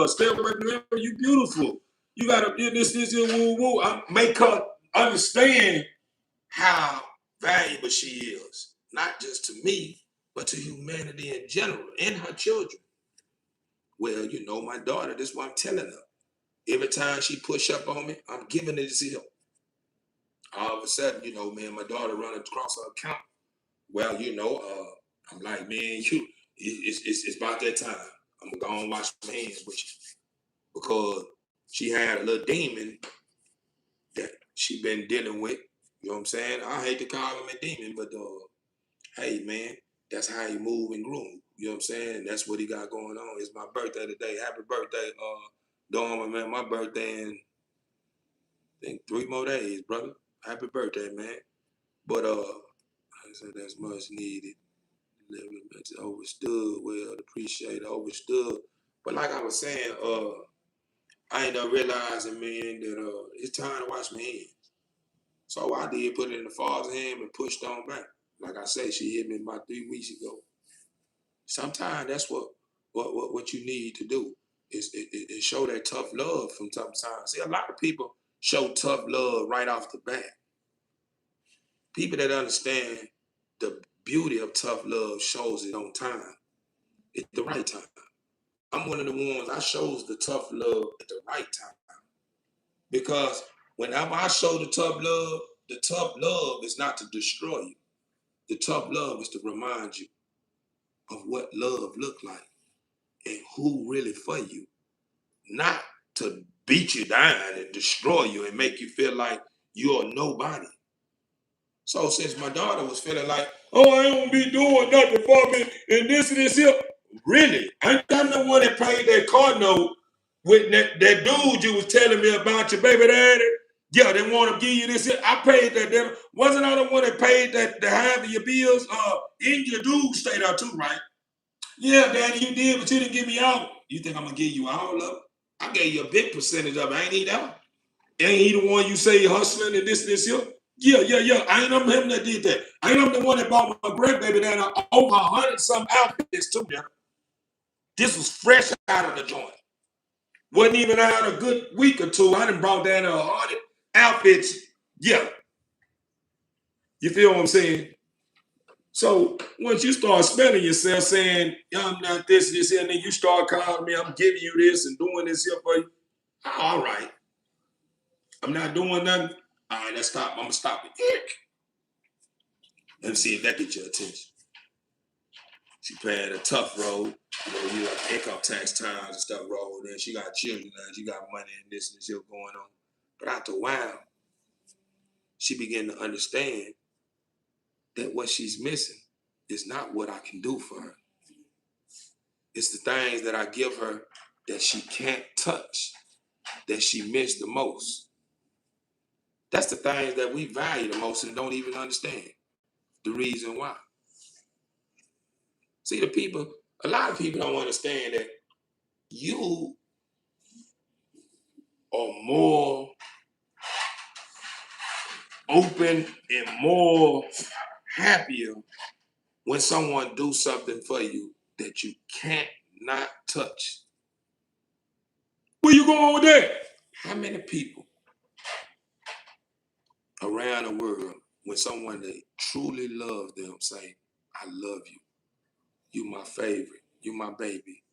stay away from her. You beautiful. You got to do this, woo, woo. I make her understand how valuable she is. Not just to me, but to humanity in general and her children. Well, my daughter, this is what I'm telling her. Every time she push up on me, I'm giving it to her. All of a sudden, man, my daughter running across her account. Well, I'm like, man, it's about that time. I'm gonna go and wash my hands with you. Because she had a little demon that she been dealing with. You know what I'm saying? I hate to call him a demon, but hey man, that's how he move and groom. You know what I'm saying? That's what he got going on. It's my birthday today. Happy birthday, Dorma, man. My birthday in I think 3 more days, brother. Happy birthday, man. But I said that's much needed. overstood, well, appreciated, overstood. But like I was saying, I ended up realizing, man, that it's time to wash my hands. So I did put it in the Father's hand and pushed on back. Like I say, she hit me about 3 weeks ago. Sometimes that's what you need to do is show that tough love from time to time. See, a lot of people show tough love right off the bat. People that understand the beauty of tough love shows it on time, at the right time. I'm one of the ones I shows the tough love at the right time. Because whenever I show the tough love is not to destroy you. The tough love is to remind you of what love looked like and who really for you. Not to beat you down and destroy you and make you feel like you're nobody. So since my daughter was feeling like, oh, I don't be doing nothing for me and this here, really, ain't got no one that paid that car note with that dude you was telling me about your baby daddy. Yeah, they want to give you this here. I paid that. Damn. Wasn't I the one that paid that the half of your bills? And your dude stayed out too, right? Yeah, daddy, you did, but you didn't give me all. You think I'm gonna give you all of it? I gave you a big percentage of it. Ain't he that? Ain't he the one you say hustling and this here? Yeah. I ain't I'm him that did that. I ain't I'm the one that bought my grandbaby down over 100 some outfits too now. This was fresh out of the joint. Wasn't even out a good week or two. I done brought down 100 outfits. Yeah. You feel what I'm saying? So once you start spending yourself saying, I'm not this, and then you start calling me, I'm giving you this and doing this here for you. All right. I'm not doing nothing. All right, let's stop. I'm gonna stop it. Let me see if that gets your attention. She playing a tough road. You like income tax times and stuff rolled in. She got children and she got money and this here going on. But after a while, she began to understand that what she's missing is not what I can do for her. It's the things that I give her that she can't touch, that she missed the most. That's the things that we value the most and don't even understand the reason why. See, a lot of people don't understand that you are more open and more happier when someone do something for you that you can't not touch. Where you going with that? How many people around the world, when someone that truly loves them say, I love you, you my favorite, you my baby.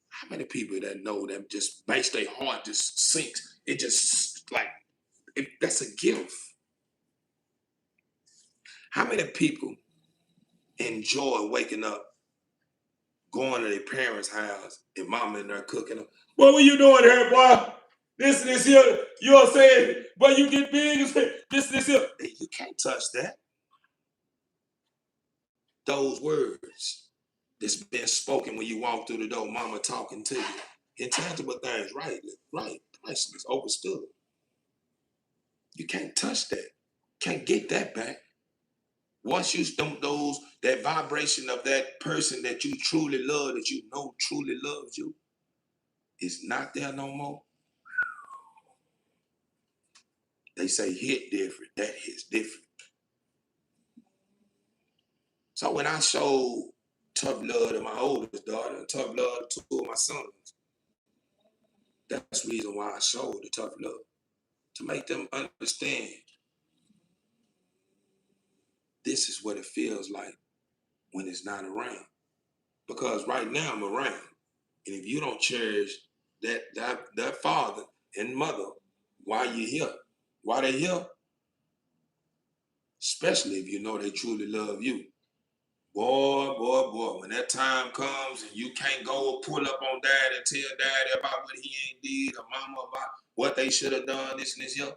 How many people that know that just makes their heart just sinks? It just like, that's a gift. How many people enjoy waking up, going to their parents' house, and mama in there cooking them? What were you doing here, boy? This here, you're saying, but you get big and say, this here. Hey, you can't touch that. Those words that's been spoken when you walk through the door, mama talking to you. Intangible things, right, priceless, overstood. You can't touch that. Can't get that back. Once you stump that vibration of that person that you truly love, that you know truly loves you, is not there no more. They say hit different. That hits different. So when I showed tough love to my oldest daughter and tough love to two of my sons, that's the reason why I showed the tough love. To make them understand this is what it feels like when it's not around. Because right now I'm around. And if you don't cherish that father and mother while you're here, while they're here, especially if you know they truly love you, boy, when that time comes and you can't go pull up on dad and tell daddy about what he ain't did or mama about what they should have done, this and this here.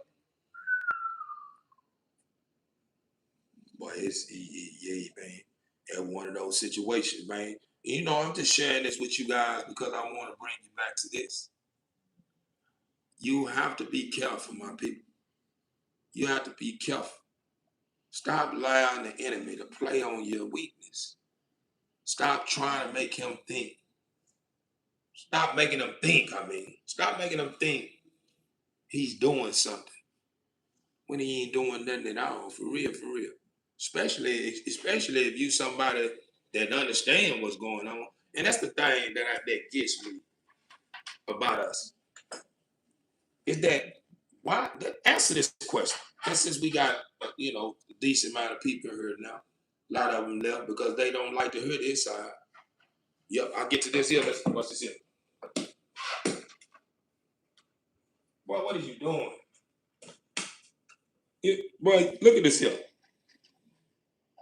Boy, yeah, man. At one of those situations, man. You know, I'm just sharing this with you guys because I want to bring you back to this. You have to be careful, my people. You have to be careful. Stop allowing the enemy to play on your weakness. Stop trying to make him think. Stop making him think, Stop making him think he's doing something when he ain't doing nothing at all, for real, for real. Especially if you somebody that understand what's going on. And that's the thing that gets me about us. Is that why? Answer this question. And since we got a decent amount of people here now, a lot of them left because they don't like to hear this side. Yep, I'll get to this here. Let's watch this here. Boy, what are you doing? Boy, look at this here.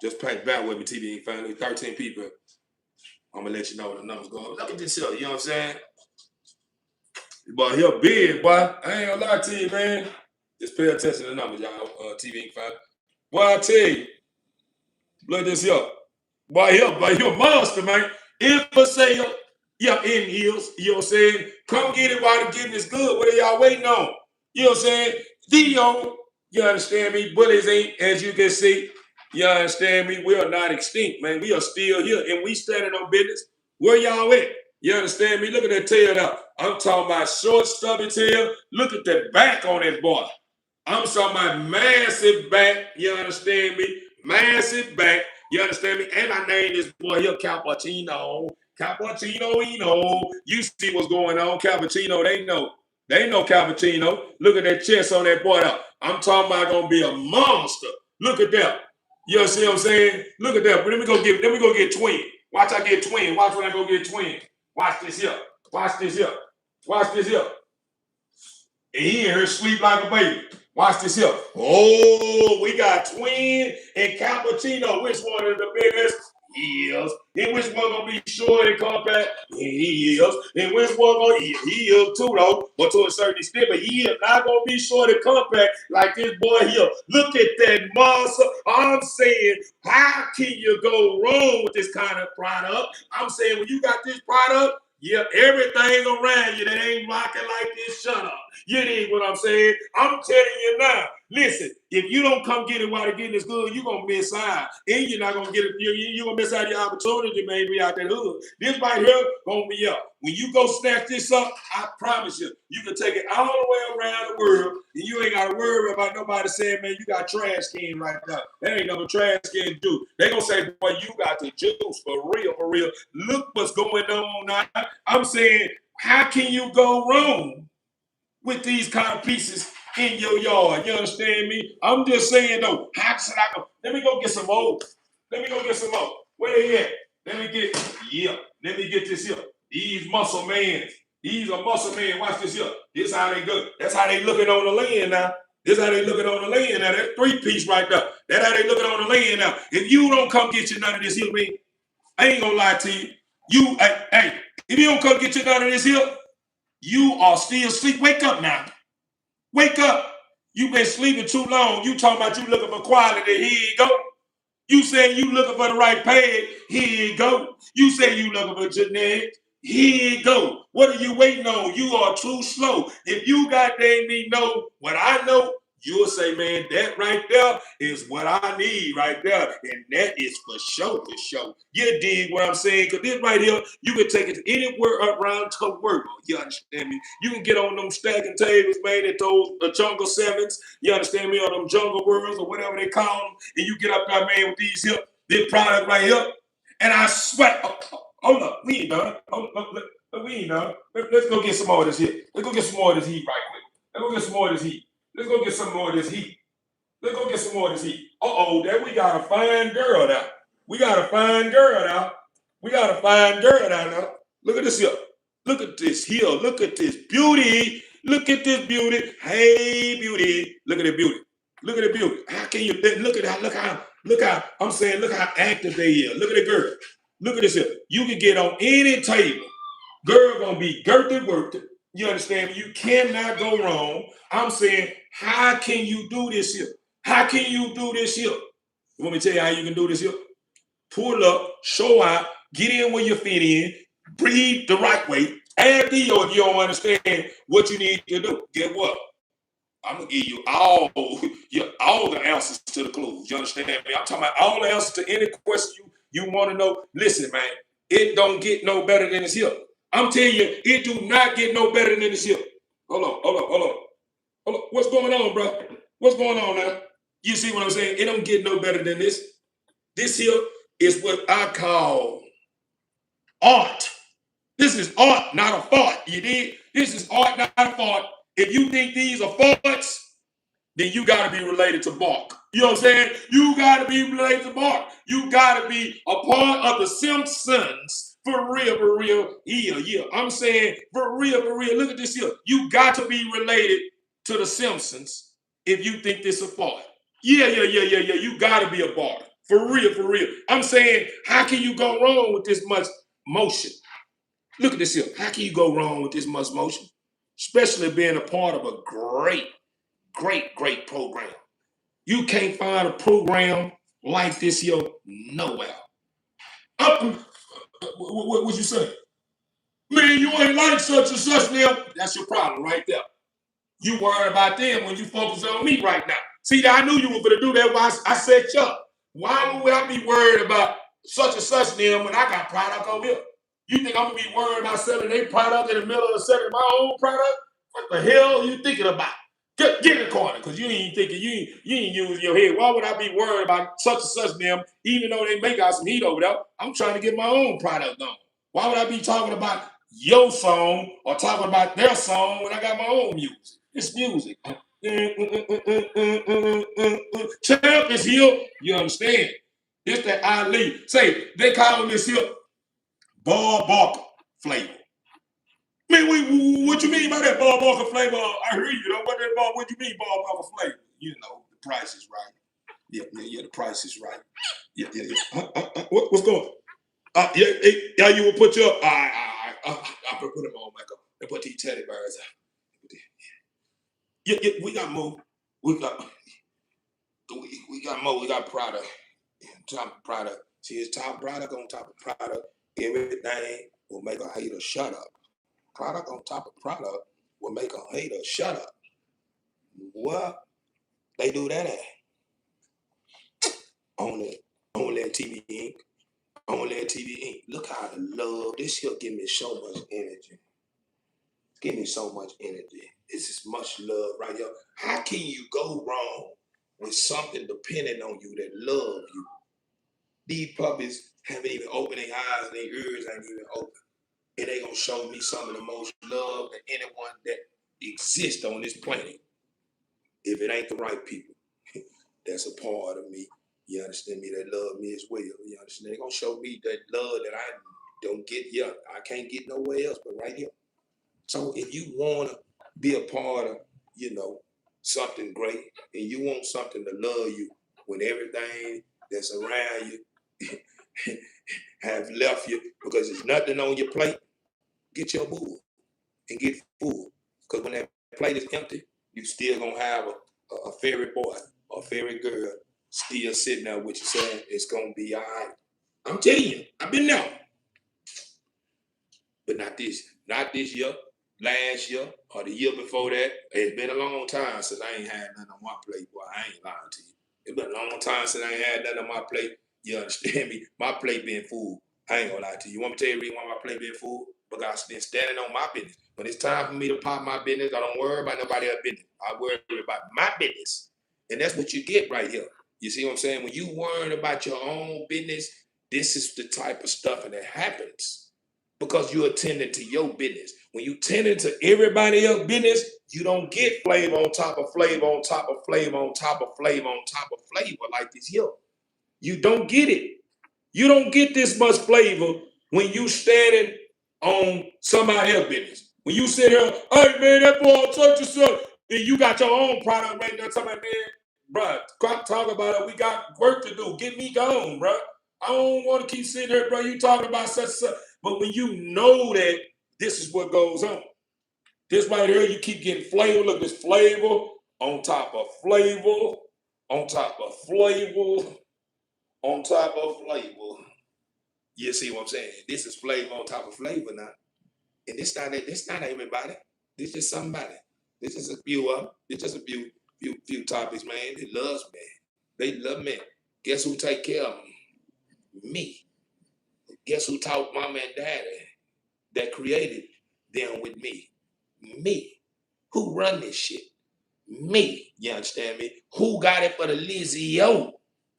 Just play back with me, TV family. 13 people. I'm gonna let you know what the numbers going. Look at this here. You know what I'm saying? Boy, here big, boy. I ain't gonna lie to you, man. Just pay attention to the numbers, y'all. TV family. Boy, I tell you, look at this here. Boy, you're a monster, man. If for sale, yeah, in heels, you know what I'm saying? Come get it while the getting is good. What are y'all waiting on? You know what I'm saying? THEO, you understand me? Bullies ain't, as you can see, you understand me? We are not extinct, man. We are still here, and we standing on business. Where y'all at? You understand me? Look at that tail now. I'm talking about short, stubby tail. Look at the back on that boy. I'm talking about massive back. You understand me? Massive back. You understand me? And I named this boy here Cappuccino. Cappuccino, you see what's going on. Cappuccino, they know. They know Cappuccino. Look at that chest on that boy out. I'm talking about gonna be a monster. Look at that. You see what I'm saying? Look at that. But let me go get twin. Watch I get twin. Watch when I go get twin. Watch this here. Watch this here. Watch this here. And he in here sleep like a baby. Watch this here. Oh, we got twin and Cappuccino. Which one is the biggest? He is. And which one gonna be short and compact? He is. And which one gonna he is too though, but to a certain extent, but he is not gonna be short and compact like this boy here. Look at that monster. I'm saying, how can you go wrong with this kind of product? I'm saying when you got this product, yeah, everything around you that ain't rocking like this, shut up. You dig what I'm saying? I'm telling you now. Listen, if you don't come get it while the getting is good, you're going to miss out. And you're not going to get it. You're going to miss out your opportunity, maybe, out that hood. This right here going to be up. When you go snatch this up, I promise you, you can take it all the way around the world, and you ain't got to worry about nobody saying, man, you got trash can right now. That ain't no trash can do. They going to say, boy, you got the juice for real, for real. Look what's going on now. I'm saying, how can you go wrong with these kind of pieces in your yard? You understand me? I'm just saying, though, how should I go? Let me go get some more. Let me go get some more. Where they at? Let me get this here. These muscle men. These are muscle men. Watch this here. This how they go. That's how they looking on the land now. This how they looking on the land now. That 3-piece right there. That's how they looking on the land now. If you don't come get you none of this here, man, I ain't gonna lie to you. Hey, if you don't come get you none of this here, you are still asleep. Wake up now. Wake up. You've been sleeping too long. You talking about you looking for quality. Here you go. You saying you looking for the right page. Here you go. You say you looking for genetics. Here you go. What are you waiting on? You are too slow. If you goddamn me know what I know, you'll say, man, that right there is what I need right there. And that is for sure, for sure. You dig what I'm saying? Because this right here, you can take it to anywhere around the world. You understand me? You can get on them stacking tables, man, at those jungle sevens. You understand me? Or them jungle worlds or whatever they call them. And you get up there, man, with these here, this product right here. And I sweat. Hold up. We ain't done. We ain't done. Let's go get some more of this here. Let's go get some more of this heat right quick. Let's go get some more of this heat. Let's go get some more of this heat. Let's go get some more of this heat. Uh-oh, there we got a fine girl now. We got a fine girl now. We got a fine girl now. Look at this here. Look at this here. Look at this beauty. Look at this beauty. Hey, beauty. Look at the beauty. Look at the beauty. How can you look at that? Look how I'm saying, look how active they is. Look at the girl. Look at this here. You can get on any table. Girl gonna be girthy worked. You understand me? You cannot go wrong. I'm saying, how can you do this here? How can you do this here? You want me to tell you how you can do this here? Pull up, show out, get in where you fit in, breathe the right way. Add THEO if you don't understand what you need to do. Get what? I'm gonna give you all the answers to the clues. You understand me? I'm talking about all the answers to any question You want to know? Listen, man, it don't get no better than this here. I'm telling you, it do not get no better than this here. Hold on. What's going on, bro? What's going on now? You see what I'm saying? It don't get no better than this. This here is what I call art. This is art, not a fart. You did? This is art, not a fart. If you think these are farts, then you got to be related to Bark. You know what I'm saying? You got to be related to Bark. You got to be a part of the Simpsons. For real. Yeah. I'm saying for real. Look at this here. You got to be related to the Simpsons if you think this is a fart. Yeah. You got to be a Bark. For real. I'm saying, how can you go wrong with this much motion? Look at this here. How can you go wrong with this much motion? Especially being a part of a great program. You can't find a program like this here nowhere. What you say? Man, you ain't like such and such now. That's your problem right there. You worry about them when you focus on me right now. See, I knew you were going to do that. Why I set you up. Why would I be worried about such and such them when I got product over here? You think I'm going to be worried about selling their product in the middle of selling my own product? What the hell are you thinking about? Get in the corner, because you ain't thinking, you ain't using your head. Why would I be worried about such and such them, even though they make out some heat over there? I'm trying to get my own product on. Why would I be talking about your song or talking about their song when I got my own music? It's music. Champ is here. You understand? It's that Ali. Say, they call this here Bob Barker flavor. Man, what you mean by that Bob Barker flavor? I hear you. Know what you mean, Bob Barker flavor? You know, the price is right. Yeah, the price is right. Yeah. What's going on? Yeah, you will put your. I put them on back up and put these teddy bears out. Yeah, we got more. We got more. We got product. Top of product. See, it's top product on top of product. Everything will make a hater shut up. Product on top of product will make a hater shut up. What? They do that at? Only at TV Inc. Only at TV Inc. Look how the love. This here give me so much energy. Give me so much energy. This is much love right here. How can you go wrong with something depending on you that love you? These puppies haven't even opened their eyes and their ears ain't even open. And they gonna show me some of the most love that anyone that exists on this planet. If it ain't the right people, that's a part of me. You understand me? That love me as well. You understand? They gonna show me that love that I don't get here. I can't get nowhere else but right here. So if you wanna be a part of, something great, and you want something to love you when everything that's around you have left you because there's nothing on your plate, get your boo and get full. Because when that plate is empty, you still gonna have a fairy boy or fairy girl still sitting there with you saying it's gonna be all right. I'm telling you, I've been there. But not this year, last year, or the year before that. It's been a long time since I ain't had nothing on my plate, boy. I ain't lying to you. It's been a long time since I ain't had nothing on my plate. You understand me? My plate been full. I ain't gonna lie to you. You want me to tell you the reason why my plate been full? Because I've been standing on my business. When it's time for me to pop my business, I don't worry about nobody else's business. I worry about my business. And that's what you get right here. You see what I'm saying? When you worry about your own business, this is the type of stuff that happens. Because you're attending to your business. When you tending to everybody else's business, you don't get flavor on top of flavor on top of flavor on top of flavor on top of flavor like this here. You don't get it. You don't get this much flavor when you standing on somebody else's business. When you sit here, hey man, that boy such and such, and you got your own product right there, talking about, man, bruh, talk about it. We got work to do. Get me gone, bruh. I don't want to keep sitting here, bro. You talking about such and such. But when you know that this is what goes on, this right here, you keep getting flavor. Look, this flavor on top of flavor, on top of flavor, on top of flavor. You see what I'm saying? This is flavor on top of flavor now. And this not everybody. This is somebody. This is a few of them. This is a few topics, man. They loves me. They love me. Guess who take care of them? Me. Guess who taught mama and daddy that created them with me? Me. Who run this shit? Me. You understand me? Who got it for the THEO?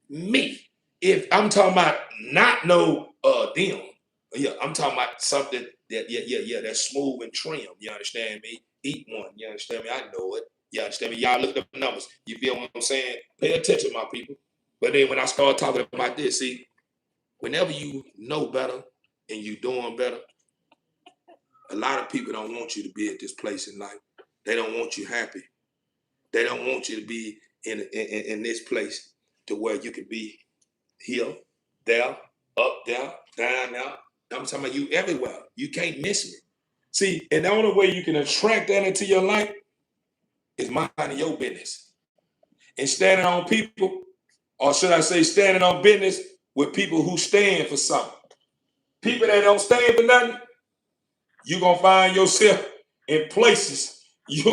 Me. If I'm talking about not no them, yeah, I'm talking about something that that's smooth and trim. You understand me? Eat one. You understand me? I know it. You understand me? Y'all look at the numbers. You feel what I'm saying? Pay attention, my people. But then when I start talking about this, see, whenever you know better and you doing better, a lot of people don't want you to be at this place in life. They don't want you happy. They don't want you to be in this place to where you can be here, there, up there, down there. I'm talking about you everywhere. You can't miss me. See, and the only way you can attract that into your life is minding your business. And standing on people, or should I say standing on business with people who stand for something. People that don't stand for nothing, you're going to find yourself in places you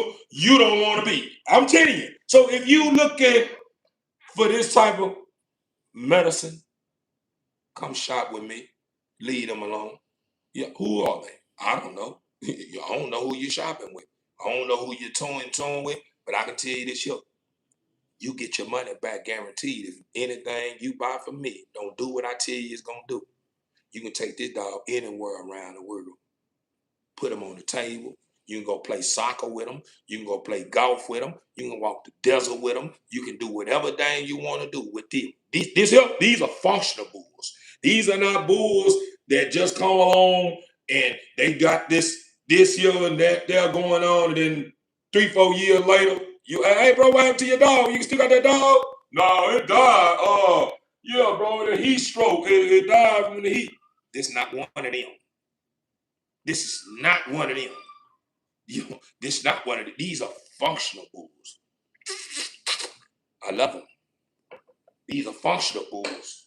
don't want to be. I'm telling you. So if you look at for this type of medicine, come shop with me. Leave them alone. Yeah, who are they? I don't know. I don't know who you're shopping with. I don't know who you're towing with, but I can tell you this, you get your money back guaranteed. If anything you buy from me, don't do what I tell you it's going to do. You can take this dog anywhere around the world. Put them on the table. You can go play soccer with them. You can go play golf with them. You can walk the desert with them. You can do whatever thing you want to do with them. These are functional bulls. These are not bulls that just come along and they got this year and that they're going on, and then 3-4 years later, hey bro, what happened to your dog? You still got that dog? No, it died. Yeah, bro, the heat stroke. It died from the heat. This is not one of them. This is not one of them. This is not one of them. These are functional bulls. I love them. These are functional bulls.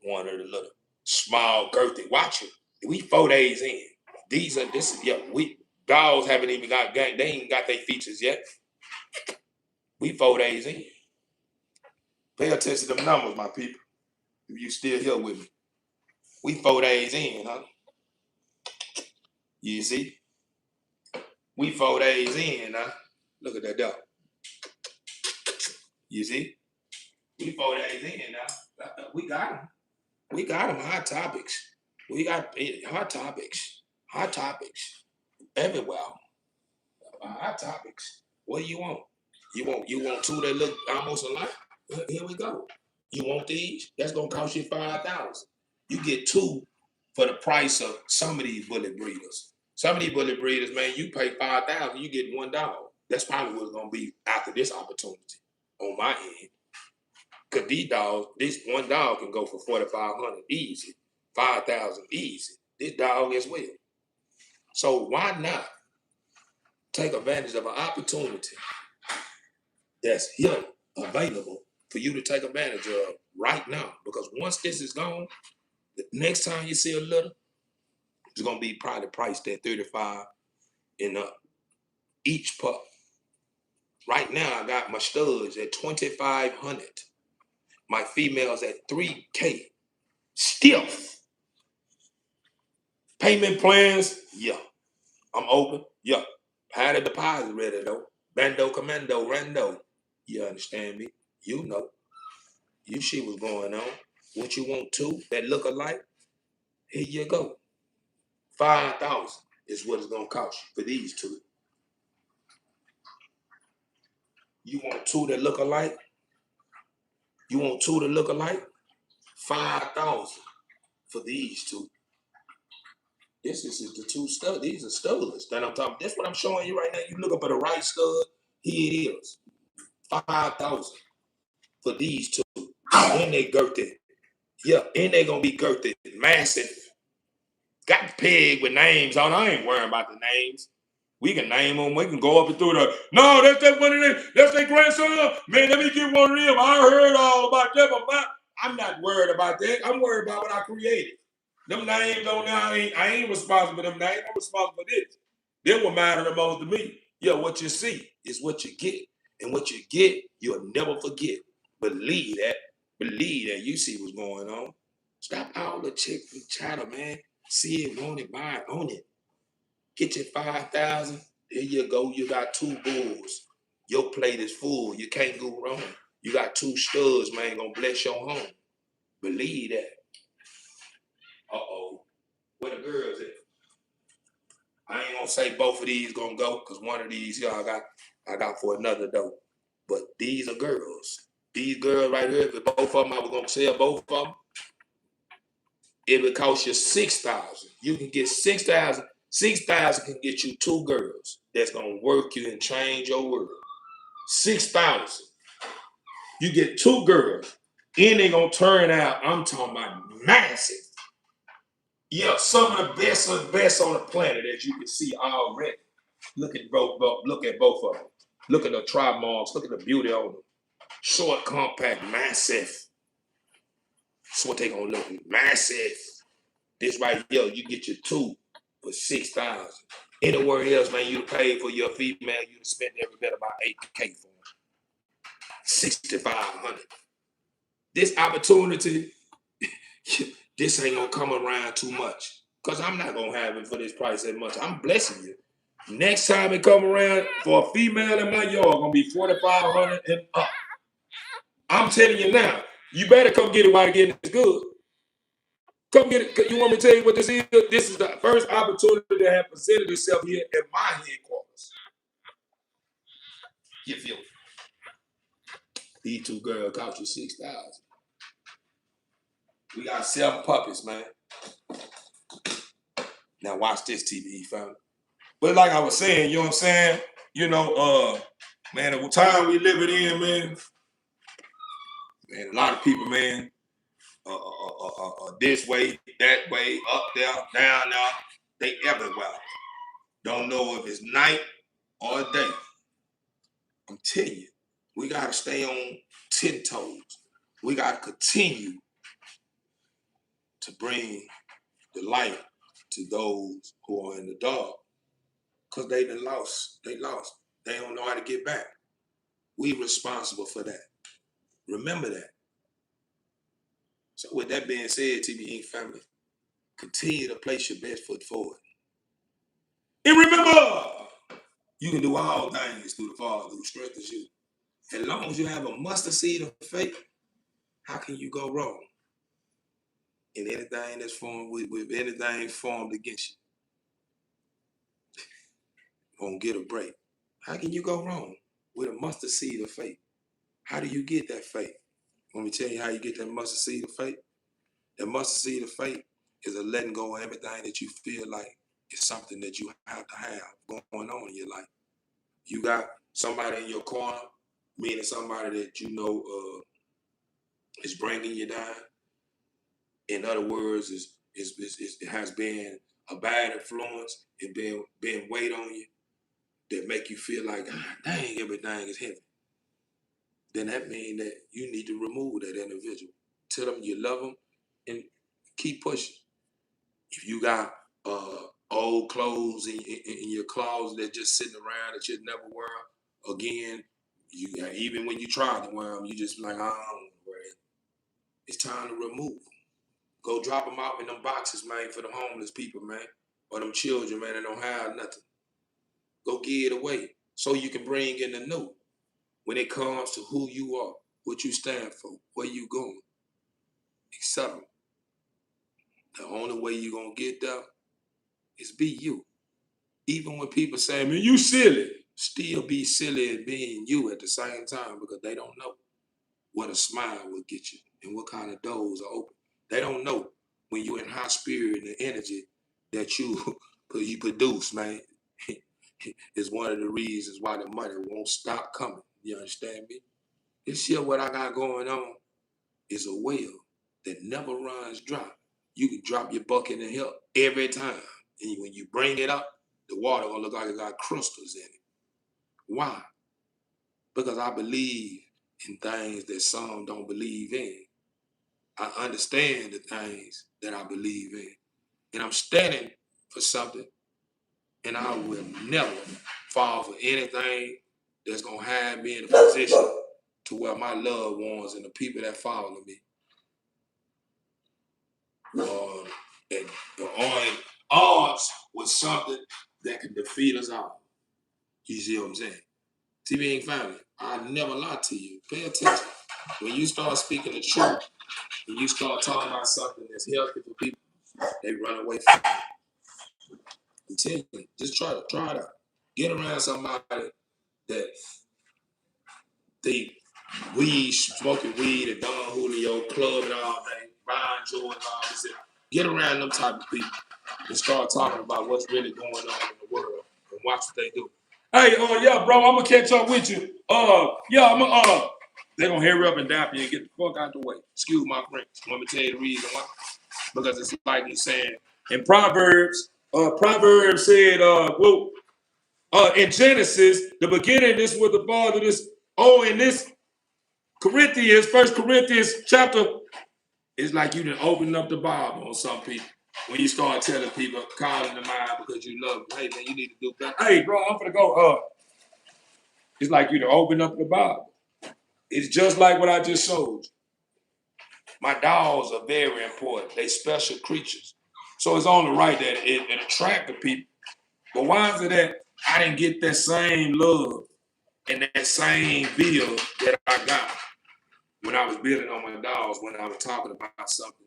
One of the little small girthy. Watch it. We 4 days in. We dogs haven't even got gang. They ain't got their features yet. We 4 days in. Pay attention to them numbers, my people. If you still here with me. We 4 days in, huh? You see? We 4 days in, huh? Look at that dog. You see? We 4 days in now. We got them. We got them. Hot topics. We got hot topics. Hot topics. Everywhere. Hot topics. What do you want? You want two that look almost alike? Here we go. You want these? That's gonna cost you $5,000. You get two for the price of some of these bullet breeders. Some of these bullet breeders, man, you pay $5,000, you get one dog. That's probably what it's gonna be after this opportunity on my end. Cause these dogs, this one dog can go for $4,500 easy, $5,000 easy. This dog as well. So why not take advantage of an opportunity that's here available for you to take advantage of right now? Because once this is gone, the next time you see a litter, it's gonna be probably priced at $35 and up each pup. Right now, I got my studs at $2,500. My females at $3K. Stiff. Payment plans, yeah. I'm open, yeah. Had a deposit ready though. Bando, commando, rando. You understand me? You know. You see what's going on. What you want two that look alike? Here you go. $5,000 is what it's gonna cost you for these two. You want two that look alike? You want two that look alike? $5,000 for these two. This is the two studs. These are studs that I'm talking. That's what I'm showing you right now. You looking for the right stud. Here it is. $5,000 for these two. And they girthy. Yeah, and they gonna be girthy, massive. Got the pig with names on. I ain't worrying about the names. We can name them. We can go up and through the. No, that's that one of them. That's their grandson. Man, let me get one of them. I heard all about that, but I'm not worried about that. I'm worried about what I created. Them names on there, I ain't responsible for them names. I'm responsible for this. Them what matter the most to me. Yeah, what you see is what you get. And what you get, you'll never forget. Believe that. Believe that. You see what's going on. Stop all the chick and chatter, man. See it, want it, buy it, own it. Get your 5,000. There you go. You got 2 bulls. Your plate is full. You can't go wrong. You got 2 studs, man. Gonna bless your home. Believe that. Uh-oh. Where the girls at? I ain't gonna say both of these gonna go, because one of these here I got for another though. But these are girls. These girls right here, if both of them, I was gonna sell both of them, it would cost you 6,000. You can get 6,000. 6,000 can get you 2 girls that's gonna work you and change your world. 6,000. You get 2 girls, and they gonna turn out, I'm talking about massive. Yeah, some of the best on the planet, as you can see already. Look at both of them. Look at the tri marks. Look at the beauty on them. Short, compact, massive. That's what they gonna look like. Massive. This right here, you get your 2 for 6,000. Anywhere else, man, you pay for your female, you spend every bit about 8K for them. 6,500. This opportunity, this ain't gonna come around too much. Cause I'm not gonna have it for this price that much. I'm blessing you. Next time it come around for a female in my yard, gonna be 4,500 and up. I'm telling you now, you better come get it while getting it's good. Come get it. You want me to tell you what this is? This is the first opportunity that have presented itself here at my headquarters. You feel me? These 2 girls cost you 6,000. We got 7 puppies, man. Now watch this, TBE family. But like I was saying, you know what I'm saying? You know, man, the time we live it in, man, a lot of people, man, this way, that way, up there, down there, they everywhere. Don't know if it's night or day. I'm telling you, we gotta stay on 10 toes. We gotta continue to bring the light to those who are in the dark, because they done lost. They lost. They don't know how to get back. We responsible for that. Remember that. So with that being said, TB Inc. family, continue to place your best foot forward. And remember, you can do all things through the Father who strengthens you. As long as you have a mustard seed of faith, how can you go wrong in anything that's formed with anything formed against you? Gonna get a break. How can you go wrong with a mustard seed of faith? How do you get that faith? Let me tell you how you get that mustard seed of faith. That mustard seed of faith is a letting go of everything that you feel like is something that you have to have going on in your life. You got somebody in your corner, meaning somebody that you know is bringing you down. In other words, it has been a bad influence and been weight on you that make you feel like, God dang, everything is heavy. Then that means that you need to remove that individual. Tell them you love them and keep pushing. If you got old clothes in your closet that just sitting around that you'd never wear again, even when you try to wear them, you just like, I don't wear it. It's time to remove them. Go drop them out in them boxes, man, for the homeless people, man, or them children, man, that don't have nothing. Go give it away so you can bring in the new when it comes to who you are, what you stand for, where you going, etc. The only way you gonna get there is be you. Even when people say, man, you silly, still be silly and being you at the same time, because they don't know what a smile will get you and what kind of doors are open. They don't know when you're in high spirit and the energy that you produce, man, is one of the reasons why the money won't stop coming. You understand me? This year, what I got going on is a well that never runs dry. You can drop your bucket in here every time. And when you bring it up, the water gonna look like it got crystals in it. Why? Because I believe in things that some don't believe in. I understand the things that I believe in. And I'm standing for something, and I will never fall for anything that's gonna have me in a position to where my loved ones and the people that follow me And on odds with something that can defeat us all. You see what I'm saying? TV ain't family. I never lie to you. Pay attention. When you start speaking the truth, when you start talking about something that's healthy for people, they run away from it. I'm telling you, just try it out. Get around somebody that they smoking weed and Don Julio, clubbing all day, Ron Jordan, all this. Get around them type of people and start talking about what's really going on in the world and watch what they do. Hey, yeah, bro, I'm gonna catch up with you. Yeah, I'm gonna they're gonna hurry up and dap you and get the fuck out the way. Excuse my French. Let me tell you the reason why. Because it's like he's saying in Proverbs, Proverbs said, in Genesis, the beginning, this was the father, this, in this Corinthians, 1 Corinthians chapter, it's like you done open up the Bible on some people. When you start telling people, calling them out because you love them, hey man, you need to do better. Hey bro, I'm gonna go, it's like you done open up the Bible. It's just like what I just showed you. My dogs are very important. They special creatures. So it's only right that it attracted people. But why is it that I didn't get that same love and that same bill that I got when I was building on my dogs, when I was talking about something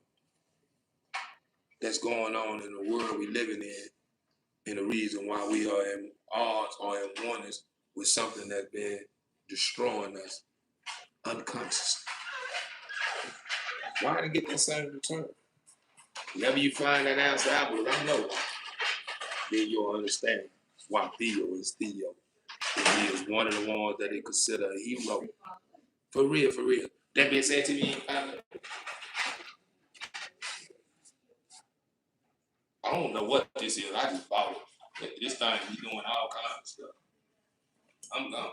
that's going on in the world we living in, and the reason why we are in odds or in oneness with something that's been destroying us unconsciously. Why didn't get that same return? Whenever you find that answer out, but I know, then you'll understand why THEO is THEO. He is one of the ones that they consider a hero. For real, for real. That being said to me, I don't know what this is. I just bought it. This thing be doing all kinds of stuff. I'm gone.